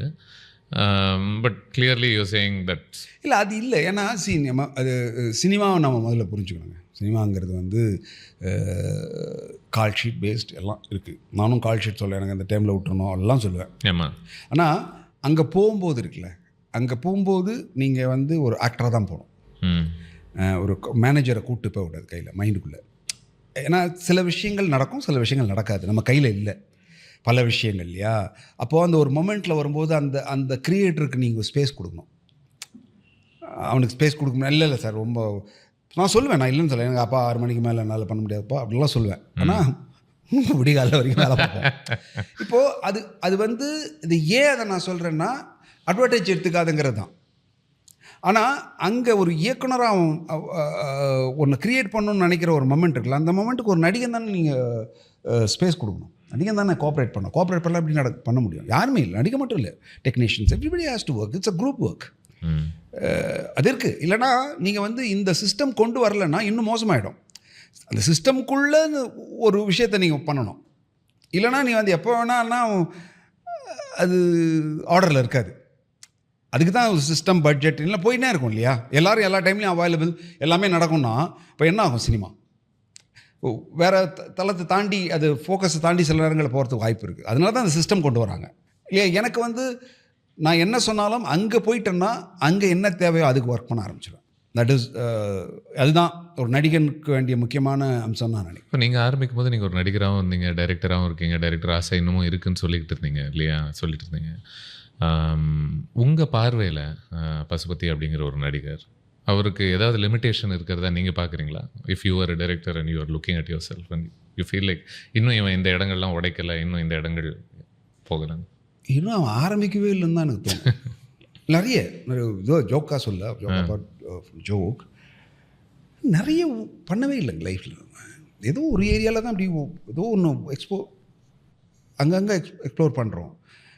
But clearly you saying that இல்லை, அது இல்லை. ஏன்னா அது சினிமாவை நம்ம முதல்ல புரிஞ்சுக்கணுங்க. சினிமாங்கிறது வந்து கால் ஷீட் பேஸ்ட் எல்லாம் இருக்குது. நானும் கால் ஷீட் சொல்ல எனக்கு அந்த டைமில் விட்டுறணும் எல்லாம் சொல்லுவேன். ஆமாம். ஆனால் அங்கே போகும்போது இருக்குல்ல, அங்கே போகும்போது நீங்கள் வந்து ஒரு ஆக்டராக தான் போகணும், ஒரு மேனேஜரை கூப்பிட்டு போய் விடாது கையில் மைண்டுக்குள்ளே. ஏன்னா சில விஷயங்கள் நடக்கும், சில விஷயங்கள் நடக்காது, நம்ம கையில் இல்லை பல விஷயங்கள் இல்லையா. அப்போது அந்த ஒரு மொமெண்ட்டில் வரும்போது அந்த கிரியேட்டருக்கு நீங்கள் ஸ்பேஸ் கொடுக்கணும், அவனுக்கு ஸ்பேஸ் கொடுக்கணும். இல்லை சார், ரொம்ப நான் சொல்லுவேன், நான் இல்லைன்னு சொல்லுவேன், எனக்கு அப்பா 6 மணிக்கு மேலே என்னால் பண்ண முடியாதுப்பா அப்படிலாம் சொல்லுவேன். ஆனால் விடிகாலில் வரைக்கும் வேலை பார்ப்போம். இப்போது அது வந்து இது ஏன் அதை நான் சொல்கிறேன்னா அட்வான்டேஜ் எடுத்துக்காதுங்கிறது தான். ஆனால் அங்கே ஒரு இயக்குனராக ஒன்று க்ரியேட் பண்ணணும்னு நினைக்கிற ஒரு மொமெண்ட் இருக்குல்ல, அந்த மொமெண்ட்டுக்கு ஒரு நடிகன் தானே நீங்கள் ஸ்பேஸ் கொடுக்கணும், நடிகன் தானே கோஆப்ரேட் பண்ணலாம் எப்படி பண்ண முடியும்? யாருமே இல்லை, நடிக்க மட்டும் இல்லை, technicians everybody has to work, it's a group work. அது இருக்குது. இல்லைனா நீங்கள் வந்து இந்த சிஸ்டம் கொண்டு வரலைன்னா இன்னும் மோசமாயிடும். அந்த சிஸ்டம்குள்ளே ஒரு விஷயத்தை நீங்கள் பண்ணணும், இல்லைனா நீ வந்து எப்போ வேணான்னா அது ஆர்டரில் இருக்காது. அதுக்கு தான் ஒரு சிஸ்டம் பட்ஜெட் இல்லை போயின்னே இருக்கும் இல்லையா. எல்லோரும் எல்லா டைம்லையும் அவைலபிள் எல்லாமே நடக்கும்னா இப்போ என்ன ஆகும், சினிமா வேறு தளத்தை தாண்டி அது ஃபோக்கஸை தாண்டி சில நேரங்களில் போகிறதுக்கு வாய்ப்பு இருக்குது. அதனால தான் அந்த சிஸ்டம் கொண்டு வராங்க. எனக்கு வந்து நான் என்ன சொன்னாலும் அங்கே போயிட்டேன்னா அங்கே என்ன தேவையோ அதுக்கு ஒர்க் பண்ண ஆரம்பிச்சிடுவேன். தட் இஸ் அதுதான் ஒரு நடிகனுக்கு வேண்டிய முக்கியமான அம்சம் நான் நினைக்கிறேன். இப்போ நீங்கள் ஆரம்பிக்கும் போது நீங்கள் ஒரு நடிகராகவும் இருந்தீங்க, டைரக்டராகவும் இருக்கீங்க, டைரக்டர் ஆசை இன்னமும் இருக்குன்னு சொல்லிக்கிட்டு இருந்தீங்க இல்லையா? சொல்லிட்டு இருந்தீங்க. உங்கள் பார்வையில் பசுபதி அப்படிங்கிற ஒரு நடிகர், அவருக்கு ஏதாவது லிமிட்டேஷன் இருக்கிறதா நீங்கள் பார்க்குறீங்களா? If you our director and you are looking at your self and you feel like இன்னும் இவன் இந்த இடங்கள்லாம் உடைக்கலை, இன்னும் இந்த இடங்கள் போகலைன்னு. இன்னும் அவன் ஆரம்பிக்கவே இல்லைன்னு தான் எனக்கு தோணும். நிறைய இதோ ஜோக்காக சொல்ல ஜோக் நிறைய பண்ணவே இல்லைங்க லைஃப்பில். ஏதோ ஒரு ஏரியாவில் தான் அப்படி ஏதோ ஒன்று அங்கங்கே எக்ஸ்ப்ளோர் பண்ணுறோம்.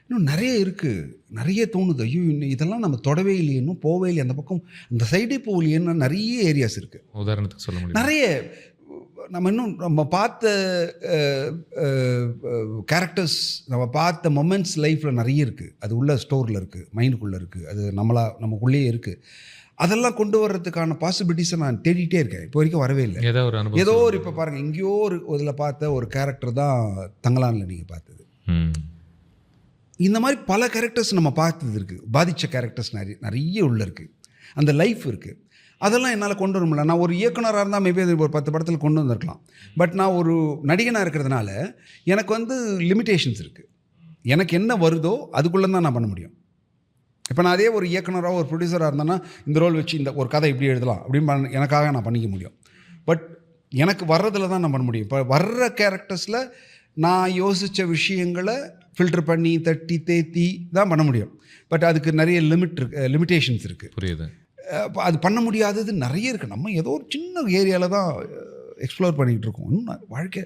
இன்னும் நிறைய இருக்குது, நிறைய தோணுது. ஐயோ இன்னும் இதெல்லாம் நம்ம தொடவே இல்லையே, இன்னும் போவே இல்லையே, அந்த பக்கம் அந்த சைடே போகலையேன்னு நிறைய ஏரியாஸ் இருக்குது. உதாரணத்துக்கு சொல்ல முடியும்? நிறைய நம்ம பார்த்த கேரக்டர்ஸ், நம்ம பார்த்த மொமெண்ட்ஸ் லைஃப்பில் நிறைய இருக்குது. அது உள்ள ஸ்டோரில் இருக்குது, மைண்டுக்குள்ளே இருக்குது, அது நமக்குள்ளேயே இருக்குது. அதெல்லாம் கொண்டு வர்றதுக்கான பாசிபிலிட்டிஸை நான் தேடிட்டே இருக்கேன். இப்போ வரைக்கும் வரவே இல்லை. ஏதோ ஒரு இப்போ பாருங்கள், எங்கேயோ ஒரு இதில் பார்த்த ஒரு கேரக்டர் தான் தங்கலானில் நீங்கள் பார்த்தது. இந்த மாதிரி பல கேரக்டர்ஸ் நம்ம பார்த்தது இருக்குது. பாதித்த கேரக்டர்ஸ் நிறைய உள்ள இருக்குது. அந்த லைஃப் இருக்குது. அதெல்லாம் என்னால் கொண்டு வர முடியல. நான் ஒரு இயக்குனராக இருந்தால் மேபி அது ஒரு 10 படத்தில் கொண்டு வந்திருக்கலாம். பட் நான் ஒரு நடிகனாக இருக்கிறதுனால எனக்கு லிமிட்டேஷன்ஸ் இருக்குது. எனக்கு என்ன வருதோ அதுக்குள்ளே தான் நான் பண்ண முடியும். இப்போ நான் அதே ஒரு இயக்குனராக ஒரு ப்ரொடியூசராக இருந்தேன்னா இந்த ரோல் வச்சு இந்த ஒரு கதை இப்படி எழுதலாம் அப்படின்னு எனக்காக நான் பண்ணிக்க முடியும். பட் எனக்கு வர்றதில் தான் நான் பண்ண முடியும். இப்போ வர்ற கேரக்டர்ஸில் நான் யோசித்த விஷயங்களை ஃபில்டர் பண்ணி தட்டி தேத்தி தான் பண்ண முடியும். பட் அதுக்கு நிறைய லிமிட்டேஷன்ஸ் இருக்குது. புரியுது. அது பண்ண முடியாதது நிறைய இருக்குது. நம்ம ஏதோ ஒரு சின்ன ஏரியாவில் தான் எக்ஸ்ப்ளோர் பண்ணிகிட்டு இருக்கோம். இன்னும் வாழ்க்கை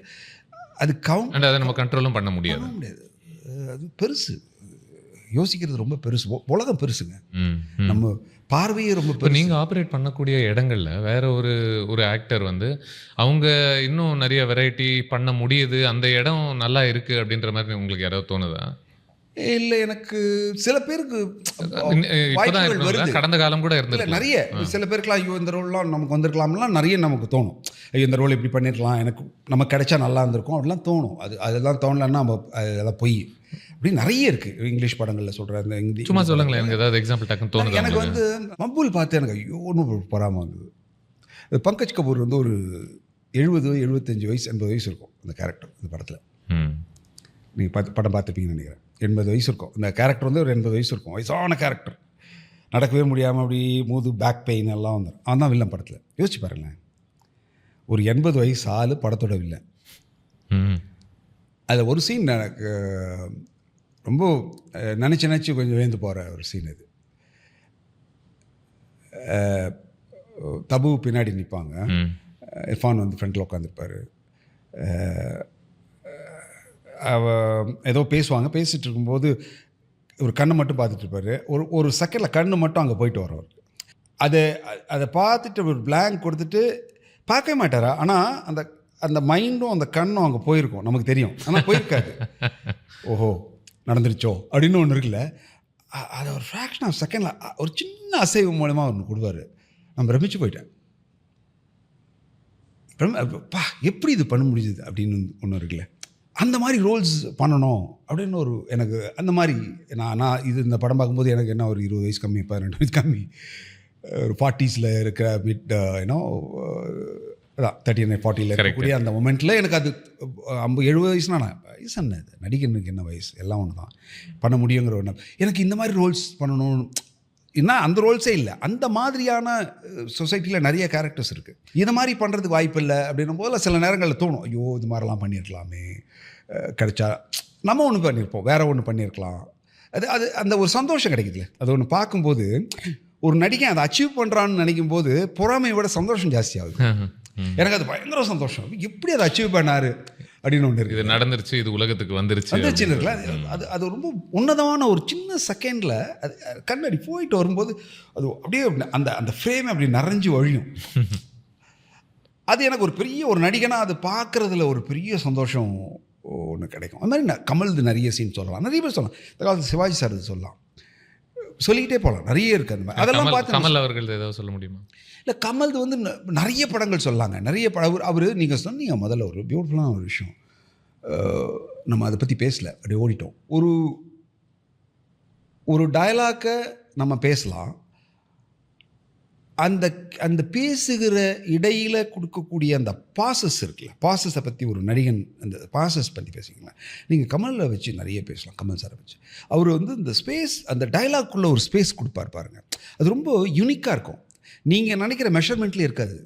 அது அதை நம்ம கண்ட்ரோலும் பண்ண முடியாது. அது பெருசு, யோசிக்கிறது ரொம்ப பெருசு, உலகம் பெருசுங்க. நம்ம பார்வையே ரொம்ப பெருசு. நீங்கள் ஆப்ரேட் பண்ணக்கூடிய இடங்களில் வேற ஒரு ஆக்டர் அவங்க இன்னும் நிறைய வெரைட்டி பண்ண முடியுது, அந்த இடம் நல்லா இருக்குது அப்படின்ற மாதிரி உங்களுக்கு யாராவது தோணுதா? இல்லை, எனக்கு சில பேருக்கு கடந்த காலம் கூட இருந்தது நிறைய. சில பேருக்குலாம் ஐயோ இந்த ரோல்லாம் நமக்கு வந்திருக்கலாம்லாம் நிறைய நமக்கு தோணும். ஐயோ இந்த ரோல் இப்படி பண்ணியிருக்கலாம், நமக்கு கிடைச்சா நல்லா இருந்திருக்கும் அப்படிலாம் தோணும். அதெல்லாம் தோணலன்னா நம்ம அதெல்லாம் பொய். அப்படி நிறைய இருக்குது இங்கிலீஷ் படங்களில் சொல்கிறேன். இந்த சும்மா சொல்லுங்களேன், எனக்கு ஏதாவது எக்ஸாம்பிள் டக்குன்னு தோணுது. எனக்கு மம்பூல் பார்த்து எனக்கு ஐயோ ஒன்று பொறாமல் வந்தது. பங்கஜ் கபூர் ஒரு 70-75 வயசு 80 வயசு இருக்கும் அந்த கேரக்டர் இந்த படத்தில். நீங்கள் படம் பார்த்துப்பீங்கன்னு நினைக்கிறேன். 80 வயசு இருக்கும் இந்த கேரக்டர். ஒரு 80 வயசு இருக்கும், வயசான கேரக்டர். நடக்கவே முடியாமல் அப்படி பேக் பெயின் எல்லாம் வந்துடும். அவன் தான் வில்லன் படத்தில். யோசிச்சு பாருங்களேன், ஒரு 80 வயசு ஆள் படத்தோட வில்லன். அதில் ஒரு சீன் எனக்கு ரொம்ப நினச்சி கொஞ்சம் வேந்து போகிற ஒரு சீன் அது. தபு பின்னாடி நிற்பாங்க, இர்ஃபான் ஃப்ரண்டில் உட்காந்துருப்பார். ஏதோ பேசிகிட்டு இருக்கும்போது ஒரு கண்ணை மட்டும் பார்த்துட்டு இருப்பார். ஒரு செகண்டில் கண்ணு மட்டும் அங்கே போயிட்டு வர்றவர். அதை பார்த்துட்டு ஒரு பிளாங்க் கொடுத்துட்டு பார்க்கவே மாட்டாரா. ஆனால் அந்த மைண்டும் அந்த கண்ணும் அங்கே போயிருக்கும், நமக்கு தெரியும். ஆனால் போயிருக்காது. ஓஹோ நடந்துருச்சோ அப்படின்னு ஒன்று இருக்குல்ல, அதை ஒரு ஃப்ராக்ஷன் ஆஃப் செகண்டில் ஒரு சின்ன அசைவு மூலமாக ஒன்று கொடுவார். நான் பிரமிச்சு போயிட்டேன். எப்படி இது பண்ண முடியுது அப்படின்னு ஒன்று இருக்குல்ல. அந்த மாதிரி ரோல்ஸ் பண்ணணும் அப்படின்னு எனக்கு அந்த மாதிரி நான் இது இந்த படம் பார்க்கும்போது எனக்கு என்ன ஒரு 20 வயசு கம்மி, 12 வயசு கம்மி, ஒரு 40s இருக்கிற மிட் அதான் 39-40 இருக்கக்கூடிய அந்த மொமெண்ட்டில் எனக்கு அது 50-70 வயசுனா வயசு என்ன, அது நடிகனுக்கு என்ன வயசு, எல்லாம் ஒன்று தான் பண்ண முடியுங்கிற ஒன்று. எனக்கு இந்த மாதிரி ரோல்ஸ் பண்ணணும். ஏன்னா அந்த ரோல்ஸே இல்லை. அந்த மாதிரியான சொசைட்டியில் நிறைய கேரக்டர்ஸ் இருக்குது. இதை மாதிரி பண்ணுறதுக்கு வாய்ப்பு இல்லை அப்படின்னும் போதில் சில நேரங்களில் தோணும், ஐயோ இது மாதிரிலாம் பண்ணியிருக்கலாமே, கிடைச்சா நம்ம ஒன்று பண்ணியிருப்போம், வேறு ஒன்று பண்ணியிருக்கலாம். அது அந்த ஒரு சந்தோஷம் கிடைக்குதுல்ல. அது ஒன்று பார்க்கும்போது ஒரு நடிகன் அதை அச்சீவ் பண்ணுறான்னு நினைக்கும் போது பொறாமையை விட சந்தோஷம் ஜாஸ்தி ஆகுது. எனக்கு அது பயங்கர சந்தோஷம். எப்படி அதை அச்சீவ் பண்ணார் அப்படின்னு ஒன்று இருக்குது. இது நடந்துருச்சு, இது உலகத்துக்கு வந்துருச்சு இருக்குல்ல. அது ரொம்ப உன்னதமான ஒரு சின்ன செகண்டில் அது கண்ணாடி போயிட்டு வரும்போது அது அப்படியே அந்த ஃப்ரேம் அப்படி நிறைஞ்சு வழியும். அது எனக்கு ஒரு பெரிய ஒரு நடிகனாக அது பார்க்குறதுல ஒரு பெரிய சந்தோஷம் ஒன்று கிடைக்கும். அது மாதிரி கமல்து நிறைய சீன் சொல்லலாம், நிறைய பேர் சொல்லலாம். இந்த காலத்து சிவாஜி சார் இது சொல்லலாம், சொல்லிக்கிட்டே போகலாம், நிறைய இருக்குது. அந்த மாதிரி அதெல்லாம் பார்த்து கமல் அவர்கள் ஏதாவது சொல்ல முடியுமா? இல்லை, கமல்து நிறைய படங்கள் சொல்லாங்க, நிறைய படம். அவர் நீங்கள் சொன்னீங்க முதல்ல ஒரு பியூட்டிஃபுல்லான ஒரு விஷயம், நம்ம அதை பற்றி பேசலை, அப்படி ஓடிட்டோம். ஒரு டயலாக்கை நம்ம பேசலாம், அந்த அந்த பேசுகிற இடையில் கொடுக்கக்கூடிய அந்த பாசஸ் இருக்குல்ல, பாசஸை பற்றி ஒரு நடிகன் அந்த பாசஸ் பற்றி பேசிக்கலாம். நீங்கள் கமலில் வச்சு நிறைய பேசலாம், கமல் சாரை வச்சு. அவர் வந்து இந்த ஸ்பேஸ், அந்த டைலாக்குள்ளே ஒரு ஸ்பேஸ் கொடுப்பார் பாருங்கள், அது ரொம்ப யூனிக்காக இருக்கும். நீங்கள் நினைக்கிற மெஷர்மெண்ட்லேயே இருக்காது.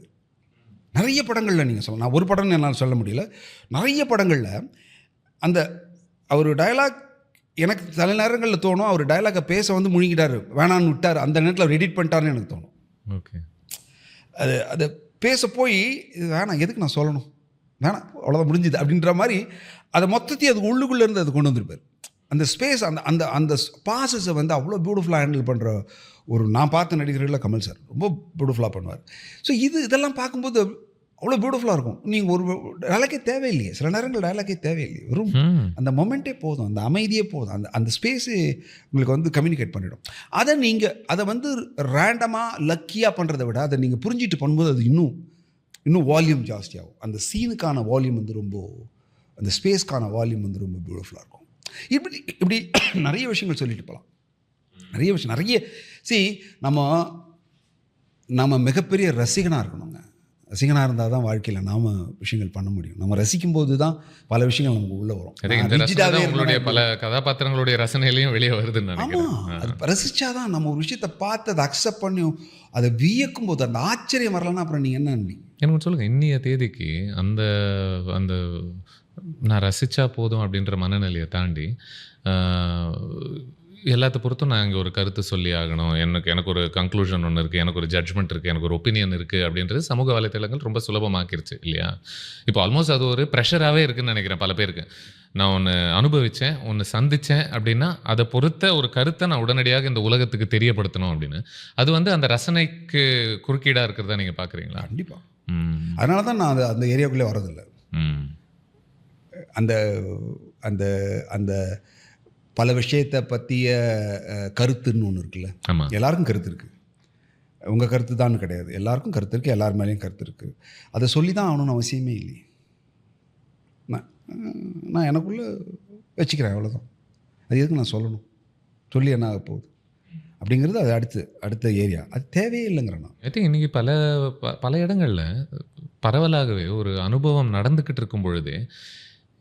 நிறைய படங்களில் நீங்கள் சொல்லலாம், நான் ஒரு படம்னு என்னால் சொல்ல முடியல, நிறைய படங்களில் அந்த அவர் டைலாக் எனக்கு சில நேரங்களில் தோணும், அவர் டைலாக்கை பேச வந்து முழுங்கிட்டார், வேணான்னு விட்டார், அந்த நேரத்தில் அவர் எடிட் பண்ணிட்டாருன்னு எனக்கு தோணும். ஓகே, அது பேச போய் இது வேணாம், எதுக்கு நான் சொல்லணும், வேணாம், அவ்வளோதான் முடிஞ்சுது அப்படின்ற மாதிரி அதை மொத்தத்தையும் அது உள்ளுக்குள்ளேருந்து அது கொண்டு வந்திருப்பார். அந்த ஸ்பேஸ், அந்த அந்த அந்த பாசஸை வந்து அவ்வளோ பியூட்டிஃபுல்லாக ஹேண்டில் பண்ணுற ஒரு நான் பார்த்த நடிகர்களில் கமல் சார் ரொம்ப பியூட்டிஃபுல்லாக பண்ணுவார். ஸோ இதெல்லாம் பார்க்கும்போது அவ்வளோ பியூட்டிஃபுல்லாக இருக்கும். நீங்கள் ஒரு டைலாக்கே தேவையில்லையே, சில நேரங்கள் டைலாக்கே தேவையில்லையே, வெறும் அந்த மொமெண்ட்டே போதும், அந்த அமைதியே போதும், அந்த அந்த ஸ்பேஸு உங்களுக்கு வந்து கம்யூனிகேட் பண்ணிடும். அதை நீங்கள் அதை வந்து ரேண்டமாக லக்கியாக பண்ணுறதை விட அதை நீங்கள் புரிஞ்சிட்டு பண்ணும்போது அது இன்னும் வால்யூம் ஜாஸ்தியாகும். அந்த சீனுக்கான வால்யூம் வந்து ரொம்ப, அந்த ஸ்பேஸ்க்கான வால்யூம் வந்து ரொம்ப பியூட்டிஃபுல்லாக இருக்கும். இப்படி நிறைய விஷயங்கள் சொல்லிட்டு போகலாம், நிறைய விஷயம், நிறைய நம்ம மிகப்பெரிய ரசிகனாக இருக்கணுங்க. ரசிகனாக இருந்தால் தான் வாழ்க்கையில் நாம் விஷயங்கள் பண்ண முடியும். நம்ம ரசிக்கும் போது தான் பல விஷயங்கள் நமக்கு உள்ளே வரும். உங்களுடைய பல கதாபாத்திரங்களுடைய ரசனையிலையும் வெளியே வருதுன்னு நினைக்கிறேன். ஆமாம், அது ரசித்தா தான் நம்ம ஒரு விஷயத்தை பார்த்து அதை அக்செப்ட் பண்ணி அதை வியக்கும் போது அந்த ஆச்சரியம் வரலன்னா அப்புறம் நீங்கள் என்ன நம்பி எனக்கு சொல்லுங்கள், இன்னைய தேதிக்கு அந்த அந்த நான் ரசித்தா போதும் அப்படின்ற மனநிலையை தாண்டி எல்லாத்த பொறுத்தும் நான் இங்கே ஒரு கருத்து சொல்லி ஆகணும், எனக்கு ஒரு கன்க்ளூஷன் ஒன்று இருக்குது, எனக்கு ஒரு ஜட்ஜ்மெண்ட் இருக்குது, எனக்கு ஒரு ஒப்பீனியன் இருக்குது அப்படின்றது சமூக வலைத்தளங்கள் ரொம்ப சுலபமாக்கிருச்சு இல்லையா? இப்போ ஆல்மோஸ்ட் அது ஒரு ப்ரெஷராகவே இருக்குதுன்னு நினைக்கிறேன் பல பேருக்கு. நான் ஒன்று அனுபவித்தேன், ஒன்று சந்தித்தேன் அப்படின்னா அதை பொறுத்த ஒரு கருத்தை நான் உடனடியாக இந்த உலகத்துக்கு தெரியப்படுத்தணும் அப்படின்னு. அது வந்து அந்த ரசனைக்கு குறுக்கீடாக இருக்கிறதா நீங்கள் பார்க்குறீங்களா? கண்டிப்பாக. அதனால தான் நான் அந்த ஏரியாவுக்குள்ளே வரதில்லை. அந்த அந்த அந்த பல விஷயத்தை பற்றிய கருத்துன்னு ஒன்று இருக்குல்ல, எல்லாருக்கும் கருத்து இருக்குது, உங்கள் கருத்து தான் கிடையாது, எல்லாருக்கும் கருத்து இருக்குது, எல்லார் மேலேயும் கருத்து இருக்குது. அதை சொல்லி தான் ஆகணும்னு அவசியமே இல்லையே. நான் எனக்குள்ளே வச்சுக்கிறேன், அவ்வளோதான். அது எதுக்கு நான் சொல்லணும், சொல்லி என்ன ஆக போகுது அப்படிங்கிறது அது அடுத்த ஏரியா, அது தேவையே இல்லைங்கிறேன் நான். ஐ திங்க் இன்றைக்கி பல இடங்களில் பரவலாகவே ஒரு அனுபவம் நடந்துக்கிட்டு இருக்கும் பொழுதே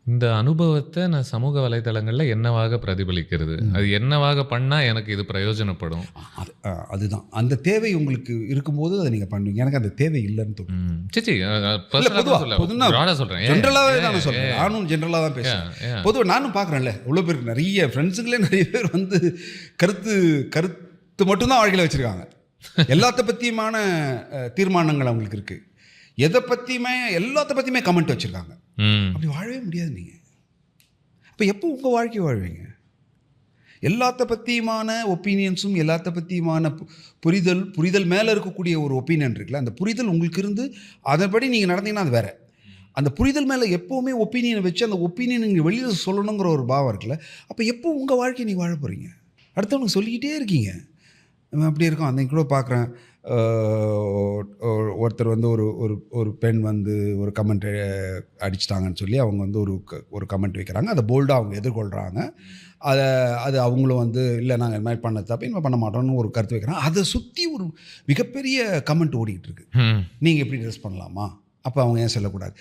இந்த அனுபவத்தை நான் சமூக வலைதளங்களில் என்னவாக பிரதிபலிக்கிறது, அது என்னவாக பண்ணால் எனக்கு இது பிரயோஜனப்படும், அதுதான் அந்த தேவை உங்களுக்கு இருக்கும்போது அதை நீங்கள் பண்ணுவீங்க. எனக்கு அந்த தேவை இல்லைன்னு தோணும். சொல்கிறேன், ஜென்ரலாகவே தான் சொல்கிறேன், நானும் ஜென்ரலாக தான் பேசுகிறேன். பொதுவாக நானும் பார்க்குறேன்ல, இவ்வளோ பேருக்கு நிறைய ஃப்ரெண்ட்ஸுங்களே நிறைய பேர் வந்து கருத்து மட்டும்தான் வாழ்க்கையில் வச்சுருக்காங்க. எல்லாத்த பற்றியுமான தீர்மானங்கள் அவங்களுக்கு இருக்குது, எதை பற்றியுமே எல்லாத்த பற்றியுமே கமெண்ட் வச்சுருக்காங்க. அப்படி வாழவே முடியாது நீங்கள். அப்போ எப்போ உங்கள் வாழ்க்கை வாழ்வீங்க? எல்லாத்த பற்றியுமான ஒப்பீனியன்ஸும் எல்லாத்த பற்றியுமான புரிதல் மேலே இருக்கக்கூடிய ஒரு ஒப்பீனியன் இருக்குல்ல, அந்த புரிதல் உங்களுக்கு இருந்து அதன்படி நீங்கள் நடந்தீங்கன்னா அது வேறு. அந்த புரிதல் மேலே எப்போவுமே ஒப்பீனியனை வச்சு அந்த ஒப்பீனியன் நீங்கள் வெளியில் சொல்லணுங்கிற ஒரு பாவம் இருக்குல்ல, அப்போ எப்போ உங்கள் வாழ்க்கையை நீங்கள் வாழ போகிறீங்க? அடுத்தவனுக்கு சொல்லிக்கிட்டே இருக்கீங்க. அப்படி இருக்கும். அன்றைக்கி கூட பார்க்குறேன், ஒருத்தர் வந்து ஒரு பெண் வந்து ஒரு கமெண்ட் அடிச்சிட்டாங்கன்னு சொல்லி அவங்க வந்து ஒரு கமெண்ட் வைக்கிறாங்க, அதை போல்டாக அவங்க எதிர்கொள்கிறாங்க. அது அவங்களும் வந்து இல்லை நாங்கள் இது மாதிரி பண்ண தப்பு இனிமேல் பண்ண மாட்டோம்னு ஒரு கருத்து வைக்கிறாங்க. அதை சுற்றி ஒரு மிகப்பெரிய கமெண்ட் ஓடிக்கிட்டு இருக்கு, நீங்கள் எப்படி ட்ரெஸ் பண்ணலாமா, அப்போ அவங்க ஏன் சொல்லக்கூடாது.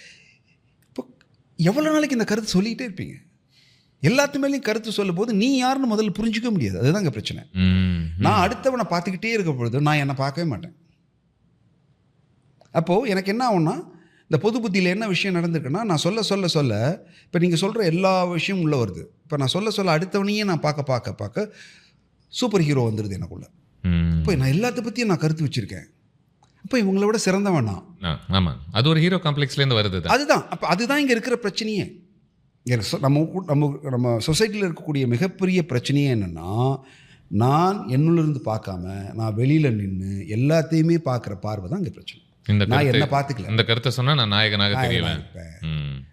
இப்போ எவ்வளோ நாளைக்கு இந்த கருத்து சொல்லிக்கிட்டே இருப்பீங்க? எல்லாத்து மேலேயும் கருத்து சொல்லும் போது நீ யாருன்னு முதல்ல புரிஞ்சிக்க முடியாது. அதுதாங்க பிரச்சனை. நான் அடுத்தவனை பார்த்துக்கிட்டே இருக்க பொழுது நான் என்னை பார்க்கவே மாட்டேன். அப்போது எனக்கு என்ன ஆகும்னா, இந்த பொது புத்தியில் என்ன விஷயம் நடந்திருக்குன்னா, நான் சொல்ல இப்போ நீங்கள் சொல்கிற எல்லா விஷயமும் உள்ளே வருது. இப்போ நான் சொல்ல அடுத்தவனையே நான் பார்க்க சூப்பர் ஹீரோ வந்துடுது எனக்குள்ள. இப்போ நான் எல்லாத்த பற்றியும் நான் கருத்து வச்சுருக்கேன். அப்போ இவங்கள விட சிறந்தவன் நான். ஆமாம், அது ஒரு ஹீரோ காம்ப்ளெக்ஸ்லேருந்து வருது. அதுதான். அப்போ அதுதான் இங்கே இருக்கிற பிரச்சனையே. நம்ம சொசைட்டியில் இருக்கக்கூடிய மிகப்பெரிய பிரச்சனையே என்னென்னா, நான் என்னுள்ளிருந்து பார்க்காம நான் வெளியில் நின்று எல்லாத்தையுமே பார்க்குற பார்வை தான் இங்கே பிரச்சனை. நான் என்ன பார்த்துக்கல. இந்த கருத்தை சொன்னால் நான் நாயகனாக தெரியவேன்.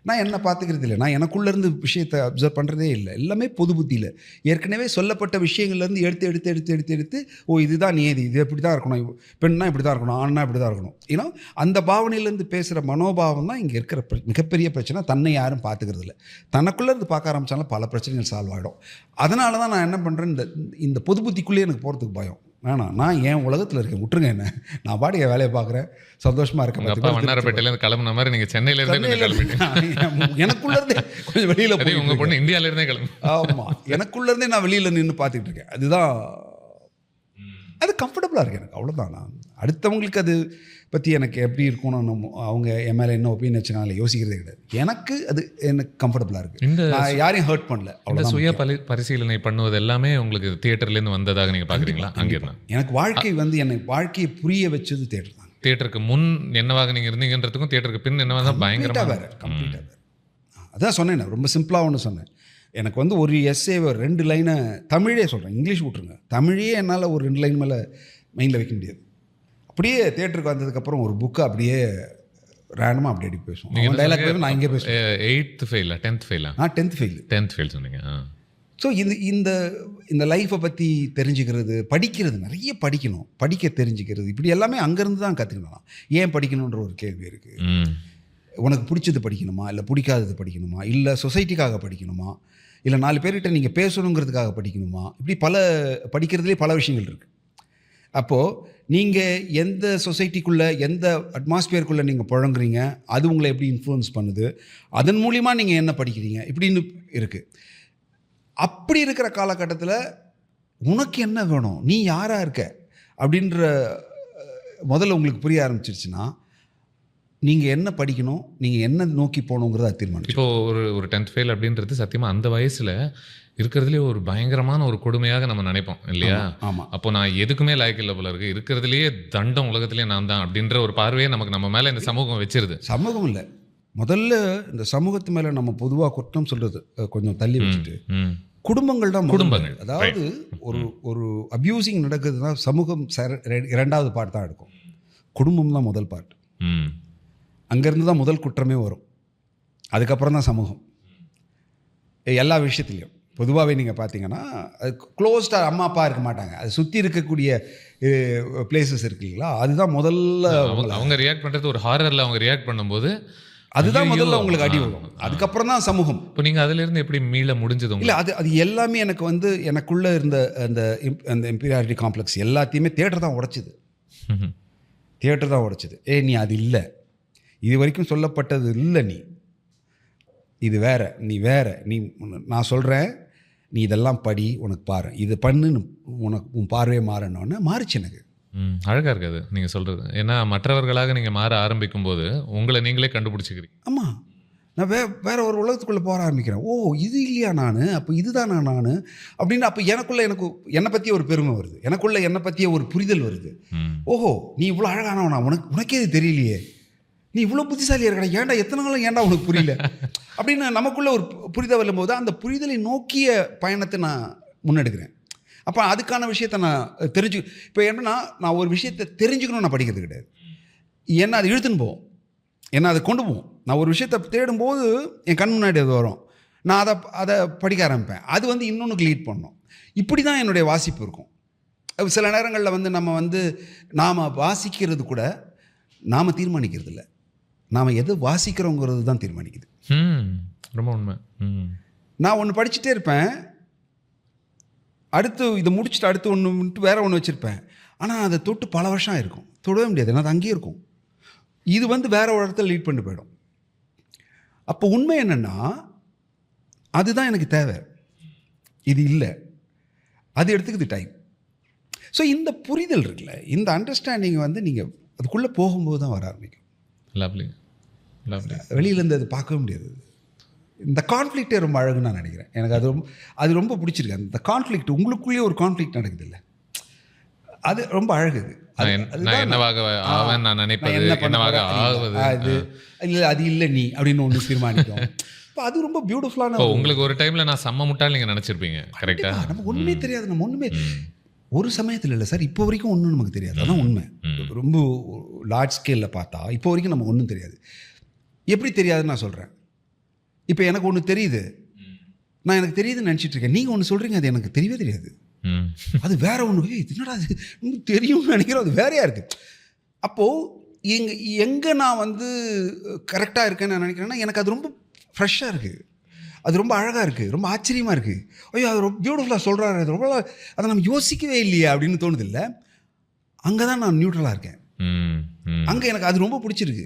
நான் என்ன பார்த்துக்கிறது இல்லை, நான் எனக்குள்ளேருந்து விஷயத்தை அப்சர்வ் பண்ணுறதே இல்லை. எல்லாமே பொது புத்தியில் ஏற்கனவே சொல்லப்பட்ட விஷயங்கள்லேருந்து எடுத்து ஓ இதுதான் நியதி, இது இப்படி தான் இருக்கணும், பெண்ணா இப்படி தான் இருக்கணும், ஆண்னா இப்படி தான் இருக்கணும், ஏன்னா அந்த பாவனையிலேருந்து பேசுகிற மனோபாவம் தான் இங்கே இருக்கிற மிகப்பெரிய பிரச்சனை. தன்னை யாரும் பார்த்துக்கிறது இல்லை. தனக்குள்ளேருந்து பார்க்க ஆரம்பித்தாலும் பல பிரச்சனைகள் சால்வ் ஆகிடும். அதனால தான் நான் என்ன பண்ணுறேன், இந்த பொது புத்திக்குள்ளேயே எனக்கு போகிறதுக்கு பயம். வேணாம், நான் என் உலகத்தில் இருக்கேன், விட்டுருங்க என்ன, நான் பாடி என் வேலையை பார்க்குறேன், சந்தோஷமாக இருக்கேன். உங்கள் அப்பா வண்ணாரப்பேட்டையிலேருந்து கிளம்புன மாதிரி நீங்கள் சென்னையிலேருந்தே கிளம்பிட்டீங்க. எனக்குள்ளேருந்தே கொஞ்சம் வெளியில் போய் உங்கள் பொண்ணு இந்தியாவிலேருந்தே கிளம்பு. ஆமாம், எனக்குள்ளேருந்தே நான் வெளியில் நின்று பார்த்துக்கிட்டு இருக்கேன். அதுதான், அது கம்ஃபர்டபுளாக இருக்குது எனக்கு, அவ்வளோதான். நான் அடுத்தவங்களுக்கு அது பற்றி எனக்கு எப்படி இருக்கணும், நம்ம அவங்க என் மேலே என்ன ஒப்பீனியன் வச்சுக்காங்களே யோசிக்கிறதே கிடையாது. எனக்கு அது எனக்கு கம்ஃபர்டபுளாக இருக்குது. நான் யாரையும் ஹர்ட் பண்ணல. இந்த சுய பரிசீலனை பண்ணுவது எல்லாமே உங்களுக்கு தியேட்டர்லேருந்து வந்ததாக நீங்கள் பார்க்குறீங்களா? அங்கே இருந்தால் எனக்கு வாழ்க்கை வந்து என்னை வாழ்க்கையை புரிய வச்சது தியேட்டர் தான். தியேட்டருக்கு முன் என்னவாக நீங்கள் இருந்தீங்கன்றதுக்கும் தியேட்டருக்கு பின் என்னவாக தான் பயங்கரமாக வேறு, கம்ப்ளீட்டாக வேறு. அதான் சொன்னேன், ரொம்ப சிம்பிளாக ஒன்று சொன்னேன். எனக்கு வந்து ஒரு எஸ்ஸே 2 லைனை தமிழே சொல்கிறேன், இங்கிலீஷ் விட்ருங்க, தமிழே என்னால் ஒரு 2 லைன் மேலே மைண்டில் வைக்க முடியாது. அப்படியே தியேட்டருக்கு வந்ததுக்கப்புறம் ஒரு புக்கை அப்படியே ரேண்டமாக அப்படி அடி பேசுவோம். நீங்கள் டைலாக் நான் இங்கே பேசுவேன். 8th ஃபெயிலா 10th ஃபெயிலா? 10th fail. 10th fail சொன்னீங்க. ஸோ இந்த இந்த லைஃப்பை பற்றி தெரிஞ்சுக்கிறது, படிக்கிறது, நிறைய படிக்கணும், படிக்க தெரிஞ்சுக்கிறது, இப்படி எல்லாமே அங்கேருந்து தான் கற்றுக்கணும். ஏன் படிக்கணுன்ற ஒரு கேள்வி இருக்குது. உனக்கு பிடிச்சது படிக்கணுமா, இல்லை பிடிக்காதது படிக்கணுமா, இல்லை சொசைட்டிக்காக படிக்கணுமா, இல்லை 4 பேர்கிட்ட நீங்கள் பேசணுங்கிறதுக்காக படிக்கணுமா, இப்படி படிக்கிறதுலே பல விஷயங்கள் இருக்குது. அப்போது நீங்கள் எந்த சொசைட்டிக்குள்ளே, எந்த அட்மாஸ்பியருக்குள்ளே நீங்கள் புழங்குறீங்க, அது உங்களை எப்படி இன்ஃப்ளூயன்ஸ் பண்ணுது, அதன் மூலிமா நீங்கள் என்ன படிக்கிறீங்க, இப்படின்னு இருக்குது. அப்படி இருக்கிற காலகட்டத்தில் உனக்கு என்ன வேணும், நீ யாராக இருக்க அப்படின்ற முதல்ல உங்களுக்கு புரிய ஆரம்பிச்சிருச்சுன்னா, நீங்கள் என்ன படிக்கணும், நீங்கள் என்ன நோக்கி போகணுங்கிறத தீர்மானம். இப்போது ஒரு 10th ஃபெயில் அப்படின்றது சத்தியமாக அந்த வயசில் இருக்கிறதுலே ஒரு பயங்கரமான ஒரு கொடுமையாக நம்ம நினைப்போம் இல்லையா? ஆமாம். அப்போ நான் எதுக்குமே லாய்க்கு இல்லை போல இருக்குது, இருக்கிறதுலையே தண்டம் உலகத்திலே நான் தான் அப்படின்ற ஒரு பார்வையை நம்ம மேலே இந்த சமூகம் வச்சிருது. சமூகம் இல்லை, முதல்ல இந்த சமூகத்து மேலே நம்ம பொதுவாக குற்றம் சொல்கிறது கொஞ்சம் தள்ளி வச்சுட்டு குடும்பங்கள் தான். குடும்பங்கள், அதாவது ஒரு அப்யூசிங் நடக்குதுன்னா சமூகம் 2வது பார்ட் தான் எடுக்கும், குடும்பம் தான் முதல் பார்ட். அங்கேருந்து தான் முதல் குற்றமே வரும், அதுக்கப்புறம் தான் சமூகம். எல்லா விஷயத்துலையும் பொதுவாகவே நீங்கள் பார்த்தீங்கன்னா அது க்ளோஸ்டாக அம்மா அப்பா இருக்க மாட்டாங்க, அது சுற்றி இருக்கக்கூடிய பிளேசஸ் இருக்கு இல்லைங்களா, அதுதான் முதல்ல அவங்க ரியாக்ட் பண்ணுறது. ஒரு ஹாரரில் அவங்க ரியாக்ட் பண்ணும்போது அதுதான் முதல்ல உங்களுக்கு அடி வரும், அதுக்கப்புறம் தான் சமூகம். இப்போ நீங்கள் அதிலிருந்து எப்படி மீள முடிஞ்சது? இல்லை, அது எல்லாமே எனக்கு வந்து எனக்குள்ளே இருந்த அந்த இம்பீரியாரிட்டி காம்ப்ளெக்ஸ் எல்லாத்தையுமே தியேட்டர் தான் உடைச்சிது. தியேட்டர் தான் உடைச்சிது. நீ அது இல்லை, இது வரைக்கும் சொல்லப்பட்டது இல்லை, நீ இது வேற, நீ வேற, நான் சொல்கிறேன், நீ இதெல்லாம் படி, உனக்கு பாரு, இது பண்ணுன்னு உனக்கு உன் பார்வையே மாறணுன்னு மாறிச்சு எனக்கு. அழகாக இருக்காது நீங்கள் சொல்கிறது. ஏன்னா மற்றவர்களாக நீங்கள் மாற ஆரம்பிக்கும் போது உங்களை நீங்களே கண்டுபிடிச்சிக்கிறீங்க. ஆமாம், நான் வேற ஒரு உலகத்துக்குள்ளே போக ஆரம்பிக்கிறேன். ஓ, இது இல்லையா நான், அப்போ இதுதானா நான் அப்படின்னு. அப்போ எனக்குள்ளே என்னை பற்றிய ஒரு பெருமை வருது, எனக்குள்ளே என்னை பற்றிய ஒரு புரிதல் வருது. ஓஹோ, நீ இவ்வளோ அழகானவனா, உனக்கே இது தெரியலையே, நீ இவ்வளோ புத்திசாலியாக இருக்கடா, ஏன்டா எத்தனை நாளும் ஏன்டா உனக்கு புரியல அப்படின்னு நமக்குள்ளே ஒரு புரிதல் வரும்போது அந்த புரிதலை நோக்கிய பயணத்தை நான் முன்னெடுக்கிறேன். அப்போ அதுக்கான விஷயத்தை நான் இப்போ என்னன்னா, நான் ஒரு விஷயத்தை தெரிஞ்சுக்கணும், நான் படிக்கிறது கிடையாது, என்ன அது இழுத்துன்னு போவோம், என்ன அதை கொண்டு போவோம். நான் ஒரு விஷயத்தை தேடும்போது என் கண் முன்னாடி அது வரும், நான் அதை படிக்க ஆரம்பிப்பேன், அது வந்து இன்னொன்றுக்கு லீட் பண்ணணும். இப்படி தான் என்னுடைய வாசிப்பு இருக்கும். சில நேரங்களில் வந்து நாம் வாசிக்கிறது கூட நாம் தீர்மானிக்கிறது இல்லை, நாம் எது வாசிக்கிறோங்கிறது தான் தீர்மானிக்குது. ரொம்ப உண்மை. நான் ஒன்று படிச்சுட்டே இருப்பேன், அடுத்து இதை முடிச்சுட்டு அடுத்து ஒன்று வேறு ஒன்று வச்சுருப்பேன், ஆனால் அதை தொட்டு பல வருஷம் இருக்கும், தொடவே முடியாது, ஏன்னா அது அங்கேயே இருக்கும். இது வந்து வேற ஒரு இடத்துல லீட் பண்ணி போயிடும். அப்போ உண்மை என்னென்னா, அதுதான் எனக்கு தேவை, இது இல்லை, அது எடுத்துக்குது டைம். ஸோ இந்த புரிதல் இருக்குல்ல, இந்த அண்டர்ஸ்டாண்டிங் வந்து நீங்கள் அதுக்குள்ளே போகும்போது தான் வர ஆரம்பிக்கும். Lovely lovely. வெளியிலேருந்து அது பார்க்கவே முடியாது. இந்த கான்ஃப்ளிக்டே ரொம்ப அழகுன்னு நான் நினைக்கிறேன். எனக்கு அது ரொம்ப பிடிச்சிருக்கு. அந்த கான்ஃப்ளிக்ட், உங்களுக்குள்ளேயே ஒரு கான்ஃப்ளிக்ட் நடக்குது இல்லை, அது ரொம்ப அழகு. அது இல்லை நீ அப்படின்னு ஒன்று தீர்மானிக்கும். இப்போ அது ரொம்ப பியூட்டிஃபுல்லான. உங்களுக்கு ஒரு டைமில் நான் செம்ம முட்டாள் நீங்கள் நினச்சிருப்பீங்க. கரெக்டாக நமக்கு ஒன்றுமே தெரியாது, நம்ம ஒன்றுமே ஒரு சமயத்தில் இல்லை சார், இப்போ வரைக்கும் ஒன்றும் நமக்கு தெரியாது. அதான் உண்மை. ரொம்ப லார்ஜ் ஸ்கேலில் பார்த்தா இப்போ வரைக்கும் நமக்கு ஒன்றும் தெரியாது. எப்படி தெரியாதுன்னு நான் சொல்கிறேன், இப்போ எனக்கு ஒன்று தெரியுது, நான் எனக்கு தெரியுதுன்னு நினச்சிட்டு இருக்கேன், நீங்கள் ஒன்று சொல்கிறீங்க, அது எனக்கு தெரியவே தெரியாது, அது வேற ஒன்று, என்னடா அது தெரியும்னு நினைக்கிறோம், அது வேறையாக இருக்குது. அப்போது எங்கே நான் வந்து கரெக்டாக இருக்கேன்னு நான் நினைக்கிறேன்னா, எனக்கு அது ரொம்ப ஃப்ரெஷ்ஷாக இருக்குது. அது ரொம்ப அழகாக இருக்குது, ரொம்ப ஆச்சரியமாக இருக்குது. ஐயோ அது ரொம்ப பியூட்டிஃபுல்லாக சொல்கிறாரு, அது ரொம்ப அதை நம்ம யோசிக்கவே இல்லையா அப்படின்னு தோணுது. இல்லை, அங்கே தான் நான் நியூட்ரலாக இருக்கேன். அங்கே எனக்கு அது ரொம்ப பிடிச்சிருக்கு,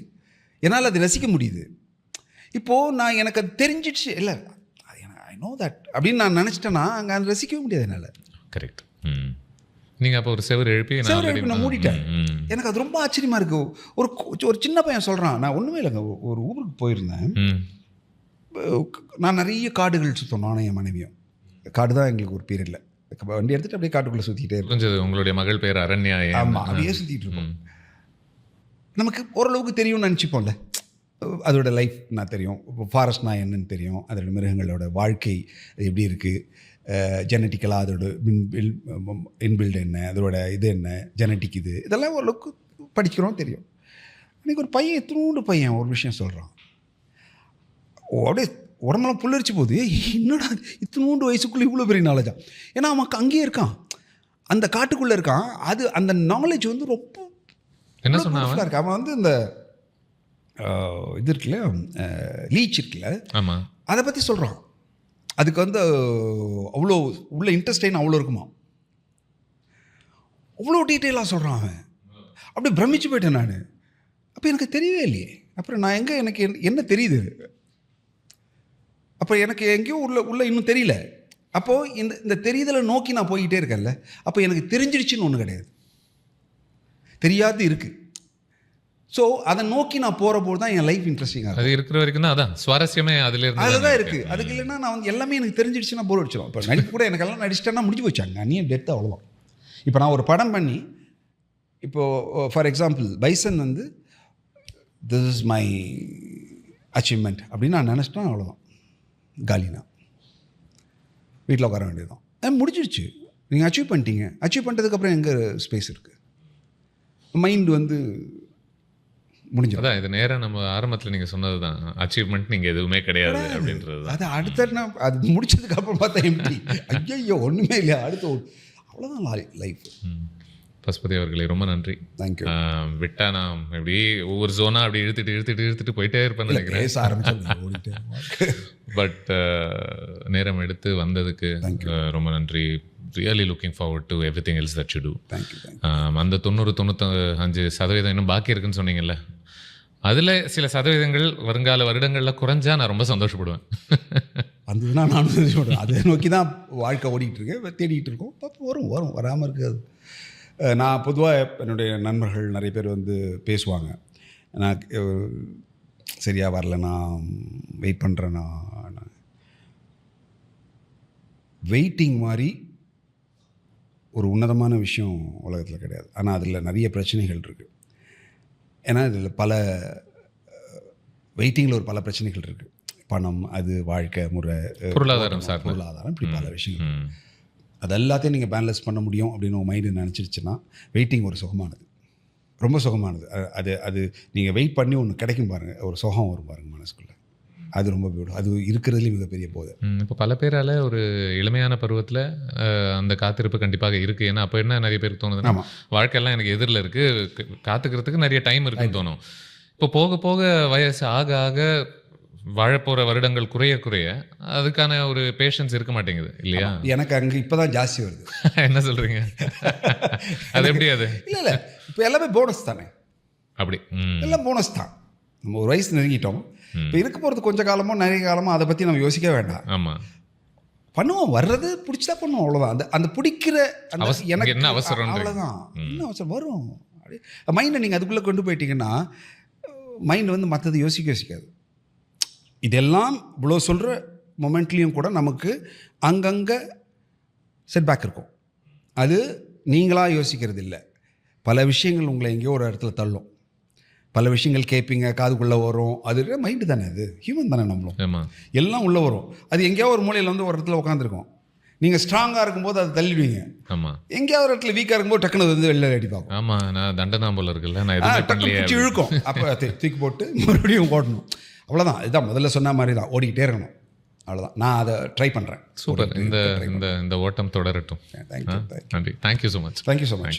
என்னால் அதை ரசிக்க முடியுது. இப்போது நான் எனக்கு அது தெரிஞ்சிடுச்சு, இல்லை ஐ நோ தட் அப்படின்னு நான் நினச்சிட்டேன்னா அங்கே அதை ரசிக்கவே முடியாது என்னால். கரெக்ட். நீங்கள் அப்போ ஒரு செவர் எழுப்பி நான் மூடிட்டேன். எனக்கு அது ரொம்ப ஆச்சரியமாக இருக்குது. ஒரு சின்ன பையன் சொல்கிறான், நான் ஒன்றுமே இல்லைங்க, ஒரு ஊருக்கு போயிருந்தேன். நான் நிறைய காடுகள் சுற்றோம், நானும் என் மனைவியும். காடு தான் எங்களுக்கு ஒரு பீரியடில் வண்டி எடுத்துகிட்டு அப்படியே காட்டுக்குள்ளே சுற்றிக்கிட்டே இருக்கும். கொஞ்சம் உங்களுடைய மகள் பேர் அரண்யா. ஆமாம், அப்படியே சுற்றிட்டு இருக்கோம். நமக்கு ஓரளவுக்கு தெரியும்னு நினச்சிப்போம்ல, அதோட லைஃப் நான் தெரியும், ஃபாரஸ்ட்னா என்னன்னு தெரியும், அதோட மிருகங்களோட வாழ்க்கை அது எப்படி இருக்குது, ஜெனட்டிக்கலாக அதோட இன்பில்டு என்ன, அதோட இது என்ன, ஜெனட்டிக் இதெல்லாம் ஓரளவுக்கு படிக்கிறோம், தெரியும். அன்றைக்கி ஒரு பையன், இத்தினூண்டு பையன் ஒரு விஷயம் சொல்கிறான், அப்படியே உடம்பெல்லாம் புல்லரிச்சு போகுது. என்னடா இத்தினூண்டு வயசுக்குள்ளே இவ்வளோ பெரிய நாலேஜா? ஏன்னா அவன் அங்கேயே இருக்கான், அந்த காட்டுக்குள்ளே இருக்கான். அது அந்த நாலேஜ் வந்து ரொம்ப என்ன சொன்னான் இருக்கு. அவன் வந்து இந்த இது இருக்குல்ல, லீச் இருக்குல்ல, ஆமாம், அதை பற்றி சொல்கிறான். அதுக்கு வந்து அவ்வளோ உள்ள இன்ட்ரெஸ்டைன் அவ்வளோ இருக்குமா, அவ்வளோ டீட்டெயிலாக சொல்கிறான் அவன். அப்படியே பிரமிச்சு போயிட்டேன் நான். அப்போ எனக்கு தெரியவே இல்லையே. அப்புறம் நான் எங்கே, எனக்கு என்ன தெரியுது, அப்போ எனக்கு எங்கேயோ உள்ள இன்னும் தெரியல. அப்போது இந்த தெரிதலை நோக்கி நான் போய்கிட்டே இருக்கேன்ல, அப்போ எனக்கு தெரிஞ்சிடுச்சுன்னு ஒன்று கிடையாது, தெரியாது இருக்குது. ஸோ அதை நோக்கி நான் போகிறபோது தான் என் லைஃப் இன்ட்ரெஸ்டிங்காக அது இருக்கிற வரைக்கும் தான் அதான் சுவாரஸ்யமே அதில் தான் இருக்குது. அதுக்கு இல்லைன்னா நான் வந்து எல்லாமே எனக்கு தெரிஞ்சிடுச்சுன்னா போர் அடிச்சிடும். இப்போ நடிப்பு கூட எனக்கு எல்லாம் நடிச்சிட்டேன்னா முடிஞ்சு போச்சாங்க, நீ டெத்து அவ்வளோதான். இப்போ நான் ஒரு படம் பண்ணி, இப்போது ஃபார் எக்ஸாம்பிள் பைசன் வந்து திஸ் இஸ் மை அச்சீவ்மெண்ட் அப்படின்னு நான் நினச்சிட்டேன், அவ்வளோதான், காலினா வீட்டில் உட்கார வேண்டியதுதான். முடிஞ்சிடுச்சு, நீங்கள் அச்சீவ் பண்ணிட்டீங்க. அச்சீவ் பண்ணுறதுக்கப்புறம் எங்கே ஸ்பேஸ் இருக்குது? மைண்டு வந்து முடிஞ்சது. அதான் இது நேராக நம்ம ஆரம்பத்தில் நீங்கள் சொன்னது தான், அச்சீவ்மெண்ட் நீங்கள் எதுவுமே கிடையாது அப்படின்றது. அது அடுத்த அது முடிச்சதுக்கப்புறம் பார்த்தா எம்டி, ஐயோ ஒன்றுமே இல்லையா, அடுத்து அவ்வளோதான் லைஃப். பசுபதி அவர்களே ரொம்ப நன்றி. தேங்க்யூ. விட்டா நான் எப்படி ஒவ்வொரு ஜோனாக அப்படி இழுத்துட்டு போயிட்டே இருப்பேன்னு நினைக்கிறேன். பட் நேரம் எடுத்து வந்ததுக்கு ரொம்ப நன்றி. Really looking forward to everything else that you to. அந்த 90-95% இன்னும் பாக்கி இருக்குன்னு சொன்னீங்கல்ல, அதில் சில சதவீதங்கள் வருங்கால வருடங்களில் குறைஞ்சா நான் ரொம்ப சந்தோஷப்படுவேன். வந்ததுன்னா நானும் சந்தோஷப்படுவேன். அதை நோக்கி தான் வாழ்க்கை ஓடிக்கிட்டு இருக்கேன், தேடிக்கிட்டு இருக்கோம். பார்த்து வரும் வராமல் இருக்காது. நான் பொதுவாக என்னுடைய நண்பர்கள் நிறைய பேர் வந்து பேசுவாங்க, நான் சரியாக வரல, நான் வெயிட் பண்ணுறேன்னா. வெயிட்டிங் மாதிரி ஒரு உன்னதமான விஷயம் உலகத்தில் கிடையாது. ஆனால் அதில் நிறைய பிரச்சனைகள் இருக்குது. ஏன்னா இதில் வெயிட்டிங்கில் ஒரு பல பிரச்சனைகள் இருக்குது. பணம், அது வாழ்க்கை முறை, பொருளாதாரம் இப்படி பல விஷயங்கள். அது எல்லாத்தையும் நீங்கள் பேலன்ஸ் பண்ண முடியும் அப்படின்னு உங்கள் மைண்டு நினச்சிருச்சுன்னா வெயிட்டிங் ஒரு சுகமானது, ரொம்ப சுகமானது. அது நீங்கள் வெயிட் பண்ணி ஒன்று கிடைக்கும் பாருங்கள், ஒரு சுகம் வரும் பாருங்கள் மனசுக்குள்ளே, அது ரொம்ப பியூட்டிஃபுல். அது இருக்கிறதுலேயும் மிகப்பெரிய போது. இப்போ பல பேரால் ஒரு இளமையான பருவத்தில் அந்த காத்திருப்பு கண்டிப்பாக இருக்குது. ஏன்னா அப்போ என்ன நிறைய பேருக்கு தோணுதுன்னா, வாழ்க்கையெல்லாம் எனக்கு எதிரில் இருக்குது, காத்துக்கிறதுக்கு நிறைய டைம் இருக்குன்னு தோணும். இப்போ போக போக வயசு ஆக ஆக வாழப்போகிற வருடங்கள் குறைய அதுக்கான ஒரு பேஷன்ஸ் இருக்க மாட்டேங்குது இல்லையா? எனக்கு அங்கே இப்போ தான் ஜாஸ்தி வருது. என்ன சொல்கிறீங்க? அது எப்படி? அது இல்லை இப்போ எல்லாமே போனஸ் தானே. அப்படி எல்லாம் போனஸ் தான். நம்ம ஒரு வயசு நெருங்கிட்டோம், இப்போ இருக்க போகிறது கொஞ்சம் காலமோ நிறைய காலமோ அதை பற்றி நம்ம யோசிக்க வேண்டாம். ஆமாம், பண்ணுவோம், வர்றது பிடிச்சதா பண்ணுவோம், அவ்வளோதான். அந்த பிடிக்கிற எனக்கு என்ன அவசரம், அவ்வளோதான். என்ன அவசரம் வரும். மைண்டை நீங்கள் அதுக்குள்ளே கொண்டு போயிட்டீங்கன்னா மைண்டு வந்து மற்றது யோசிக்காது. இதெல்லாம் இவ்வளோ சொல்கிற மொமெண்ட்லேயும் கூட நமக்கு அங்கங்கே செட்பேக் இருக்கும். அது நீங்களாக யோசிக்கிறது இல்லை. பல விஷயங்கள் உங்களை எங்கேயோ ஒரு இடத்துல தள்ளும், பல விஷயங்கள் கேட்பீங்க, காதுக்குள்ளே வரும். அது மைண்டு தானே, அது ஹியூமன் தானே, நம்மளும் எல்லாம் உள்ளே வரும். அது எங்கேயோ ஒரு மூலையில் வந்து ஒரு இடத்துல உட்காந்துருக்கோம். நீங்கள் ஸ்ட்ராங்காக இருக்கும்போது அதை தள்ளிடுவீங்க. ஆமாம், எங்கேயாவது ஒரு இடத்துல வீக்காக இருக்கும்போது டக்குனு வந்து வெளில அடி பார்க்கும். ஆமாம், நான் தண்டனா போல இருக்குல்ல, நான் டக்குனு இழுக்கும். அப்போ தூக்கி போட்டு மறுபடியும் ஓடணும். அவ்வளோதான். இதுதான் முதல்ல சொன்ன மாதிரி தான், ஓடிக்கிட்டே இருக்கணும். அவ்வளோதான். நான் அதை ட்ரை பண்ணுறேன். சூப்பர். இந்த ஓட்டம் தொடரட்டும். தேங்க்யூ. நன்றி. Thank you so much. Thank you so much.